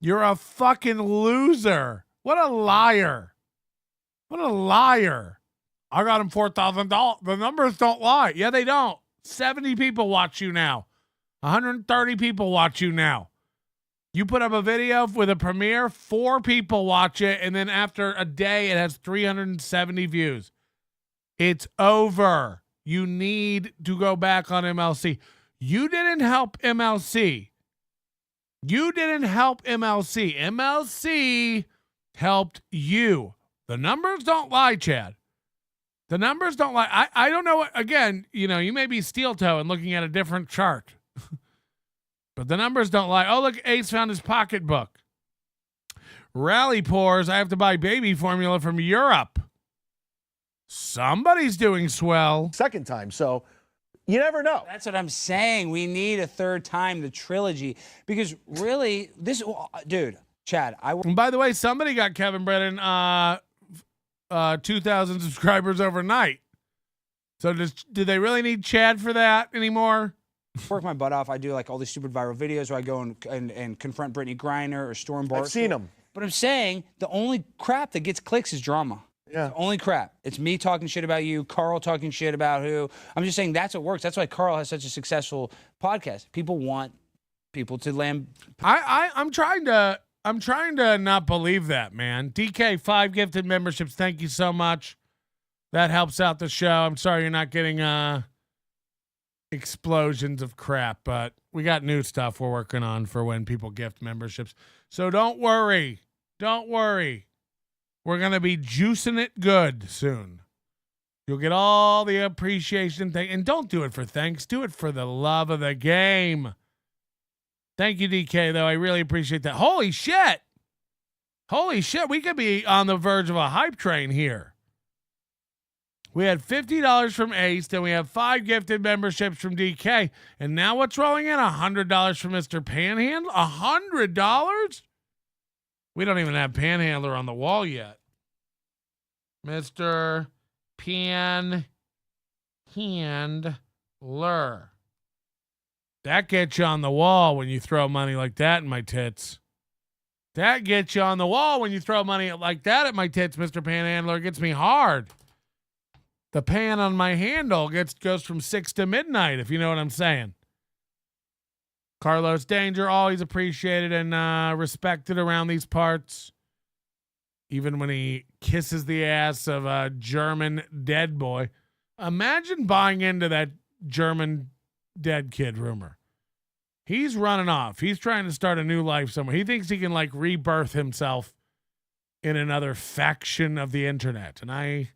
You're a fucking loser. What a liar. I got him $4,000. The numbers don't lie. Yeah, they don't. 70 people watch you now. 130 people watch you now. You put up a video with a premiere, 4 people watch it, and then after a day, it has 370 views. It's over. You need to go back on MLC. You didn't help MLC. MLC helped you. The numbers don't lie, Chad. The numbers don't lie. I don't know what, again, you may be steel toe and looking at a different chart. But the numbers don't lie. Oh, look, Ace found his pocketbook. Rally pours. I have to buy baby formula from Europe. Somebody's doing swell. Second time, so you never know. That's what I'm saying. We need a third time, the trilogy, because really, dude, Chad. And by the way, somebody got Kevin Brennan 2,000 subscribers overnight. So do they really need Chad for that anymore? Work my butt off. I do like all these stupid viral videos where I go and confront Brittany Griner or Storm Barstool. I've seen them. But I'm saying the only crap that gets clicks is drama. Yeah. The only crap. It's me talking shit about you, Carl talking shit about who. I'm just saying that's what works. That's why Carl has such a successful podcast. People want people to land. I'm trying to not believe that, man. DK, 5 gifted memberships. Thank you so much. That helps out the show. I'm sorry you're not getting explosions of crap, but we got new stuff we're working on for when people gift memberships. So don't worry. We're going to be juicing it good soon. You'll get all the appreciation thing. And don't do it for thanks. Do it for the love of the game. Thank you, DK, though. I really appreciate that. Holy shit. We could be on the verge of a hype train here. We had $50 from Ace, then we have 5 gifted memberships from DK, and now what's rolling in? $100 from Mr. Panhandle? $100? We don't even have Panhandler on the wall yet. Mr. Panhandler. That gets you on the wall when you throw money like that in my tits. That gets you on the wall when you throw money like that at my tits, Mr. Panhandler. It gets me hard. The pan on my handle goes from 6 to midnight, if you know what I'm saying. Carlos Danger, always appreciated and respected around these parts. Even when he kisses the ass of a German dead boy. Imagine buying into that German dead kid rumor. He's running off. He's trying to start a new life somewhere. He thinks he can rebirth himself in another faction of the internet. And I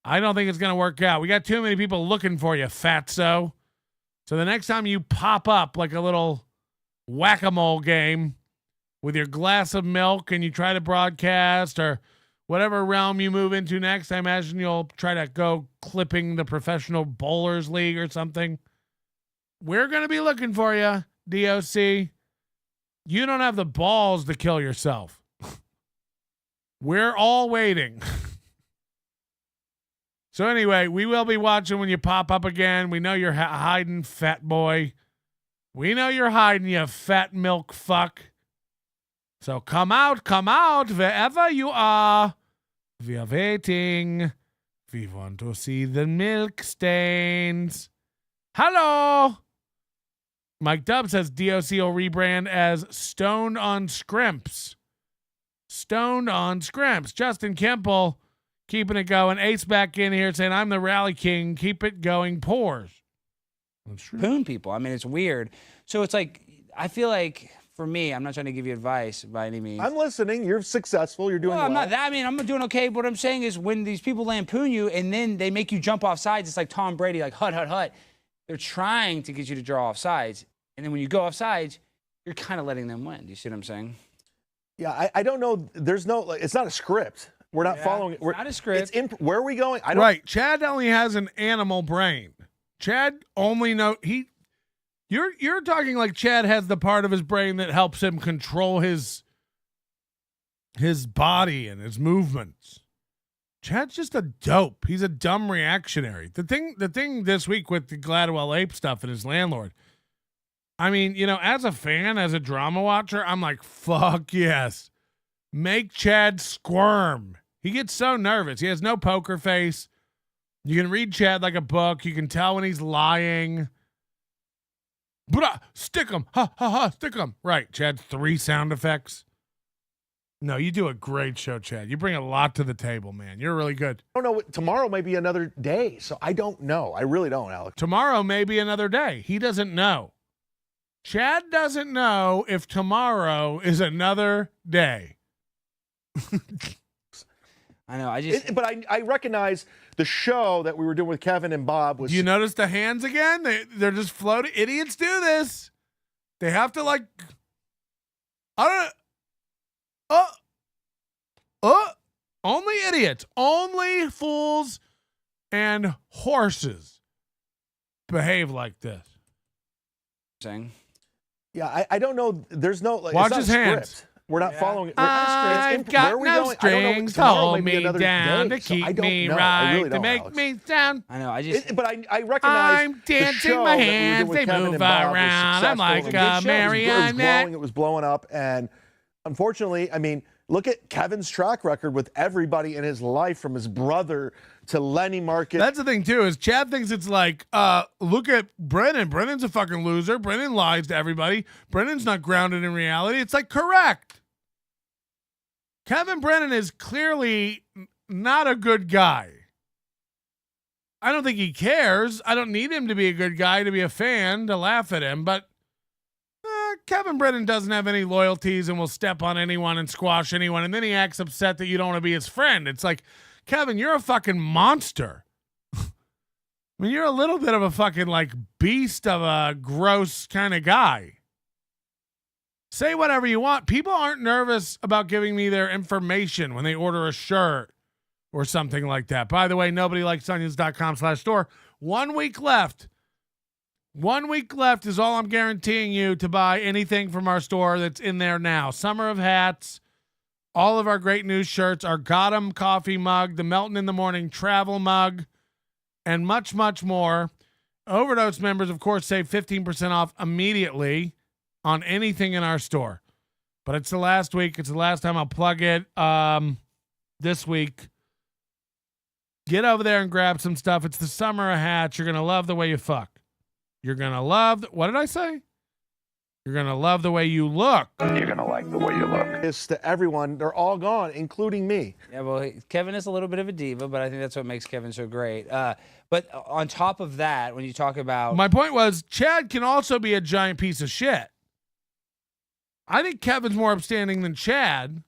don't think it's going to work out. We got too many people looking for you, fatso. So the next time you pop up like a little whack-a-mole game with your glass of milk and you try to broadcast or whatever realm you move into next, I imagine you'll try to go clipping the Professional Bowlers League or something. We're going to be looking for you, DOC. You don't have the balls to kill yourself. We're all waiting. So anyway, we will be watching when you pop up again. We know you're hiding, fat boy. We know you're hiding, you fat milk fuck. So come out, wherever you are. We are waiting. We want to see the milk stains. Hello. Mike Dub says DOC will rebrand as Stoned on Scrimps. Stoned on Scrimps. Justin Kemple keeping it going. Ace back in here saying, I'm the rally king. Keep it going. Pores. Poon people. I mean, it's weird. So it's like, I feel like for me, I'm not trying to give you advice by any means. I'm listening. You're successful. You're doing well. I'm not that. I mean, I'm doing okay. But what I'm saying is when these people lampoon you and then they make you jump off sides, it's like Tom Brady, like hut. They're trying to get you to draw off sides. And then when you go off sides, you're kind of letting them win. Do you see what I'm saying? Yeah, I don't know. There's no, it's not a script. We're not following it. We're not a script. It's where are we going? I don't, right. Chad only has an animal brain. Chad only you're talking like Chad has the part of his brain that helps him control his body and his movements. Chad's just a dope. He's a dumb reactionary. The thing this week with the Gladwell Ape stuff and his landlord, I mean, you know, as a fan, as a drama watcher, I'm like, fuck yes. Make Chad squirm. He gets so nervous. He has no poker face. You can read Chad like a book. You can tell when he's lying. Bruh, stick him. Ha, ha, ha, stick him. Right, Chad, 3 sound effects. No, you do a great show, Chad. You bring a lot to the table, man. You're really good. I don't know. Tomorrow may be another day, so I don't know. I really don't, Alex. Tomorrow may be another day. He doesn't know. Chad doesn't know if tomorrow is another day. I know. But I recognize the show that we were doing with Kevin and Bob was. Do you notice the hands again? They're just floating. Idiots do this. They have to like. I don't. Only idiots, only fools, and horses behave like this. Saying. Yeah, I don't know. There's no like. Watch it's not his a hands. script. We're not following it. I've got no strings to hold me down, to keep me right, to make me sound. I know. But I recognize. I'm dancing my hands. They move around. I'm like a marionette. It was blowing up, and unfortunately, I mean, look at Kevin's track record with everybody in his life, from his brother to Lenny Market. That's the thing too, is Chad thinks it's like, look at Brennan. Brennan's a fucking loser. Brennan lies to everybody. Brennan's not grounded in reality. It's like, correct. Kevin Brennan is clearly not a good guy. I don't think he cares. I don't need him to be a good guy to be a fan, to laugh at him, but Kevin Brennan doesn't have any loyalties and will step on anyone and squash anyone, and then he acts upset that you don't want to be his friend. It's like, Kevin, you're a fucking monster. I mean, you're a little bit of a fucking like beast of a gross kind of guy. Say whatever you want. People aren't nervous about giving me their information when they order a shirt or something like that. By the way, nobodylikesonions.com/store. 1 week left. 1 week left is all I'm guaranteeing you to buy anything from our store that's in there now. Summer of hats, all of our great news shirts, our Got 'em coffee mug, the Melton in the Morning travel mug, and much, much more. Overdose members, of course, save 15% off immediately on anything in our store. But it's the last week. It's the last time I'll plug it this week. Get over there and grab some stuff. It's the summer of hats. You're going to love the way you fuck. You're going to love... what did I say? You're going to love the way you look. You're going to like the way you look. It's to everyone. They're all gone, including me. Yeah, well, Kevin is a little bit of a diva, but I think that's what makes Kevin so great. But on top of that, when you talk about... my point was, Chad can also be a giant piece of shit. I think Kevin's more upstanding than Chad.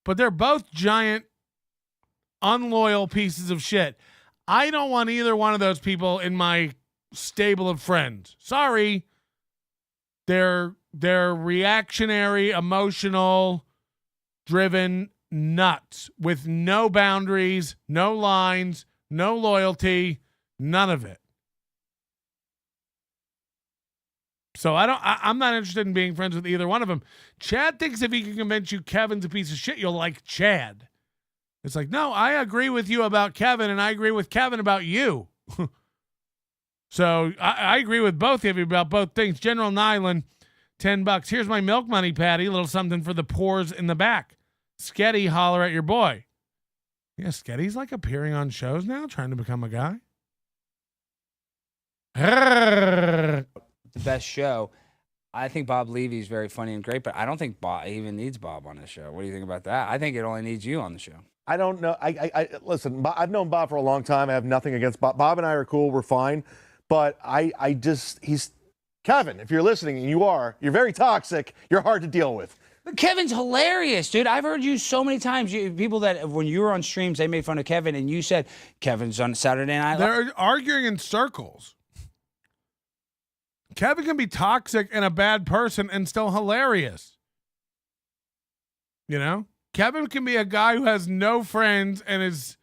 but they're both giant, unloyal pieces of shit. I don't want either one of those people in my stable of friends. Sorry. They're reactionary, emotional, driven nuts with no boundaries, no lines, no loyalty, none of it. So I'm not interested in being friends with either one of them. Chad thinks if he can convince you Kevin's a piece of shit, you'll like Chad. It's like, no, I agree with you about Kevin, and I agree with Kevin about you. So I agree with both of you about both things. General Nyland, $10. Here's my milk money, Patty. A little something for the pores in the back. Sketty, holler at your boy. Yeah, Sketty's like appearing on shows now, trying to become a guy. The best show. I think Bob Levy's very funny and great, but I don't think Bob even needs Bob on the show. What do you think about that? I think it only needs you on the show. I don't know. I listen. I've known Bob for a long time. I have nothing against Bob. Bob and I are cool. We're fine. But he's Kevin. If you're listening, and you're very toxic. You're hard to deal with. But Kevin's hilarious, dude. I've heard you so many times. People that when you were on streams, they made fun of Kevin, and you said Kevin's on Saturday Night Live. They're arguing in circles. Kevin can be toxic and a bad person and still hilarious. You know? Kevin can be a guy who has no friends and is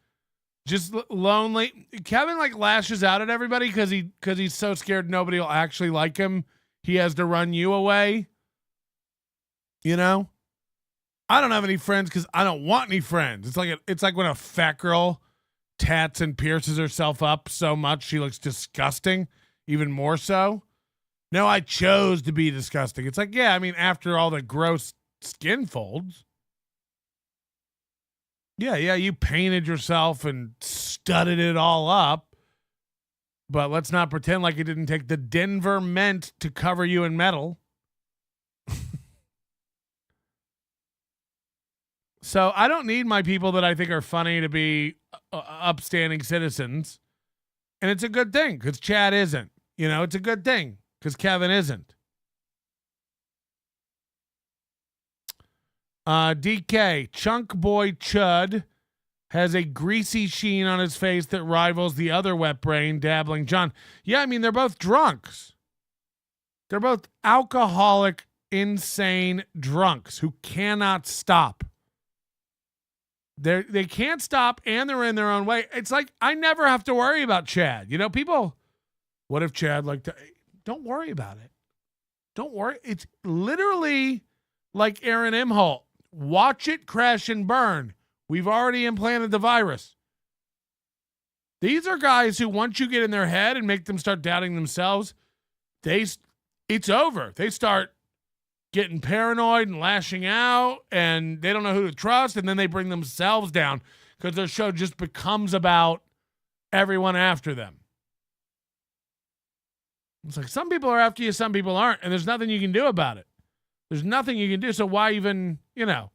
just lonely. Kevin like lashes out at everybody because he's so scared nobody will actually like him. He has to run you away. You know? I don't have any friends because I don't want any friends. It's like when a fat girl tats and pierces herself up so much she looks disgusting, even more so. No, I chose to be disgusting. It's like, yeah, I mean, after all the gross skin folds. Yeah, you painted yourself and studded it all up. But let's not pretend like it didn't take the Denver Mint to cover you in metal. So I don't need my people that I think are funny to be upstanding citizens. And it's a good thing because Chad isn't. You know, it's a good thing because Kevin isn't. DK, Chunk Boy Chud has a greasy sheen on his face that rivals the other wet brain, Dabbling John. Yeah, I mean, they're both drunks. They're both alcoholic, insane drunks who cannot stop. They can't stop and they're in their own way. It's like, I never have to worry about Chad. You know, people, what if Chad don't worry about it. Don't worry. It's literally like Aaron Imholt. Watch it crash and burn. We've already implanted the virus. These are guys who, once you get in their head and make them start doubting themselves, it's over. They start getting paranoid and lashing out, and they don't know who to trust, and then they bring themselves down because their show just becomes about everyone after them. It's like some people are after you, some people aren't, and there's nothing you can do about it. There's nothing you can do, so why even, you know?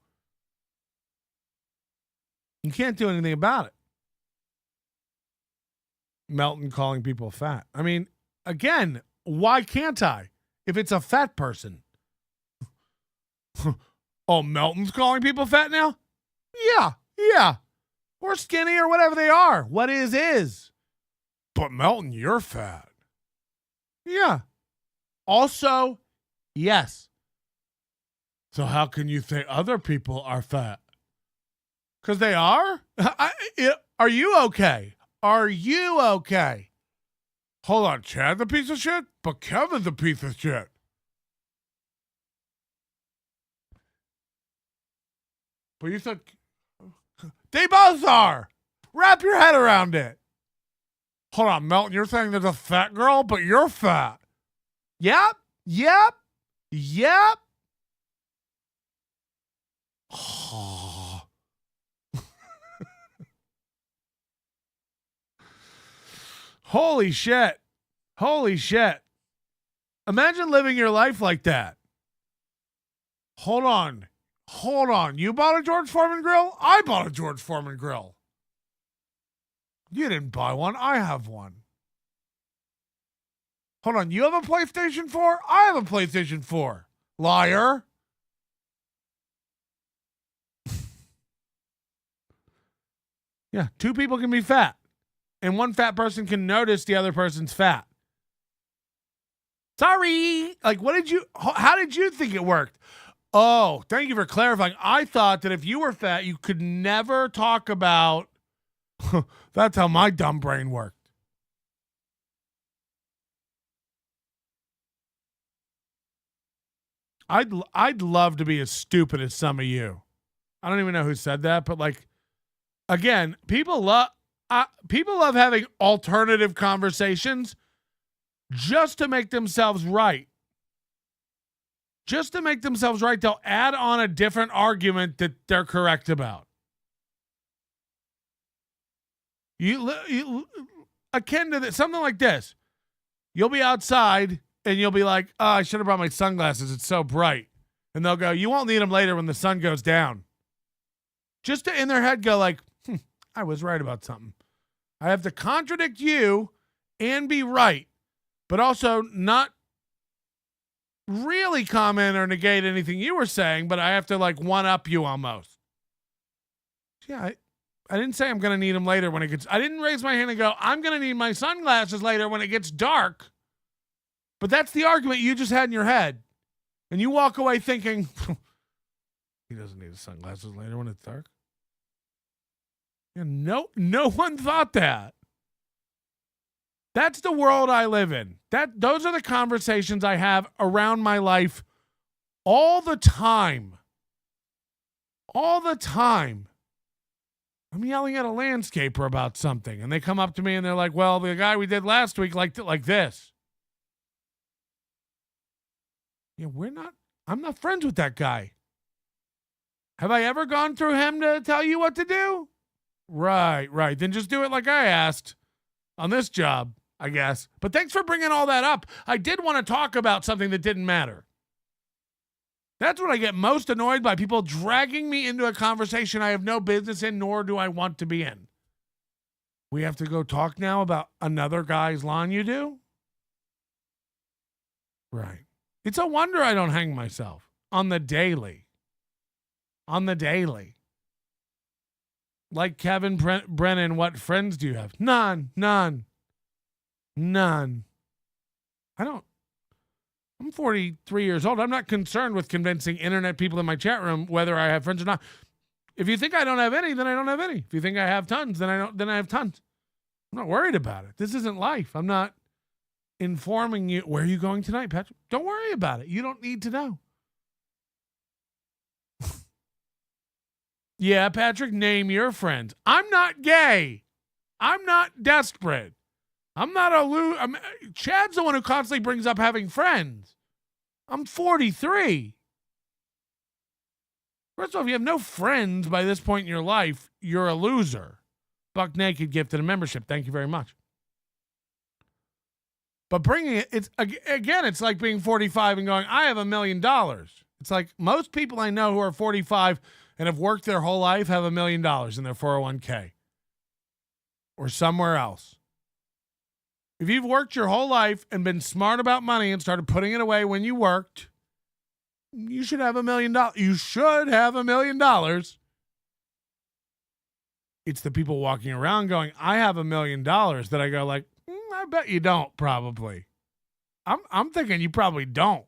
You can't do anything about it. Melton calling people fat. I mean, again, why can't I? If it's a fat person. Oh, Melton's calling people fat now? Yeah. Or skinny or whatever they are. What is. But Melton, you're fat. Yeah. Also, yes. So how can you say other people are fat? Because they are? Are you okay? Are you okay? Hold on, Chad's a piece of shit, but Kevin's a piece of shit. But you said they both are. Wrap your head around it. Hold on, Melton, you're saying there's a fat girl, but you're fat. Yep. Holy shit. Imagine living your life like that. Hold on. You bought a George Foreman grill? I bought a George Foreman grill. You didn't buy one. I have one. Hold on. You have a PlayStation 4? I have a PlayStation 4. Liar. Yeah, two people can be fat. And one fat person can notice the other person's fat. Sorry. Like, how did you think it worked? Oh, thank you for clarifying. I thought that if you were fat, you could never talk about. That's how my dumb brain worked. I'd love to be as stupid as some of you. I don't even know who said that, but like, again, people love having alternative conversations just to make themselves right. Just to make themselves right, they'll add on a different argument that they're correct about. You akin to this, something like this. You'll be outside and you'll be like, "Oh, I should have brought my sunglasses. It's so bright." And they'll go, "You won't need them later when the sun goes down." Just to in their head go like, I was right about something. I have to contradict you and be right, but also not really comment or negate anything you were saying, but I have to like one up you almost. Yeah, I didn't say I'm going to need them later when it gets. I didn't raise my hand and go, I'm going to need my sunglasses later when it gets dark. But that's the argument you just had in your head. And you walk away thinking, he doesn't need his sunglasses later when it's dark. Yeah, no one thought that. That's the world I live in. Those are the conversations I have around my life all the time. All the time. I'm yelling at a landscaper about something, and they come up to me and they're like, "Well, the guy we did last week liked it like this." Yeah, I'm not friends with that guy. Have I ever gone through him to tell you what to do? Right. Then just do it like I asked on this job, I guess. But thanks for bringing all that up. I did want to talk about something that didn't matter. That's what I get most annoyed by, people dragging me into a conversation I have no business in, nor do I want to be in. We have to go talk now about another guy's lawn you do? Right. It's a wonder I don't hang myself on the daily. On the daily. Like Kevin Brennan, what friends do you have? None. I'm 43 years old. I'm not concerned with convincing internet people in my chat room whether I have friends or not. If you think I don't have any, then I don't have any. If you think I have tons, then I have tons. I'm not worried about it. This isn't life. I'm not informing you. Where are you going tonight, Patrick? Don't worry about it. You don't need to know. Yeah, Patrick, name your friends. I'm not gay. I'm not desperate. I'm not Chad's the one who constantly brings up having friends. I'm 43. First of all, if you have no friends by this point in your life, you're a loser. Buck Naked gifted a membership. Thank you very much. But bringing it, it's like being 45 and going, I have $1 million. It's like most people I know who are 45 and have worked their whole life have $1 million in their 401k or somewhere else. If you've worked your whole life and been smart about money and started putting it away when you worked, you should have $1 million. You should have $1 million. It's the people walking around going, I have $1 million that I go like, I bet you don't probably. I'm thinking you probably don't.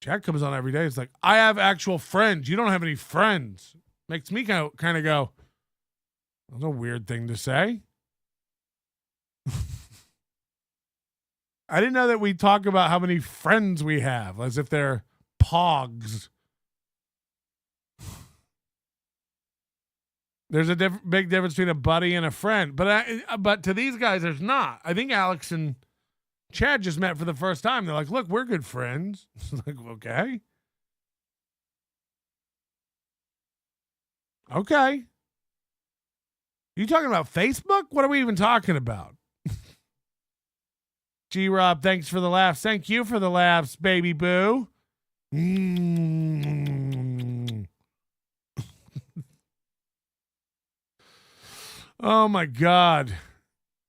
Jack comes on every day. It's like, I have actual friends. You don't have any friends. Makes me kind of go, that's a weird thing to say. I didn't know that we talk about how many friends we have as if they're pogs. There's a big difference between a buddy and a friend, but to these guys, there's not. I think Alex and Chad just met for the first time. They're like, look, we're good friends. It's like, okay. Okay. You talking about Facebook? What are we even talking about? G-Rob, thanks for the laughs. Thank you for the laughs, baby boo. Oh, my God.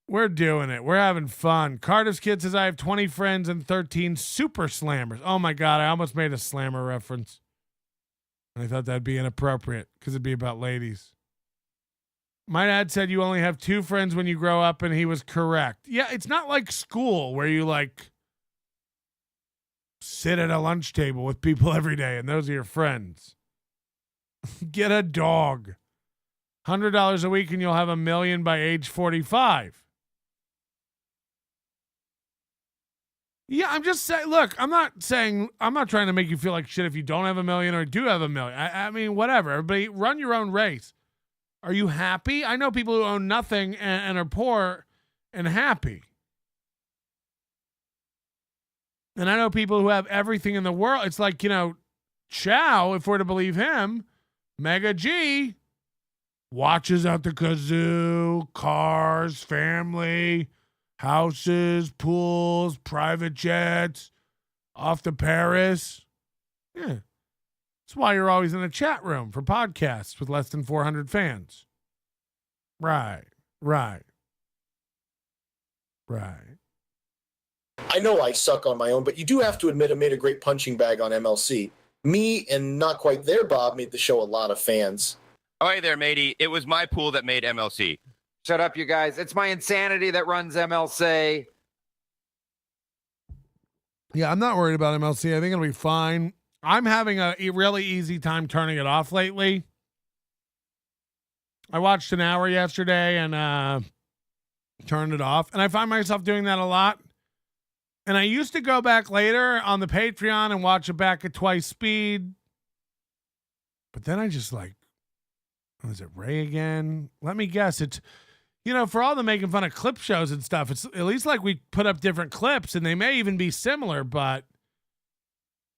We're doing it. We're having fun. Cardiff's kid says, I have 20 friends and 13 super slammers. Oh, my God. I almost made a slammer reference. And I thought that'd be inappropriate because it'd be about ladies. My dad said you only have 2 friends when you grow up, and he was correct. Yeah, it's not like school where you like sit at a lunch table with people every day and those are your friends. Get a dog. $100 a week and you'll have $1 million by age 45. Yeah, I'm just saying, look, I'm not trying to make you feel like shit if you don't have $1 million or do have $1 million. I mean, whatever. Everybody run your own race. Are you happy? I know people who own nothing and are poor and happy. And I know people who have everything in the world. It's like, Chow, if we're to believe him, Mega G, watches at the kazoo, cars, family, houses, pools, private jets, off to Paris. Yeah. That's why you're always in a chat room for podcasts with less than 400 fans. Right. I know I suck on my own, but you do have to admit I made a great punching bag on MLC. Me and not quite there, Bob, made the show a lot of fans. Oh, hey there, matey. It was my pool that made MLC. Shut up, you guys. It's my insanity that runs MLC. Yeah, I'm not worried about MLC. I think it'll be fine. I'm having a really easy time turning it off lately. I watched an hour yesterday and turned it off. And I find myself doing that a lot. And I used to go back later on the Patreon and watch it back at twice speed. But then I just is it Ray again? Let me guess. It's, for all the making fun of clip shows and stuff, it's at least like we put up different clips and they may even be similar, but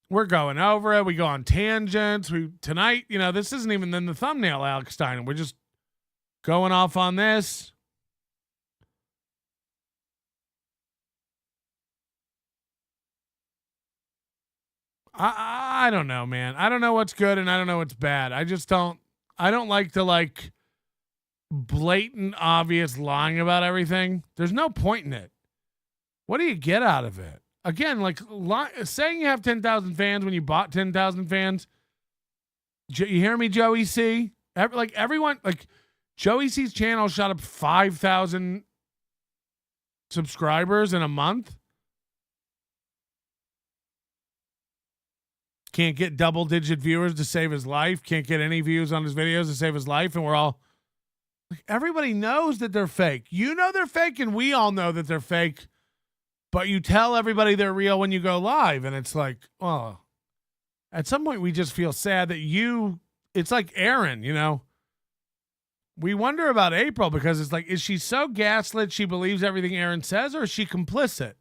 we're going over it. We go on tangents. Tonight, this isn't even in the thumbnail, Alex Stein. We're just going off on this. I don't know, man. I don't know what's good and I don't know what's bad. I don't like to blatant, obvious lying about everything. There's no point in it. What do you get out of it? Again, saying you have 10,000 fans when you bought 10,000 fans. You hear me, Joey C? Everyone, Joey C's channel shot up 5,000 subscribers in a month. Can't get double-digit viewers to save his life. Can't get any views on his videos to save his life. And we're all everybody knows that they're fake. You know they're fake, and we all know that they're fake. But you tell everybody they're real when you go live. And it's like, oh, at some point we just feel sad that it's like Aaron, We wonder about April because it's like, is she so gaslit she believes everything Aaron says, or is she complicit?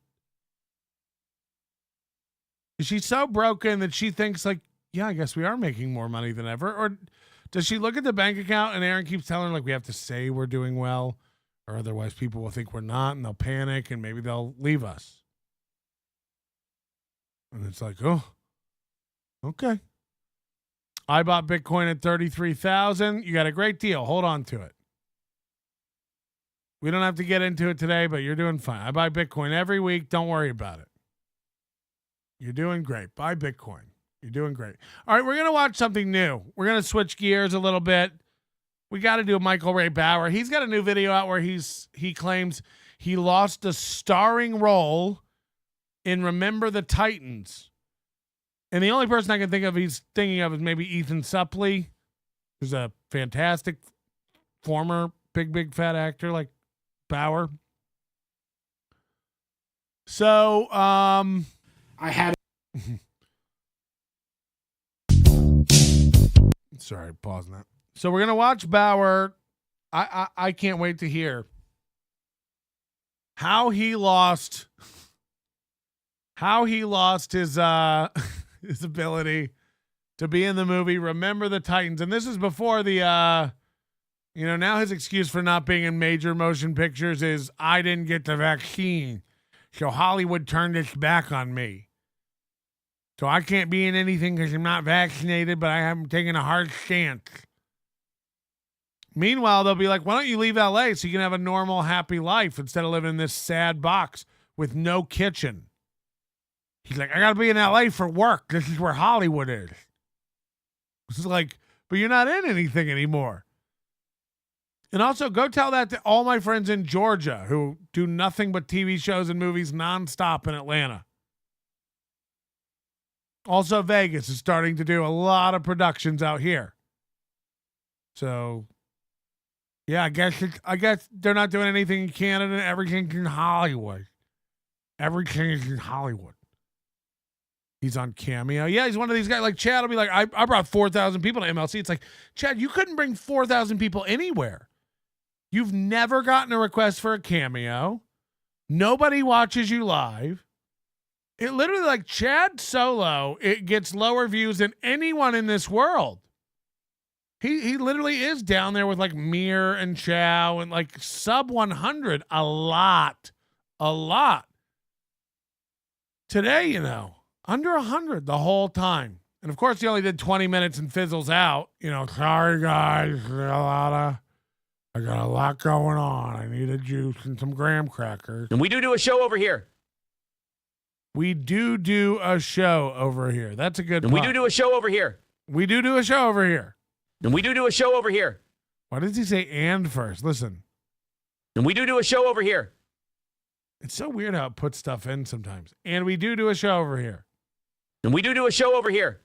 Is she so broken that she thinks yeah, I guess we are making more money than ever? Or does she look at the bank account and Aaron keeps telling her we have to say we're doing well, or otherwise people will think we're not and they'll panic and maybe they'll leave us? And it's like, oh, okay. I bought Bitcoin at 33,000. You got a great deal. Hold on to it. We don't have to get into it today, but you're doing fine. I buy Bitcoin every week. Don't worry about it. You're doing great. Buy Bitcoin. You're doing great. All right, we're going to watch something new. We're going to switch gears a little bit. We got to do Michael Ray Bauer. He's got a new video out where he claims he lost a starring role in Remember the Titans. And the only person I can think of he's thinking of is maybe Ethan Suplee, who's a fantastic former big fat actor like Bauer. So, I had. Sorry, pausing that. So we're gonna watch Bauer. I can't wait to hear how he lost his his ability to be in the movie Remember the Titans. And this is before the now his excuse for not being in major motion pictures is I didn't get the vaccine, so Hollywood turned its back on me. So I can't be in anything because I'm not vaccinated, but I haven't taken a hard stance. Meanwhile, they'll be like, why don't you leave LA so you can have a normal, happy life instead of living in this sad box with no kitchen? He's like, I got to be in LA for work. This is where Hollywood is. It's like, but you're not in anything anymore. And also go tell that to all my friends in Georgia who do nothing but TV shows and movies nonstop in Atlanta. Also, Vegas is starting to do a lot of productions out here. So, yeah, I guess they're not doing anything in Canada. Everything's in Hollywood. Everything is in Hollywood. He's on Cameo. Yeah, he's one of these guys. Like, Chad will be like, I brought 4,000 people to MLC. It's like, Chad, you couldn't bring 4,000 people anywhere. You've never gotten a request for a cameo. Nobody watches you live. It literally, like, Chad Solo, it gets lower views than anyone in this world. He literally is down there with, like, Mir and Chow and, like, sub 100 a lot. A lot. Today, you know, under 100 the whole time. And, of course, he only did 20 minutes and fizzles out. You know, sorry, guys. I got a lot going on. I need a juice and some graham crackers. And we do a show over here. We do a show over here. That's a good And we do a show over here. We do a show over here. And we do a show over here. Why does he say and first? Listen. And we do a show over here. It's so weird how it puts stuff in sometimes. And we do a show over here. And we do a show over here.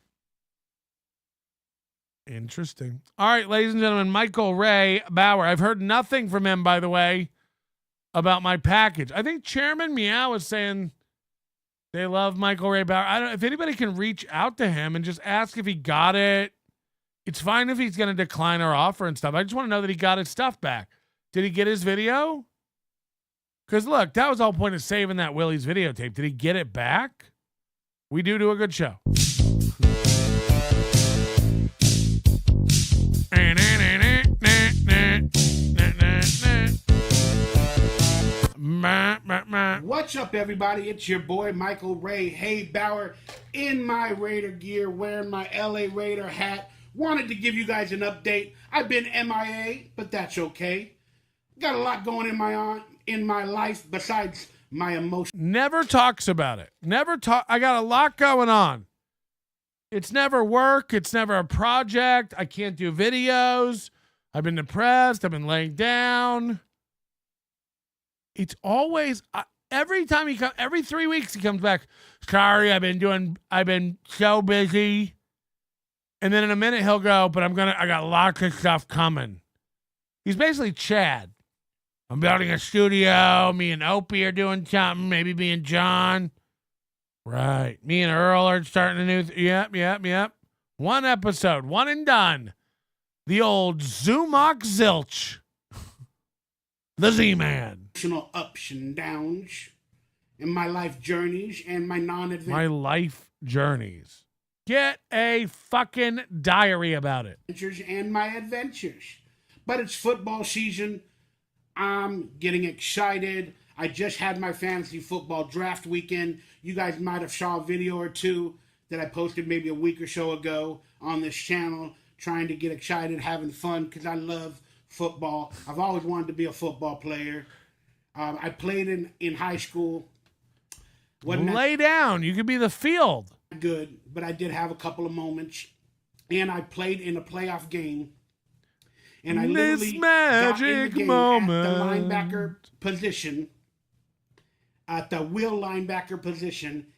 Interesting. All right, ladies and gentlemen, Michael Ray Bauer. I've heard nothing from him, by the way, about my package. I think Chairman Meow was saying they love Michael Ray Bauer. I don't know if anybody can reach out to him and just ask if he got it. It's fine if he's going to decline our offer and stuff. I just want to know that he got his stuff back. Did he get his video? Because, look, that was the whole point of saving that Willie's videotape. Did he get it back? We do a good show. What's up, everybody? It's your boy, Michael Ray. Hey, Bauer, in my Raider gear, wearing my LA Raider hat. Wanted to give you guys an update. I've been MIA, but that's okay. Got a lot going in my life besides my emotions. Never talks about it. I got a lot going on. It's never work. It's never a project. I can't do videos. I've been depressed. I've been laying down. It's always every time every 3 weeks he comes back. Sorry, I've been so busy. And then in a minute he'll go, but I got lots of stuff coming. He's basically Chad. I'm building a studio. Me and Opie are doing something. Maybe me and John. Right. Me and Earl are starting a new. Yep. One episode. One and done. The old Zumock Zilch. The Z-Man. Emotional ups and downs in my life journeys and my non-adventure. My life journeys. Get a fucking diary about it. And my adventures. But it's football season. I'm getting excited. I just had my fantasy football draft weekend. You guys might have saw a video or two that I posted maybe a week or so ago on this channel, trying to get excited, having fun, because I love football. I've always wanted to be a football player. I played in high school. Lay down. You could be the field. Good, but I did have a couple of moments. And I played in a playoff game. And I literally got in the game at the linebacker position, at the will linebacker position,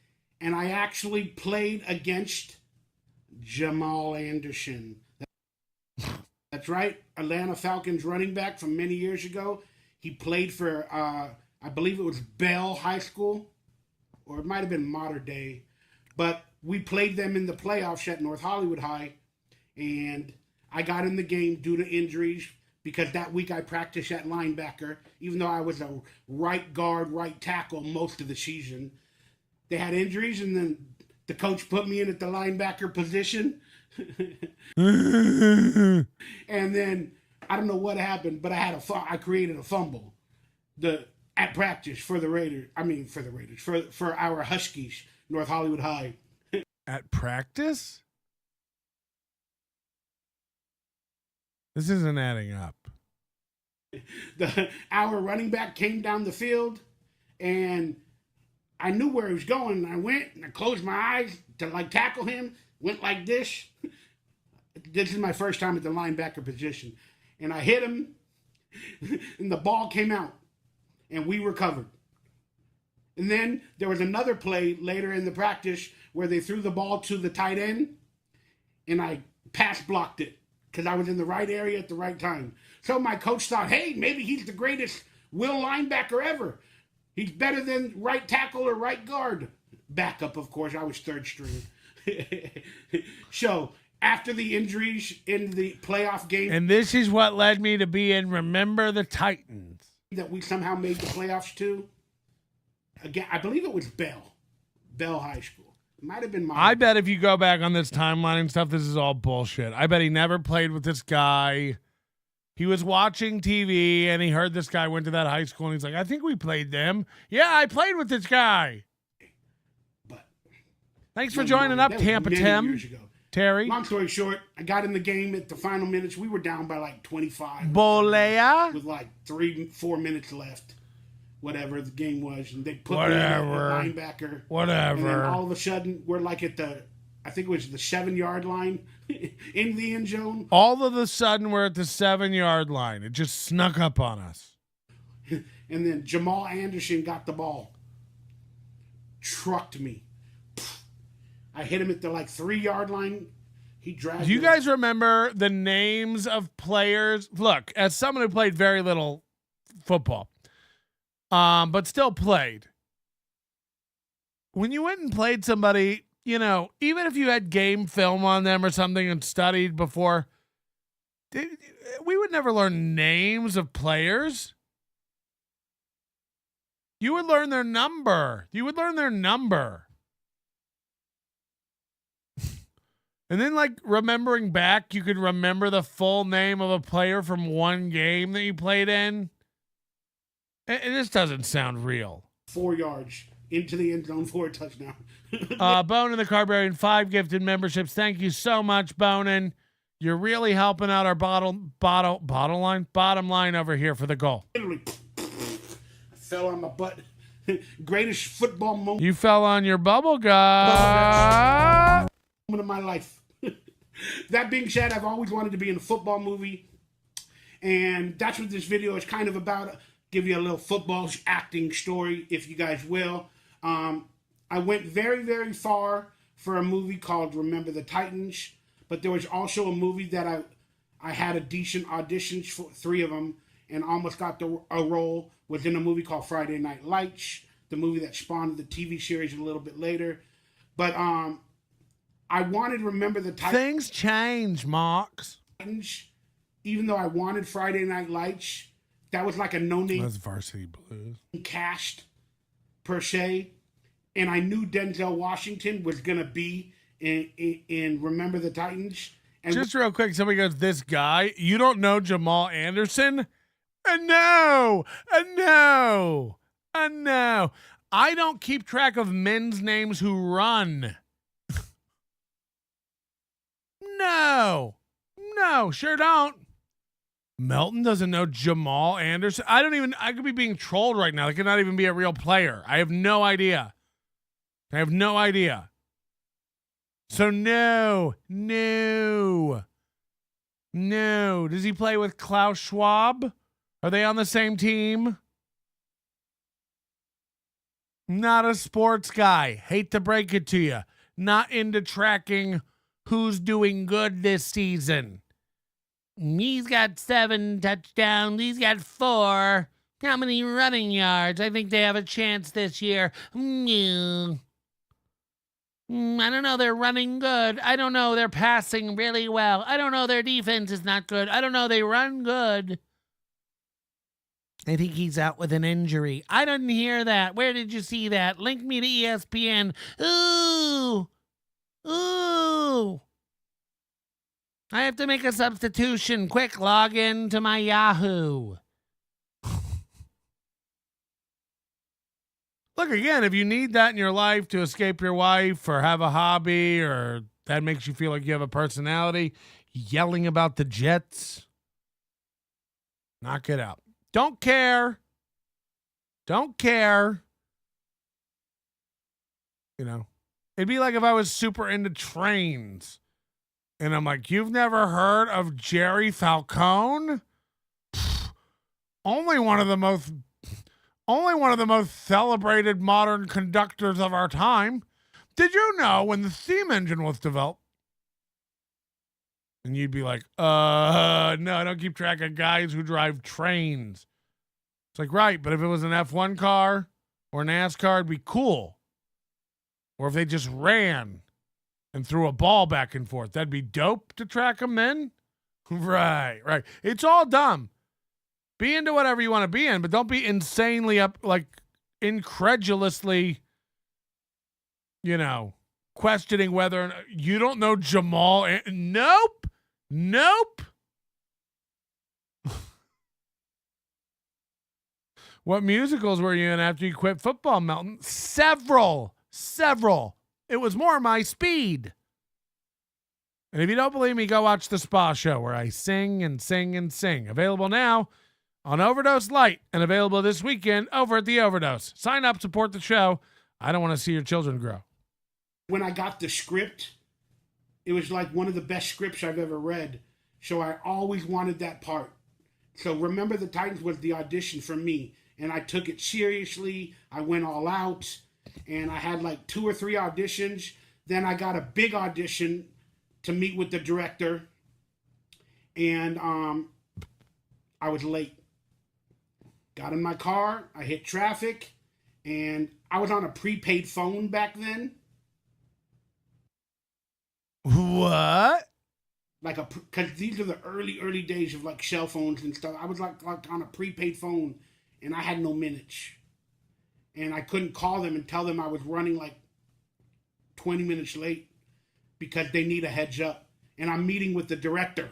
and I actually played against Jamal Anderson. That's right, Atlanta Falcons running back from many years ago. He played for, I believe it was Bell High School, or it might have been Mater Dei. But we played them in the playoffs at North Hollywood High, and I got in the game due to injuries because that week I practiced at linebacker, even though I was a right guard, right tackle most of the season. They had injuries, and then the coach put me in at the linebacker position. And then I don't know what happened, but I created a fumble at practice for the Raiders. For our Huskies, North Hollywood High. At practice? This isn't adding up. Our running back came down the field, and I knew where he was going. And I went and I closed my eyes to tackle him. Went like this. This is my first time at the linebacker position, and I hit him. and the ball came out, and we recovered. And then there was another play later in the practice where they threw the ball to the tight end, and I pass blocked it because I was in the right area at the right time. So my coach thought, hey, maybe he's the greatest will linebacker ever. He's better than right tackle or right guard. Backup, of course. I was third string. So after the injuries in the playoff game, And this is what led me to be in Remember the Titans. that we somehow made the playoffs too. Again, I believe it was Bell High School. It might have been mine. I bet if you go back on this timeline and stuff, this is all bullshit. I bet he never played with this guy. He was watching TV and he heard this guy went to that high school and he's like, I think we played them. Yeah, I played with this guy. But thanks for joining up, that was Tampa many Tim. years ago. Terry. Long story short, I got in the game at the final minutes. We were down by like 25. Bolea. With like 3-4 minutes left. Whatever the game was. And they put Whatever. me at linebacker. Whatever. And then all of a sudden, we're like at I think it was the 7-yard line in the end zone. All of a sudden, we're at the 7-yard line. It just snuck up on us. And then Jamal Anderson got the ball. Trucked me. I hit him at the 3-yard line. He dragged Do you me. guys remember the names of players? Look, as someone who played very little football, but still played. When you went and played somebody, you know, even if you had game film on them or something and studied before, we would never learn names of players. You would learn their number. And then, remembering back, you could remember the full name of a player from one game that you played in. And this doesn't sound real. 4 yards into the end zone for a touchdown. Bonin the Carbarian, 5 gifted memberships. Thank you so much, Bonin. You're really helping out our bottom line over here for the goal. Literally, I fell on my butt. Greatest football moment. You fell on your bubble gut. Moment of my life. That being said, I've always wanted to be in a football movie, and that's what this video is kind of about. Give you a little football acting story, if you guys will. I went very, very far for a movie called Remember the Titans, but there was also a movie that I had a decent auditions for, 3 of them, and almost got a role. Was in a movie called Friday Night Lights, the movie that spawned the TV series a little bit later. But I wanted to Remember the Titans. Things change, Marks. Even though I wanted Friday Night Lights, that was like a no-name. That's Varsity Blues. Cast, per se. And I knew Denzel Washington was going to be in Remember the Titans. And just real quick, somebody goes, this guy, you don't know Jamal Anderson? No. I don't keep track of men's names who run. No, sure don't. Melton doesn't know Jamal Anderson. I could be being trolled right now. That could not even be a real player. I have no idea. So no. Does he play with Klaus Schwab? Are they on the same team? Not a sports guy. Hate to break it to you. Not into tracking who's doing good this season. He's got 7 touchdowns. He's got 4. How many running yards? I think they have a chance this year. I don't know. They're running good. I don't know. They're passing really well. I don't know. Their defense is not good. I don't know. They run good. I think he's out with an injury. I didn't hear that. Where did you see that? Link me to ESPN. Ooh. I have to make a substitution. Quick, log in to my Yahoo. Look, again, if you need that in your life to escape your wife or have a hobby or that makes you feel like you have a personality, yelling about the Jets, knock it out. Don't care. You know, it'd be like if I was super into trains and I'm like, you've never heard of Jerry Falcone? only one of the most celebrated modern conductors of our time. Did you know when the steam engine was developed? And you'd be like, no, I don't keep track of guys who drive trains. It's like, right, but if it was an F1 car or NASCAR, it'd be cool. Or if they just ran and threw a ball back and forth, that'd be dope to track them then. Right. It's all dumb. Be into whatever you want to be in, but don't be insanely incredulously, questioning whether or not you don't know Jamal. Nope. What musicals were you in after you quit football, Melton? Several. It was more my speed. And if you don't believe me, go watch the Spa Show where I sing and sing and sing. Available now on Overdose Lite and available this weekend over at the Overdose. Sign up, support the show. I don't want to see your children grow. When I got the script, it was like one of the best scripts I've ever read. So I always wanted that part. So Remember the Titans was the audition for me. And I took it seriously. I went all out. And I had like 2 or 3 auditions. Then I got a big audition to meet with the director. And I was late. Got in my car. I hit traffic. And I was on a prepaid phone back then. What? Because these are the early days of like cell phones and stuff. I was like on a prepaid phone, and I had no minutes, and I couldn't call them and tell them I was running like 20 minutes late because they need a heads up. And I'm meeting with the director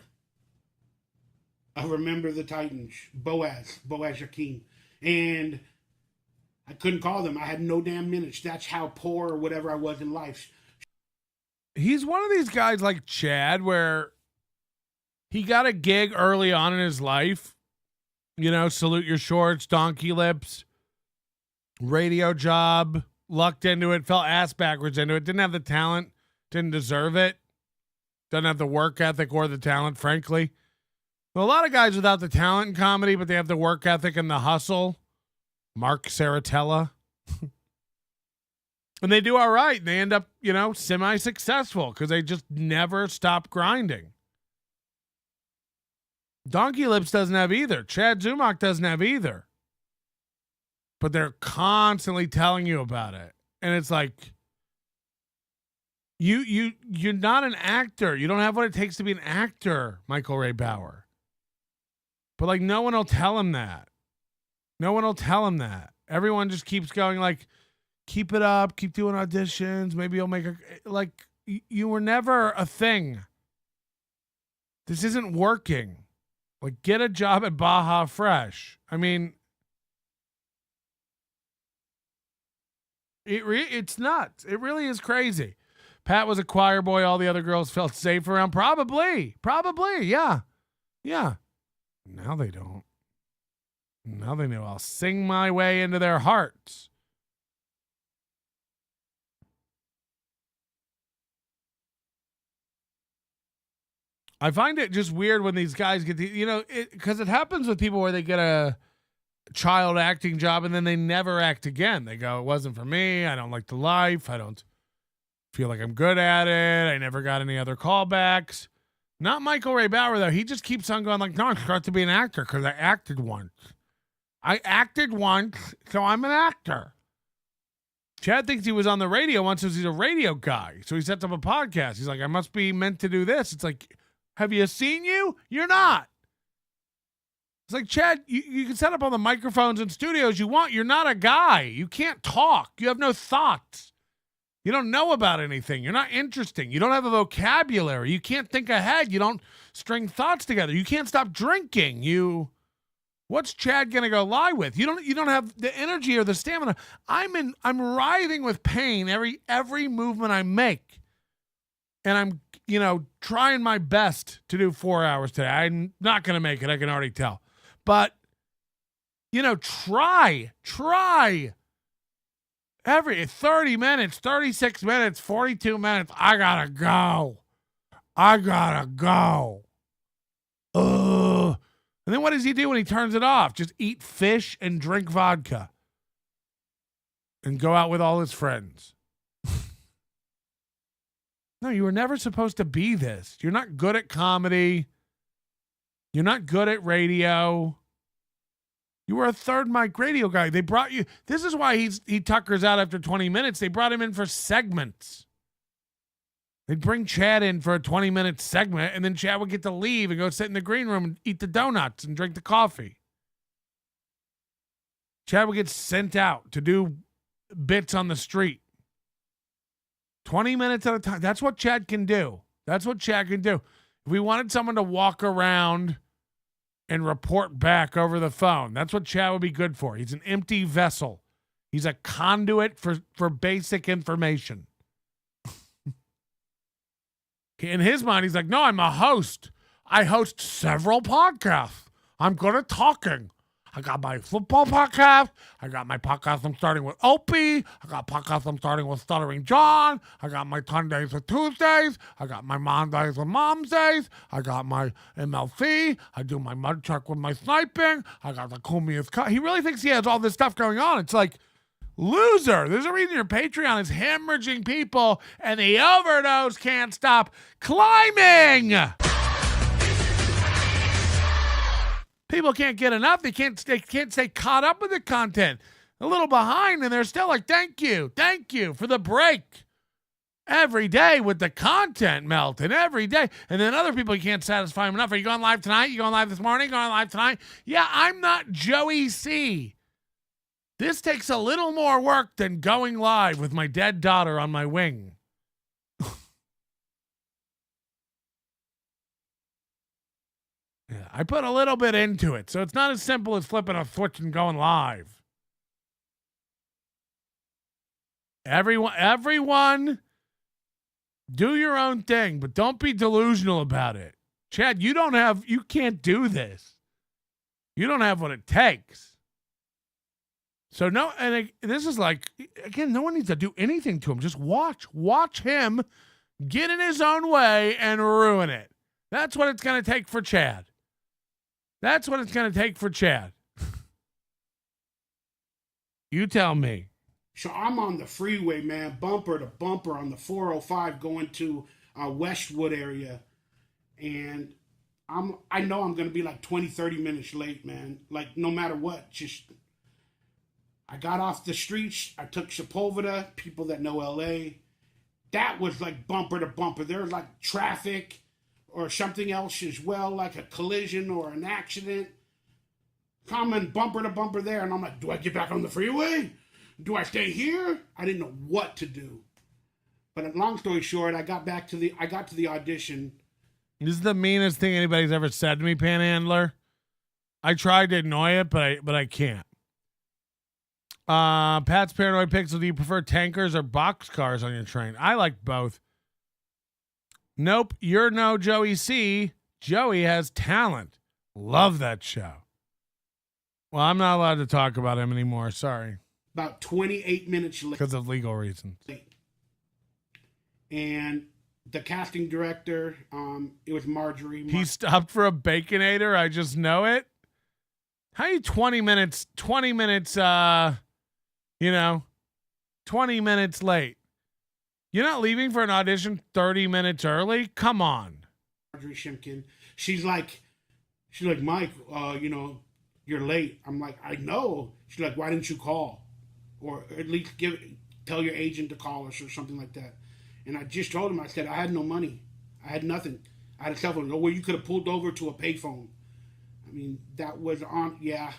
of Remember the Titans, Boaz Yakin, and I couldn't call them. I had no damn minutes. That's how poor or whatever I was in life. He's one of these guys like Chad where he got a gig early on in his life. Salute Your Shorts, DonkeyLips, radio job, lucked into it, fell ass backwards into it, didn't have the talent, didn't deserve it, doesn't have the work ethic or the talent, frankly. Well, a lot of guys without the talent in comedy, but they have the work ethic and the hustle. Mark Saratella. And they do all right. And they end up, semi-successful because they just never stop grinding. DonkeyLips doesn't have either. Chad Zumock doesn't have either. But they're constantly telling you about it. And it's like, you're not an actor. You don't have what it takes to be an actor, Michael Ray Bauer. But like, no one will tell him that. Everyone just keeps going like, keep it up, keep doing auditions. Maybe you'll make you were never a thing. This isn't working. Like, get a job at Baja Fresh. I mean, it's nuts. It really is crazy. Pat was a choir boy. All the other girls felt safe around. Probably. Yeah. Now they don't. Now they know I'll sing my way into their hearts. I find it just weird when these guys get because it happens with people where they get a child acting job and then they never act again. They go, it wasn't for me. I don't like the life. I don't feel like I'm good at it. I never got any other callbacks. Not Michael Ray Bauer, though. He just keeps on going like, no, I'm supposed to be an actor because I acted once. So I'm an actor. Chad thinks he was on the radio once because he's a radio guy. So he sets up a podcast. He's like, I must be meant to do this. It's like, have you seen you? You're not. It's like, Chad, you can set up all the microphones and studios you want. You're not a guy. You can't talk. You have no thoughts. You don't know about anything. You're not interesting. You don't have a vocabulary. You can't think ahead. You don't string thoughts together. You can't stop drinking. What's Chad gonna go lie with? You don't have the energy or the stamina. I'm writhing with pain every movement I make. And I'm, trying my best to do 4 hours today. I'm not going to make it. I can already tell. But, try every 30 minutes, 36 minutes, 42 minutes. I gotta go. Ugh. And then what does he do when he turns it off? Just eat fish and drink vodka. And go out with all his friends. No, you were never supposed to be this. You're not good at comedy. You're not good at radio. You were a third mic radio guy. They brought you. This is why he tuckers out after 20 minutes. They brought him in for segments. They'd bring Chad in for a 20-minute segment, and then Chad would get to leave and go sit in the green room and eat the donuts and drink the coffee. Chad would get sent out to do bits on the street. 20 minutes at a time. That's what Chad can do. That's what Chad can do. If we wanted someone to walk around and report back over the phone, that's what Chad would be good for. He's an empty vessel. He's a conduit for basic information. In his mind, he's like, no, I'm a host. I host several podcasts. I'm good at talking. I got my football podcast. I got my podcast I'm starting with Opie. I got podcasts I'm starting with Stuttering John. I got my Sundays with Tuesdays. I got my Mondays with Mom's Days. I got my MLC. I do my mud truck with my sniping. I got the Kumi's cut. He really thinks he has all this stuff going on. It's like, loser. There's a reason your Patreon is hemorrhaging people and the overdose can't stop climbing. People can't get enough. They can't stay caught up with the content. A little behind, and they're still like, thank you for the break. Every day with the content, Melton, every day. And then other people, you can't satisfy them enough. Are you going live tonight? You going live this morning? Going live tonight? Yeah, I'm not Joey C. This takes a little more work than going live with my dead daughter on my wing. Yeah, I put a little bit into it, so it's not as simple as flipping a switch and going live. Everyone, do your own thing, but don't be delusional about it. Chad, you can't do this. You don't have what it takes. So no, and this is like, again, no one needs to do anything to him. Just watch him get in his own way and ruin it. That's what it's going to take for Chad. That's what it's going to take for Chad. You tell me. So I'm on the freeway, man, bumper to bumper on the 405 going to Westwood area. And I know I'm going to be like 20, 30 minutes late, man. Like no matter what, I got off the streets. I took Sepulveda, people that know LA. That was like bumper to bumper. There was like traffic or something else as well, like a collision or an accident. Coming bumper to bumper there. And I'm like, do I get back on the freeway? Do I stay here? I didn't know what to do. But long story short, I got to the audition. This is the meanest thing anybody's ever said to me, Panhandler. I tried to annoy it, but I can't. Pat's Paranoid Pixel, do you prefer tankers or boxcars on your train? I like both. Nope, you're no Joey C. Joey has talent. Love that show. Well, I'm not allowed to talk about him anymore. Sorry. About 28 minutes late. Because of legal reasons. And the casting director, it was Marjorie. He stopped for a Baconator. I just know it. How are you 20 minutes, 20 minutes late? You're not leaving for an audition 30 minutes early? Come on. Marjorie Shimkin. She's like, Mike, you're late. I'm like, I know. She's like, why didn't you call? Or at least tell your agent to call us or something like that. And I just told him, I said, I had no money. I had nothing. I had a cell phone. No way you could have pulled over to a payphone. I mean, that was on, yeah.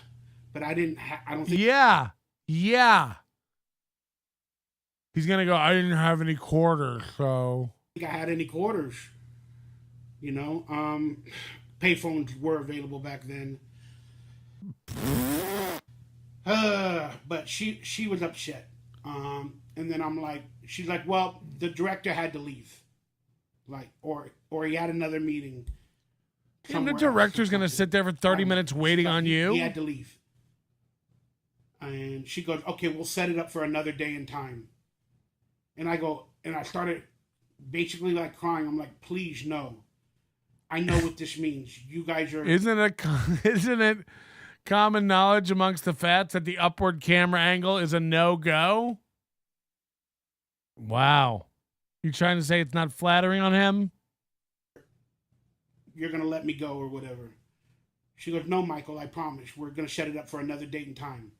But I didn't, I don't think. Yeah. He's going to go, I didn't have any quarters, so. I think I had any quarters. Payphones were available back then. But she was upset. And then I'm like, she's like, well, the director had to leave. Like, or he had another meeting. And the director's going to sit there for 30 minutes waiting on you? He had to leave. And she goes, okay, we'll set it up for another day and time. And I go, and I started basically like crying. I'm like, please, no. I know what this means. You guys are. Isn't it common knowledge amongst the fats that the upward camera angle is a no-go? Wow. You trying to say it's not flattering on him? You're going to let me go or whatever. She goes, no, Michael, I promise. We're going to set it up for another date and time.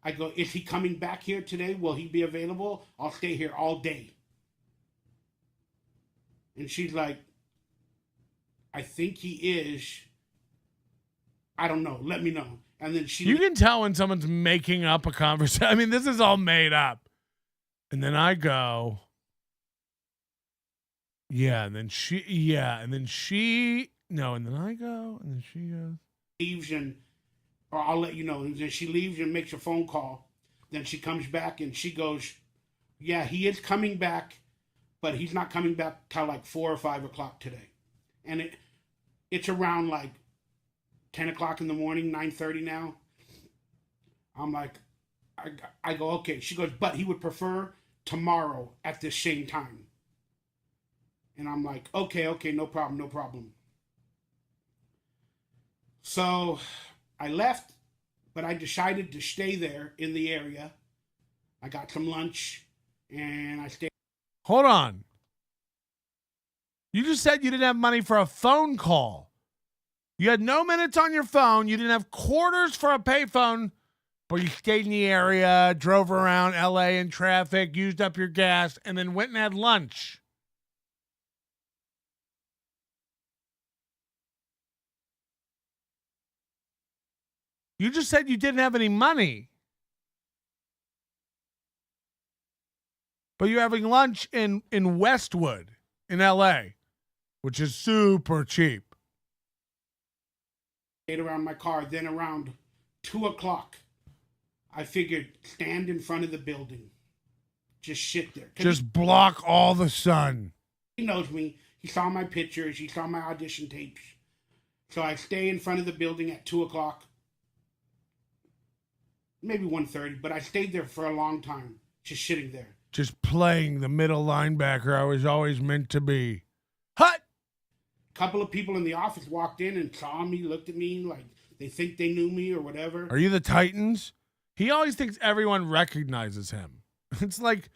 I go, is he coming back here today? Will he be available? I'll stay here all day. And she's like, I think he is. I don't know. Let me know. And then You can tell when someone's making up a conversation. I mean, this is all made up. And then I go, yeah, and then she, no, and then I go, and then she goes. Leaves or I'll let you know. And then she leaves and makes a phone call. Then she comes back and she goes, yeah, he is coming back, but he's not coming back till like 4 or 5 o'clock today. And it's around like 10 o'clock in the morning, 9:30 now. I'm like, I go, okay. She goes, but he would prefer tomorrow at the same time. And I'm like, okay, no problem. So I left, but I decided to stay there in the area. I got some lunch and I stayed. Hold on. You just said you didn't have money for a phone call. You had no minutes on your phone. You didn't have quarters for a payphone, but you stayed in the area, drove around LA in traffic, used up your gas, and then went and had lunch. You just said you didn't have any money. But you're having lunch in Westwood in LA, which is super cheap. Stayed around my car. Then around 2 o'clock, I figured stand in front of the building. Just sit there. Just block all the sun. He knows me. He saw my pictures. He saw my audition tapes. So I stay in front of the building at 2 o'clock. Maybe 1:30, but I stayed there for a long time, just sitting there. Just playing the middle linebacker I was always meant to be. Hut! A couple of people in the office walked in and saw me, looked at me like they think they knew me or whatever. Are you the Titans? He always thinks everyone recognizes him. It's like,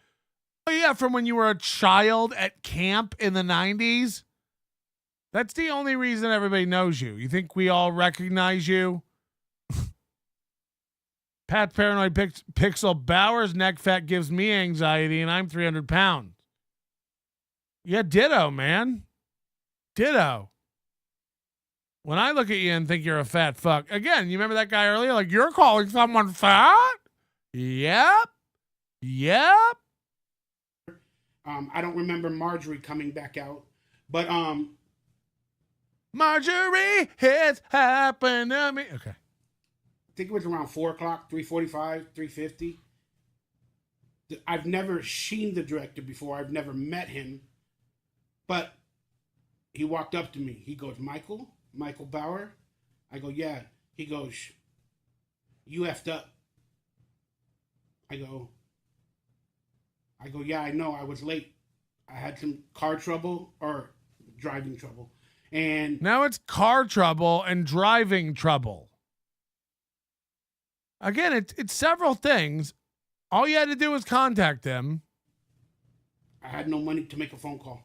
oh yeah, from when you were a child at camp in the 90s? That's the only reason everybody knows you. You think we all recognize you? Pat Paranoid Pixel Bauer's neck fat gives me anxiety and I'm 300 pounds. Yeah, ditto, man. Ditto. When I look at you and think you're a fat fuck, again, you remember that guy earlier? Like, you're calling someone fat? Yep. I don't remember Marjorie coming back out, but Marjorie, it's happened to me. Okay. I think it was around 4 o'clock, 3:45, 3:50. I've never seen the director before. I've never met him, but he walked up to me. He goes, Michael Bauer? I go, yeah. He goes, you effed up. I go, yeah, I know. I was late. I had some car trouble or driving trouble. And now it's car trouble and driving trouble. Again, it's several things. All you had to do was contact them. I had no money to make a phone call.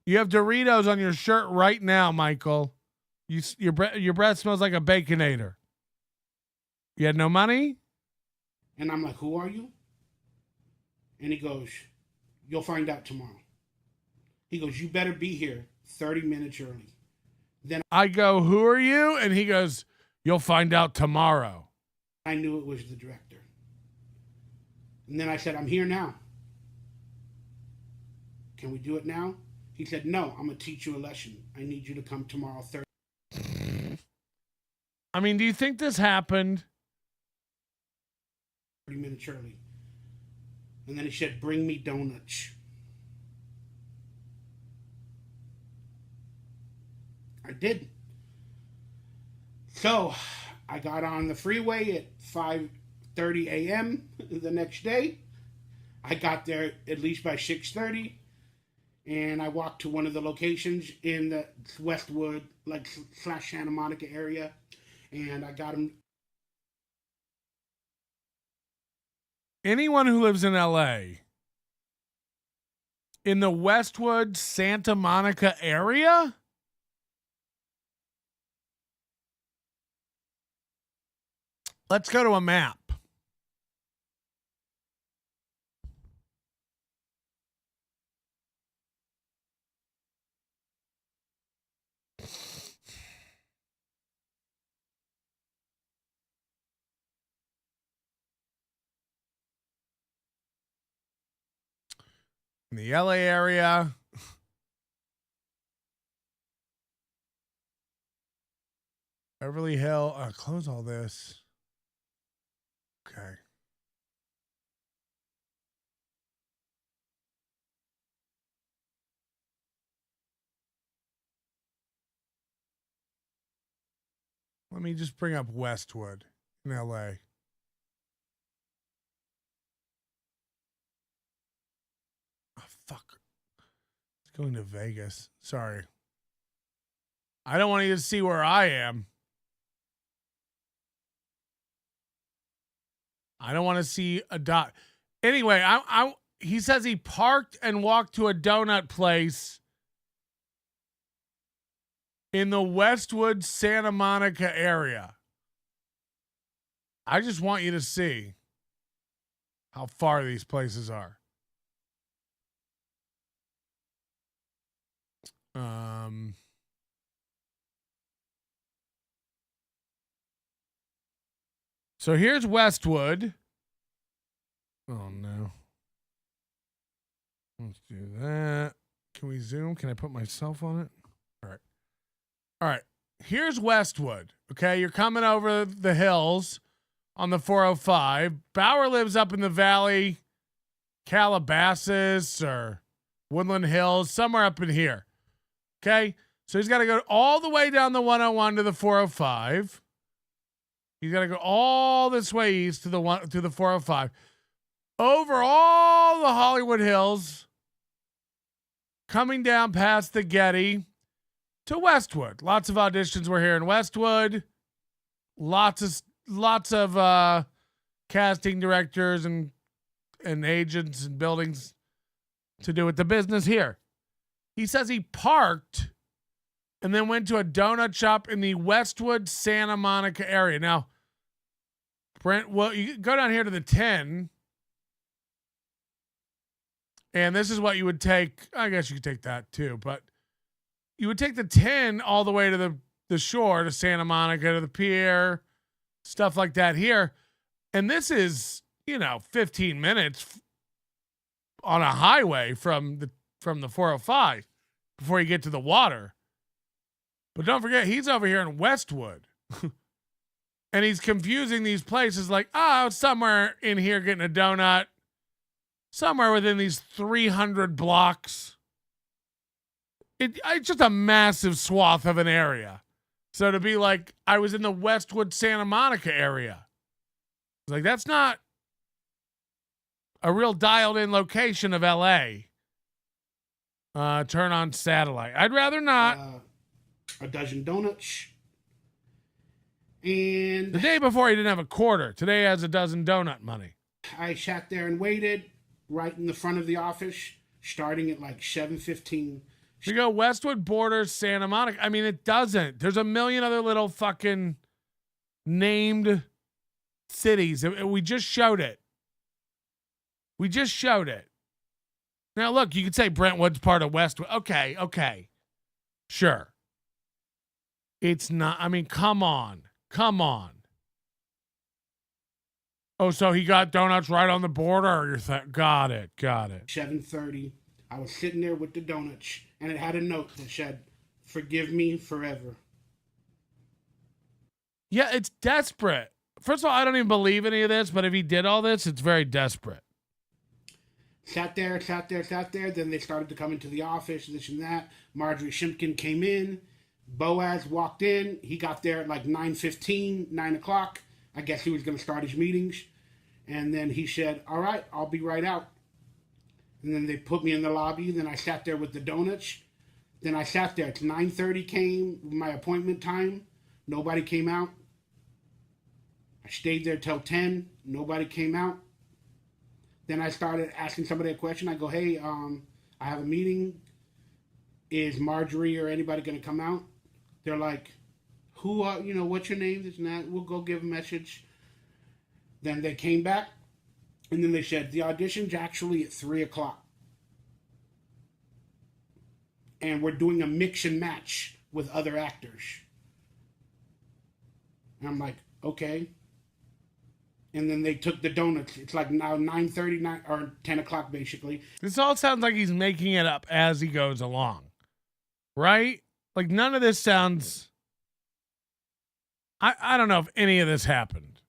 You have Doritos on your shirt right now, Michael. Your breath smells like a Baconator. You had no money? And I'm like, who are you? And he goes, you'll find out tomorrow. He goes, you better be here 30 minutes early. Then I go, who are you? And he goes, you'll find out tomorrow. I knew it was the director. And then I said, I'm here now. Can we do it now? He said, no, I'm going to teach you a lesson. I need you to come tomorrow 30. I mean, do you think this happened? 30 minutes early. And then he said, bring me donuts. I did. So I got on the freeway at 5:30 a.m. the next day. I got there at least by 6:30. And I walked to one of the locations in the Westwood, like / Santa Monica area, and I got him. Anyone who lives in LA, in the Westwood, Santa Monica area? Let's go to a map. In the LA area. Beverly Hill. Close all this. Okay. Let me just bring up Westwood in LA. Oh, fuck. It's going to Vegas. Sorry. I don't want you to see where I am. I don't want to see a dot. Anyway, he says he parked and walked to a donut place in the Westwood, Santa Monica area. I just want you to see how far these places are. So here's Westwood. Oh, no. Let's do that. Can we zoom? Can I put myself on it? All right. All right. Here's Westwood. Okay. You're coming over the hills on the 405. Bauer lives up in the valley, Calabasas or Woodland Hills, somewhere up in here. Okay. So he's got to go all the way down the 101 to the 405. He's got to go all this way east to the 405, over all the Hollywood Hills, coming down past the Getty to Westwood. Lots of auditions were here in Westwood. Lots of casting directors and agents and buildings to do with the business here. He says he parked and then went to a donut shop in the Westwood, Santa Monica area. Now, Brent, well, you go down here to the 10, and this is what you would take. I guess you could take that too, but you would take the 10 all the way to the shore, to Santa Monica, to the pier, stuff like that here. And this is, 15 minutes on a highway from the 405 before you get to the water. But don't forget, he's over here in Westwood. And he's confusing these places like, somewhere in here getting a donut, somewhere within these 300 blocks. It's just a massive swath of an area. So to be like, I was in the Westwood, Santa Monica area. It's like, that's not a real dialed in location of LA. Turn on satellite. I'd rather not. A dozen donuts. And the day before he didn't have a quarter. Today he has a dozen donut money. I sat there and waited right in the front of the office, starting at like 7:15. You go Westwood borders Santa Monica. I mean, it doesn't. There's a million other little fucking named cities. We just showed it. Now, look, you could say Brentwood's part of Westwood. Okay. Sure. It's not. I mean, come on. Oh, so he got donuts right on the border? Or got it. 7:30. I was sitting there with the donuts, and it had a note that said, "Forgive me forever." Yeah, it's desperate. First of all, I don't even believe any of this, but if he did all this, it's very desperate. Sat there. Then they started to come into the office, this and that. Marjorie Shimkin came in. Boaz walked in. He got there at like 9:15, 9 o'clock. I guess he was going to start his meetings. And then he said, "All right, I'll be right out." And then they put me in the lobby. Then I sat there with the donuts. Then I sat there. It's 9:30 came, my appointment time. Nobody came out. I stayed there till 10. Nobody came out. Then I started asking somebody a question. I go, hey, I have a meeting. Is Marjorie or anybody going to come out? They're like, who are, what's your name? This and that. We'll go give a message. Then they came back. And then they said, the audition's actually at 3 o'clock. And we're doing a mix and match with other actors. And I'm like, okay. And then they took the donuts. It's like now 9:30 or 10 o'clock, basically. This all sounds like he's making it up as he goes along. Right? Like, none of this sounds... I don't know if any of this happened.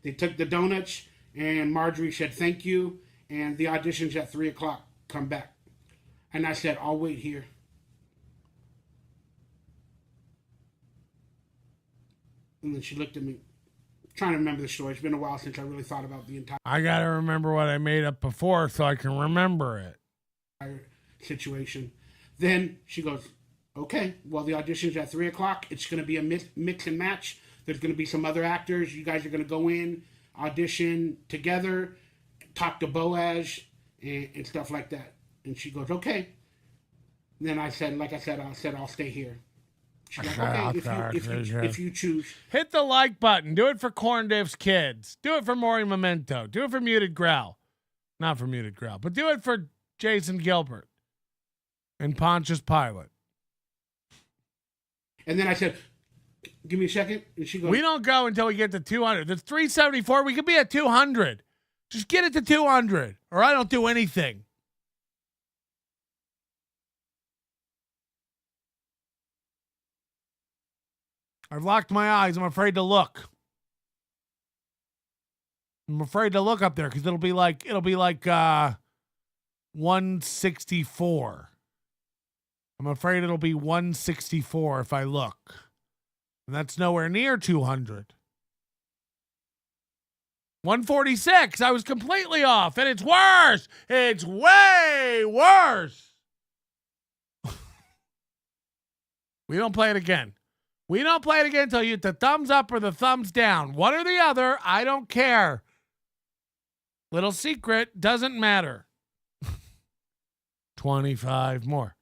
They took the donuts, and Marjorie said, thank you, and the audition's at 3 o'clock. Come back. And I said, I'll wait here. And then she looked at me. Trying to remember the story. It's been a while since I really thought about the entire I got to remember what I made up before so I can remember it. Situation. Then she goes, okay, well, the audition's at 3 o'clock. It's going to be a mix and match. There's going to be some other actors. You guys are going to go in, audition together, talk to Boaz, and stuff like that. And she goes, okay. And then I said, I'll stay here. She's like, okay, if you choose. Hit the like button. Do it for Corn Diff's kids. Do it for Maury Memento. Do it for Muted Growl. Not for Muted Growl, but do it for Jason Gilbert and Pontius Pilate. And then I said, give me a second. And she goes, we don't go until we get to 200. That's 374. We could be at 200. Just get it to 200, or I don't do anything. I've locked my eyes. I'm afraid to look. I'm afraid to look up there because it'll be like 164. I'm afraid it'll be 164 if I look. And that's nowhere near 200. 146. I was completely off, and it's worse. It's way worse. We don't play it again. We don't play it again until you hit the thumbs up or the thumbs down. One or the other, I don't care. Little secret, doesn't matter. 25 more.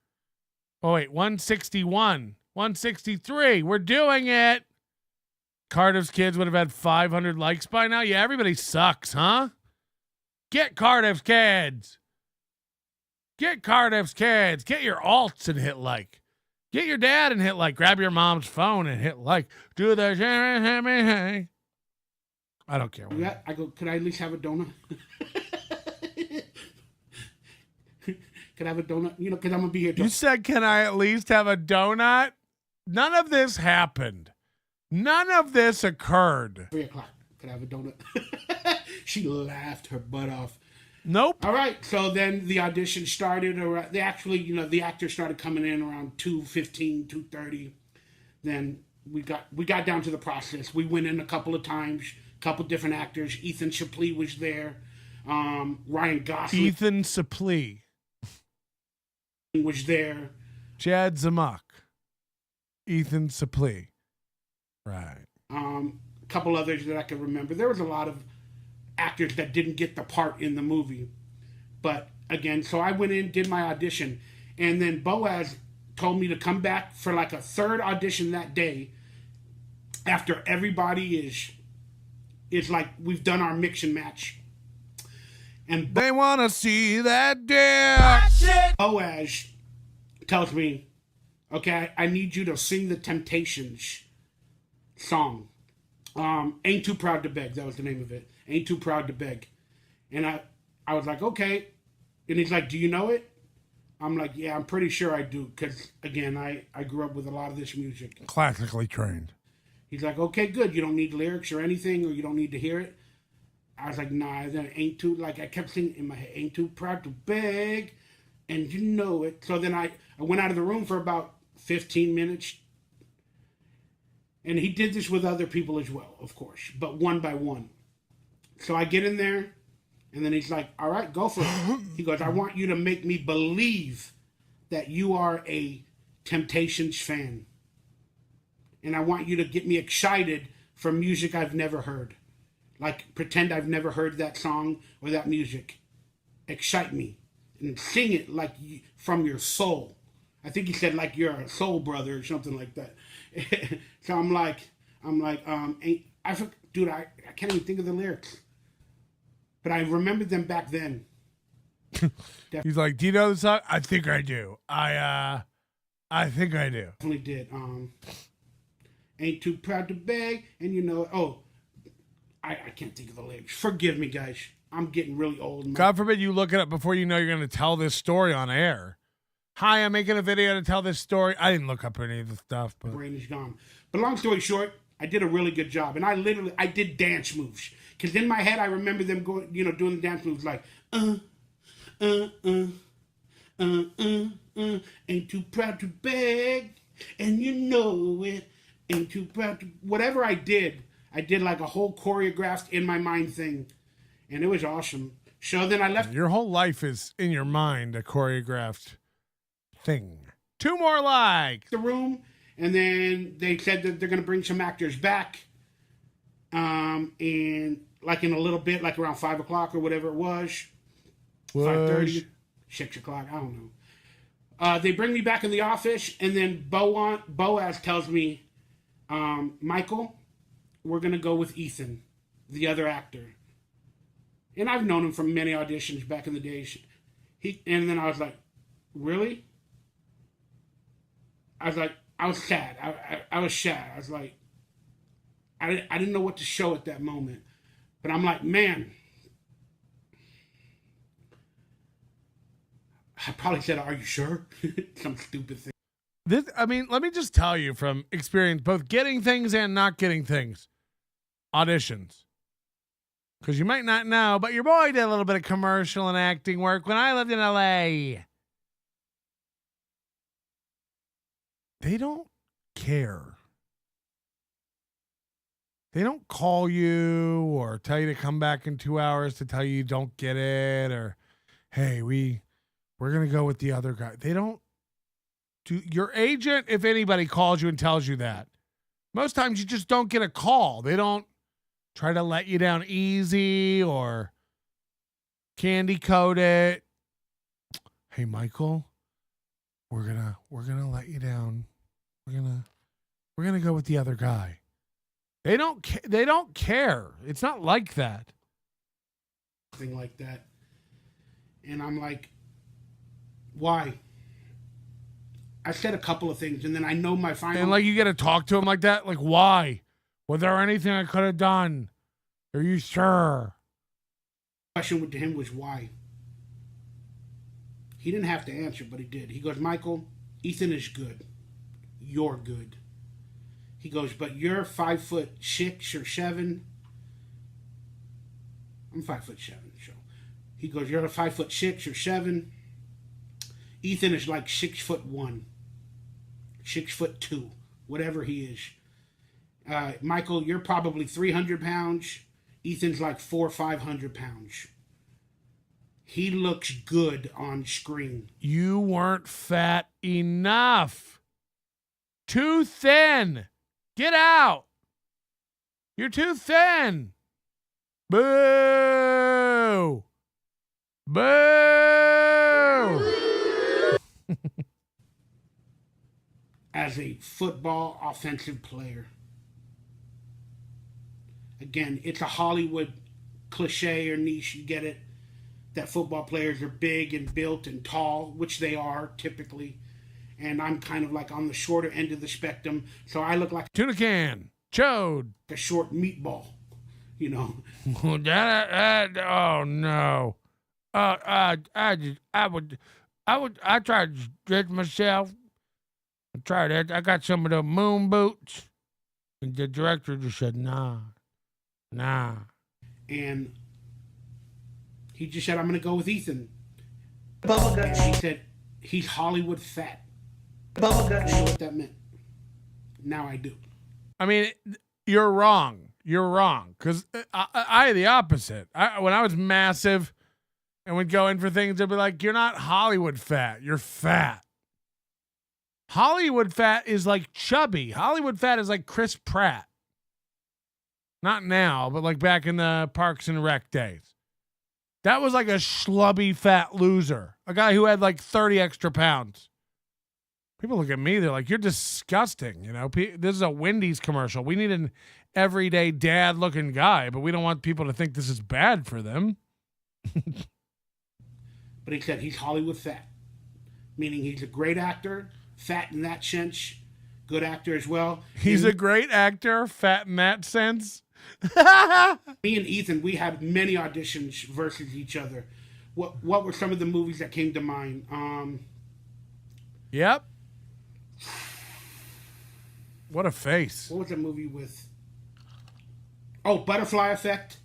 Oh, wait, 161. 163. We're doing it. Cardiff's kids would have had 500 likes by now. Yeah, everybody sucks, huh? Get Cardiff's kids. Get Cardiff's kids. Get your alts and hit like. Get your dad and hit like. Grab your mom's phone and hit like. Do the... I don't care. Yeah, I go, could I at least have a donut? Could I have a donut? Because I'm going to be here. You said, can I at least have a donut? None of this happened. None of this occurred. 3 o'clock. Could I have a donut? She laughed her butt off. Nope. All right. So then the audition started. They actually, the actors started coming in around 2:15, 2:30. Then we got down to the process. We went in a couple of times. A couple different actors. Ethan Suplee was there. Ryan Gosling. Ethan Suplee was there. Chad Zumock. Ethan Suplee. Right. A couple others that I can remember. There was a lot of actors that didn't get the part in the movie. But again, so I went in, did my audition, and then Boaz told me to come back for like a third audition that day after everybody is like, we've done our mix and match. And they want to see that dick. Boaz tells me, okay, I need you to sing the Temptations song. Ain't Too Proud to Beg. That was the name of it. Ain't Too Proud to Beg. And I was like, okay. And he's like, do you know it? I'm like, yeah, I'm pretty sure I do. Because, again, I grew up with a lot of this music. Classically trained. He's like, okay, good. You don't need lyrics or anything, or you don't need to hear it. I was like, nah, that ain't too, like, I kept singing in my head, ain't too proud to beg, and you know it. So then I went out of the room for about 15 minutes. And he did this with other people as well, of course, but one by one. So I get in there, And then he's like, all right, go for it. He goes, I want you to make me believe that you are a Temptations fan. And I want you to get me excited for music I've never heard. Like, pretend I've never heard that song or that music. Excite me. And sing it like from your soul. I think he said like you're a soul brother or something like that. So I'm like, dude, I can't even think of the lyrics. But I remembered them back then. He's like, do you know the song? I think I do. I think I do. Definitely did. Ain't too proud to beg, and you know, I can't think of the lyrics. Forgive me, guys. I'm getting really old. God forbid you look it up before you know you're going to tell this story on air. Hi, I'm making a video to tell this story. I didn't look up any of the stuff, but brain is gone. But long story short, I did a really good job, and I did dance moves because in my head I remember them going, doing the dance moves like ain't too proud to beg, and you know it. Ain't too proud to whatever I did like a whole choreographed in my mind thing, and it was awesome. So then I left. Your whole life is in your mind, a choreographed thing. 2 more likes. The room, and then they said that they're going to bring some actors back, and like in a little bit, like around 5 o'clock or whatever it was, 5:30, 6 o'clock, I don't know. They bring me back in the office, and then Boaz tells me, Michael, we're going to go with Ethan, the other actor. And I've known him from many auditions back in the days. And then I was like, really? I was sad. I was sad. I was like, I didn't know what to show at that moment. But I'm like, man. I probably said, are you sure? Some stupid thing. Let me just tell you from experience, both getting things and not getting things. Auditions. Because you might not know, but your boy did a little bit of commercial and acting work when I lived in LA. They don't care. They don't call you or tell you to come back in 2 hours to tell you don't get it, or, hey, we're going to go with the other guy. They don't. Your agent, if anybody calls you and tells you that, most times you just don't get a call. They don't try to let you down easy or candy coat it. Hey, Michael, we're gonna let you down. We're gonna go with the other guy. They don't care. It's not like that. Thing like that. And I'm like, why? I said a couple of things, and then I know my final. And like you got to talk to him like that. Like, why? Was there anything I could have done? Are you sure? Question with him was why. He didn't have to answer, but he did. He goes, Michael, Ethan is good. You're good. He goes, but you're 5'6" or 7. I'm 5'7", so. He goes, you're a 5'6" or 7. Ethan is like 6'1", 6'2", whatever he is. Michael, you're probably 300 pounds. Ethan's like 400 or 500 pounds. He looks good on screen. You weren't fat enough. Too thin. Get out. You're too thin. Boo. Boo. As a football offensive player. Again, it's a Hollywood cliche or niche, you get it, that football players are big and built and tall, which they are typically. And I'm kind of like on the shorter end of the spectrum, so I look like tuna can, chode, a short meatball, you know. Oh no. I tried to stretch myself. I tried it. I got some of the moon boots. And the director just said, nah. And he just said, I'm going to go with Ethan. And he said, he's Hollywood fat. I didn't know what that meant. Now I do. I mean, you're wrong. you're wrong. Because I the opposite. When I was massive and would go in for things, they'd be like, you're not Hollywood fat. You're fat. Hollywood fat is like chubby. Hollywood fat is like Chris Pratt. Not now, but like back in the Parks and Rec days. That was like a schlubby fat loser. A guy who had like 30 extra pounds. People look at me, they're like, you're disgusting. You know, this is a Wendy's commercial. We need an everyday dad looking guy, but we don't want people to think this is bad for them. But he said he's Hollywood fat, meaning he's a great actor, fat in that sense, good actor as well. He's a great actor, fat in that sense. Me and Ethan, we had many auditions versus each other. What were some of the movies that came to mind? Yep. What a face. What was the movie with? Oh, Butterfly Effect.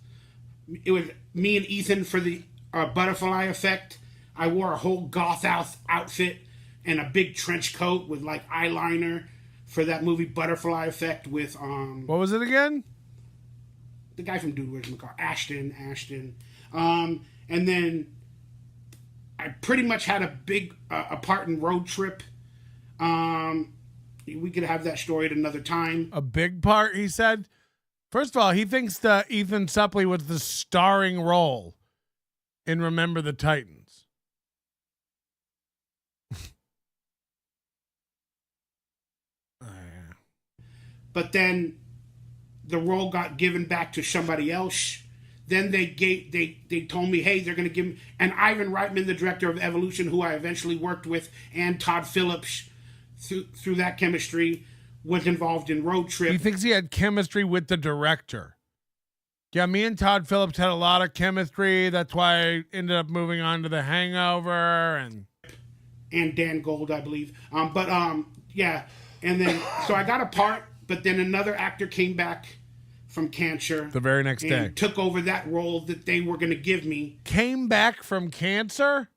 It was me and Ethan for the Butterfly Effect. I wore a whole goth outfit and a big trench coat with like eyeliner for that movie Butterfly Effect with What was it again? The guy from Dude Where's My Car? Ashton. And then I pretty much had a big a part in Road Trip. We could have that story at another time. A big part, he said. First of all, he thinks that Ethan Suplee was the starring role in Remember the Titans. But then the role got given back to somebody else. Then they told me, hey, they're going to give me, and Ivan Reitman, the director of Evolution, who I eventually worked with, and Todd Phillips, through that chemistry, was involved in Road Trip. He thinks he had chemistry with the director. Yeah, me and Todd Phillips had a lot of chemistry. That's why I ended up moving on to The Hangover and Dan Gold, I believe. Yeah. And then, so I got a part, but then another actor came back from cancer. The very next day. Took over that role that they were going to give me. Came back from cancer?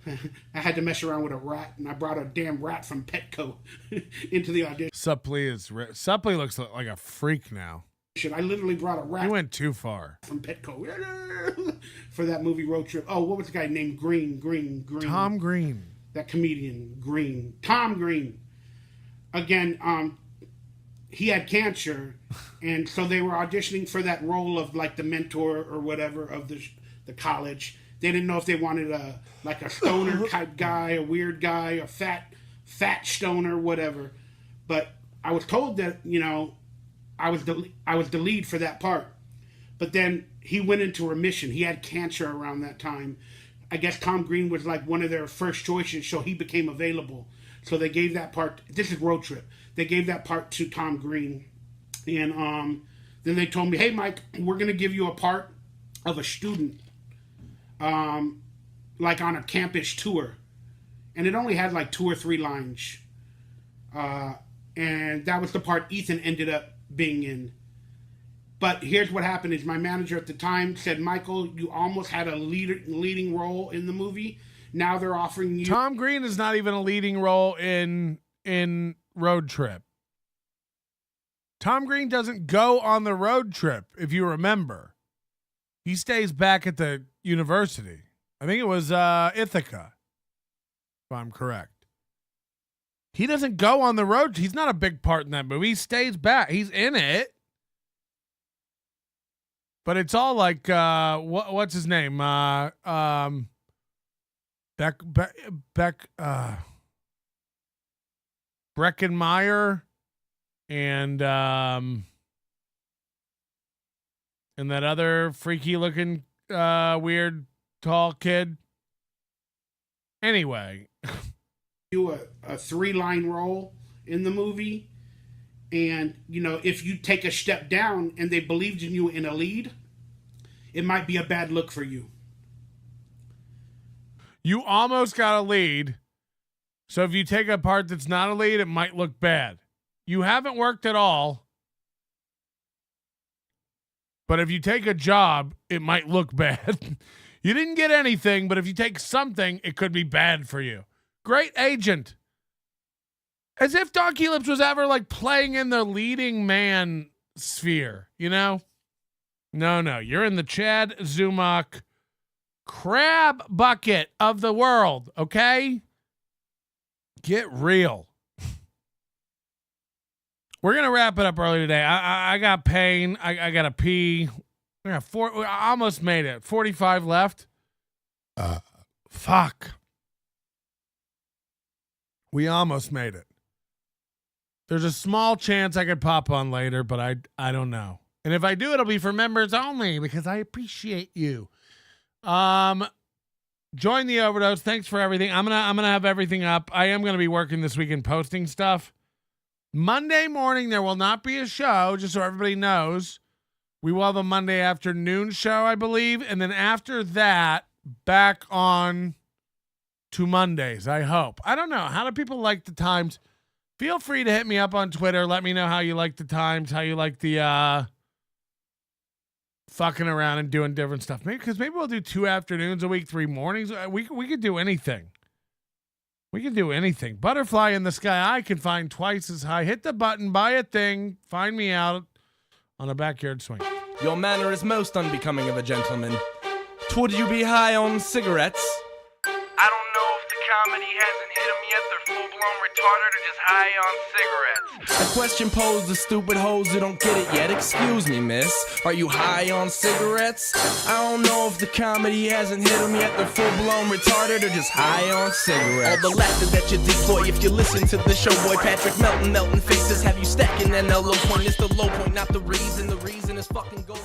I had to mess around with a rat, and I brought a damn rat from Petco into the audition. Suplee looks like a freak now. I literally brought a rat. You went too far. From Petco for that movie Road Trip. Oh, what was the guy named Green? Tom Green. That comedian, Green. Tom Green. Again, he had cancer, and so they were auditioning for that role of like the mentor or whatever of the college. They didn't know if they wanted a stoner type guy, a weird guy, a fat stoner, whatever. But I was told that, you know, I was the lead for that part. But then he went into remission. He had cancer around that time. I guess Tom Green was like one of their first choices, so he became available. So they gave that part. This is Road Trip. They gave that part to Tom Green, and then they told me, "Hey, Mike, we're gonna give you a part of a student, like on a campus tour," and it only had like 2 or 3 lines, and that was the part Ethan ended up being in. But here's what happened: is my manager at the time said, "Michael, you almost had a leading role in the movie. Now they're offering you." Tom Green is not even a leading role in Road Trip. Tom Green doesn't go on the road trip, if you remember. He stays back at the university. I think it was Ithaca, if I'm correct. He doesn't go on the road. He's not a big part in that movie. He stays back. He's in it. But it's all like, what's his name? Breckenmeyer and that other freaky looking weird tall kid. Anyway, you a 3-line role in the movie, and you know, if you take a step down and they believed in you in a lead, it might be a bad look for you. You almost got a lead. So if you take a part that's not a lead, it might look bad. You haven't worked at all. But if you take a job, it might look bad. You didn't get anything, but if you take something, it could be bad for you. Great agent. As if DonkeyLips was ever like playing in the leading man sphere, you know? No, you're in the Chad Zumock crab bucket of the world, okay? Get real. We're going to wrap it up early today. I got pain. I got to pee. We almost made it. 45 left. Fuck. We almost made it. There's a small chance I could pop on later, but I don't know. And if I do, it'll be for members only because I appreciate you. Join the Overdose. Thanks for everything. I'm gonna have everything up. I am gonna be working this weekend posting stuff. Monday morning there will not be a show, just so everybody knows. We will have a Monday afternoon show, I believe, and then after that, back on to Mondays, I hope. I don't know. How do people like the times? Feel free to hit me up on Twitter. Let me know how you like the times, how you like the fucking around and doing different stuff. Maybe we'll do 2 afternoons a week, 3 mornings. We could do anything. We can do anything. Butterfly in the sky. I can find twice as high. Hit the button, buy a thing, find me out on a backyard swing. Your manner is most unbecoming of a gentleman. Would you be high on cigarettes? I don't know if the comedy hasn't hit them yet. They're full-blown retarded or just high on cigarettes. A question posed to stupid hoes who don't get it yet. Excuse me, miss. Are you high on cigarettes? I don't know if the comedy hasn't hit them yet. They're full-blown retarded or just high on cigarettes. All the laughter that you deploy if you listen to the show, boy. Patrick Melton faces have you stacking. And the low point is the low point, not the reason. The reason is fucking gold.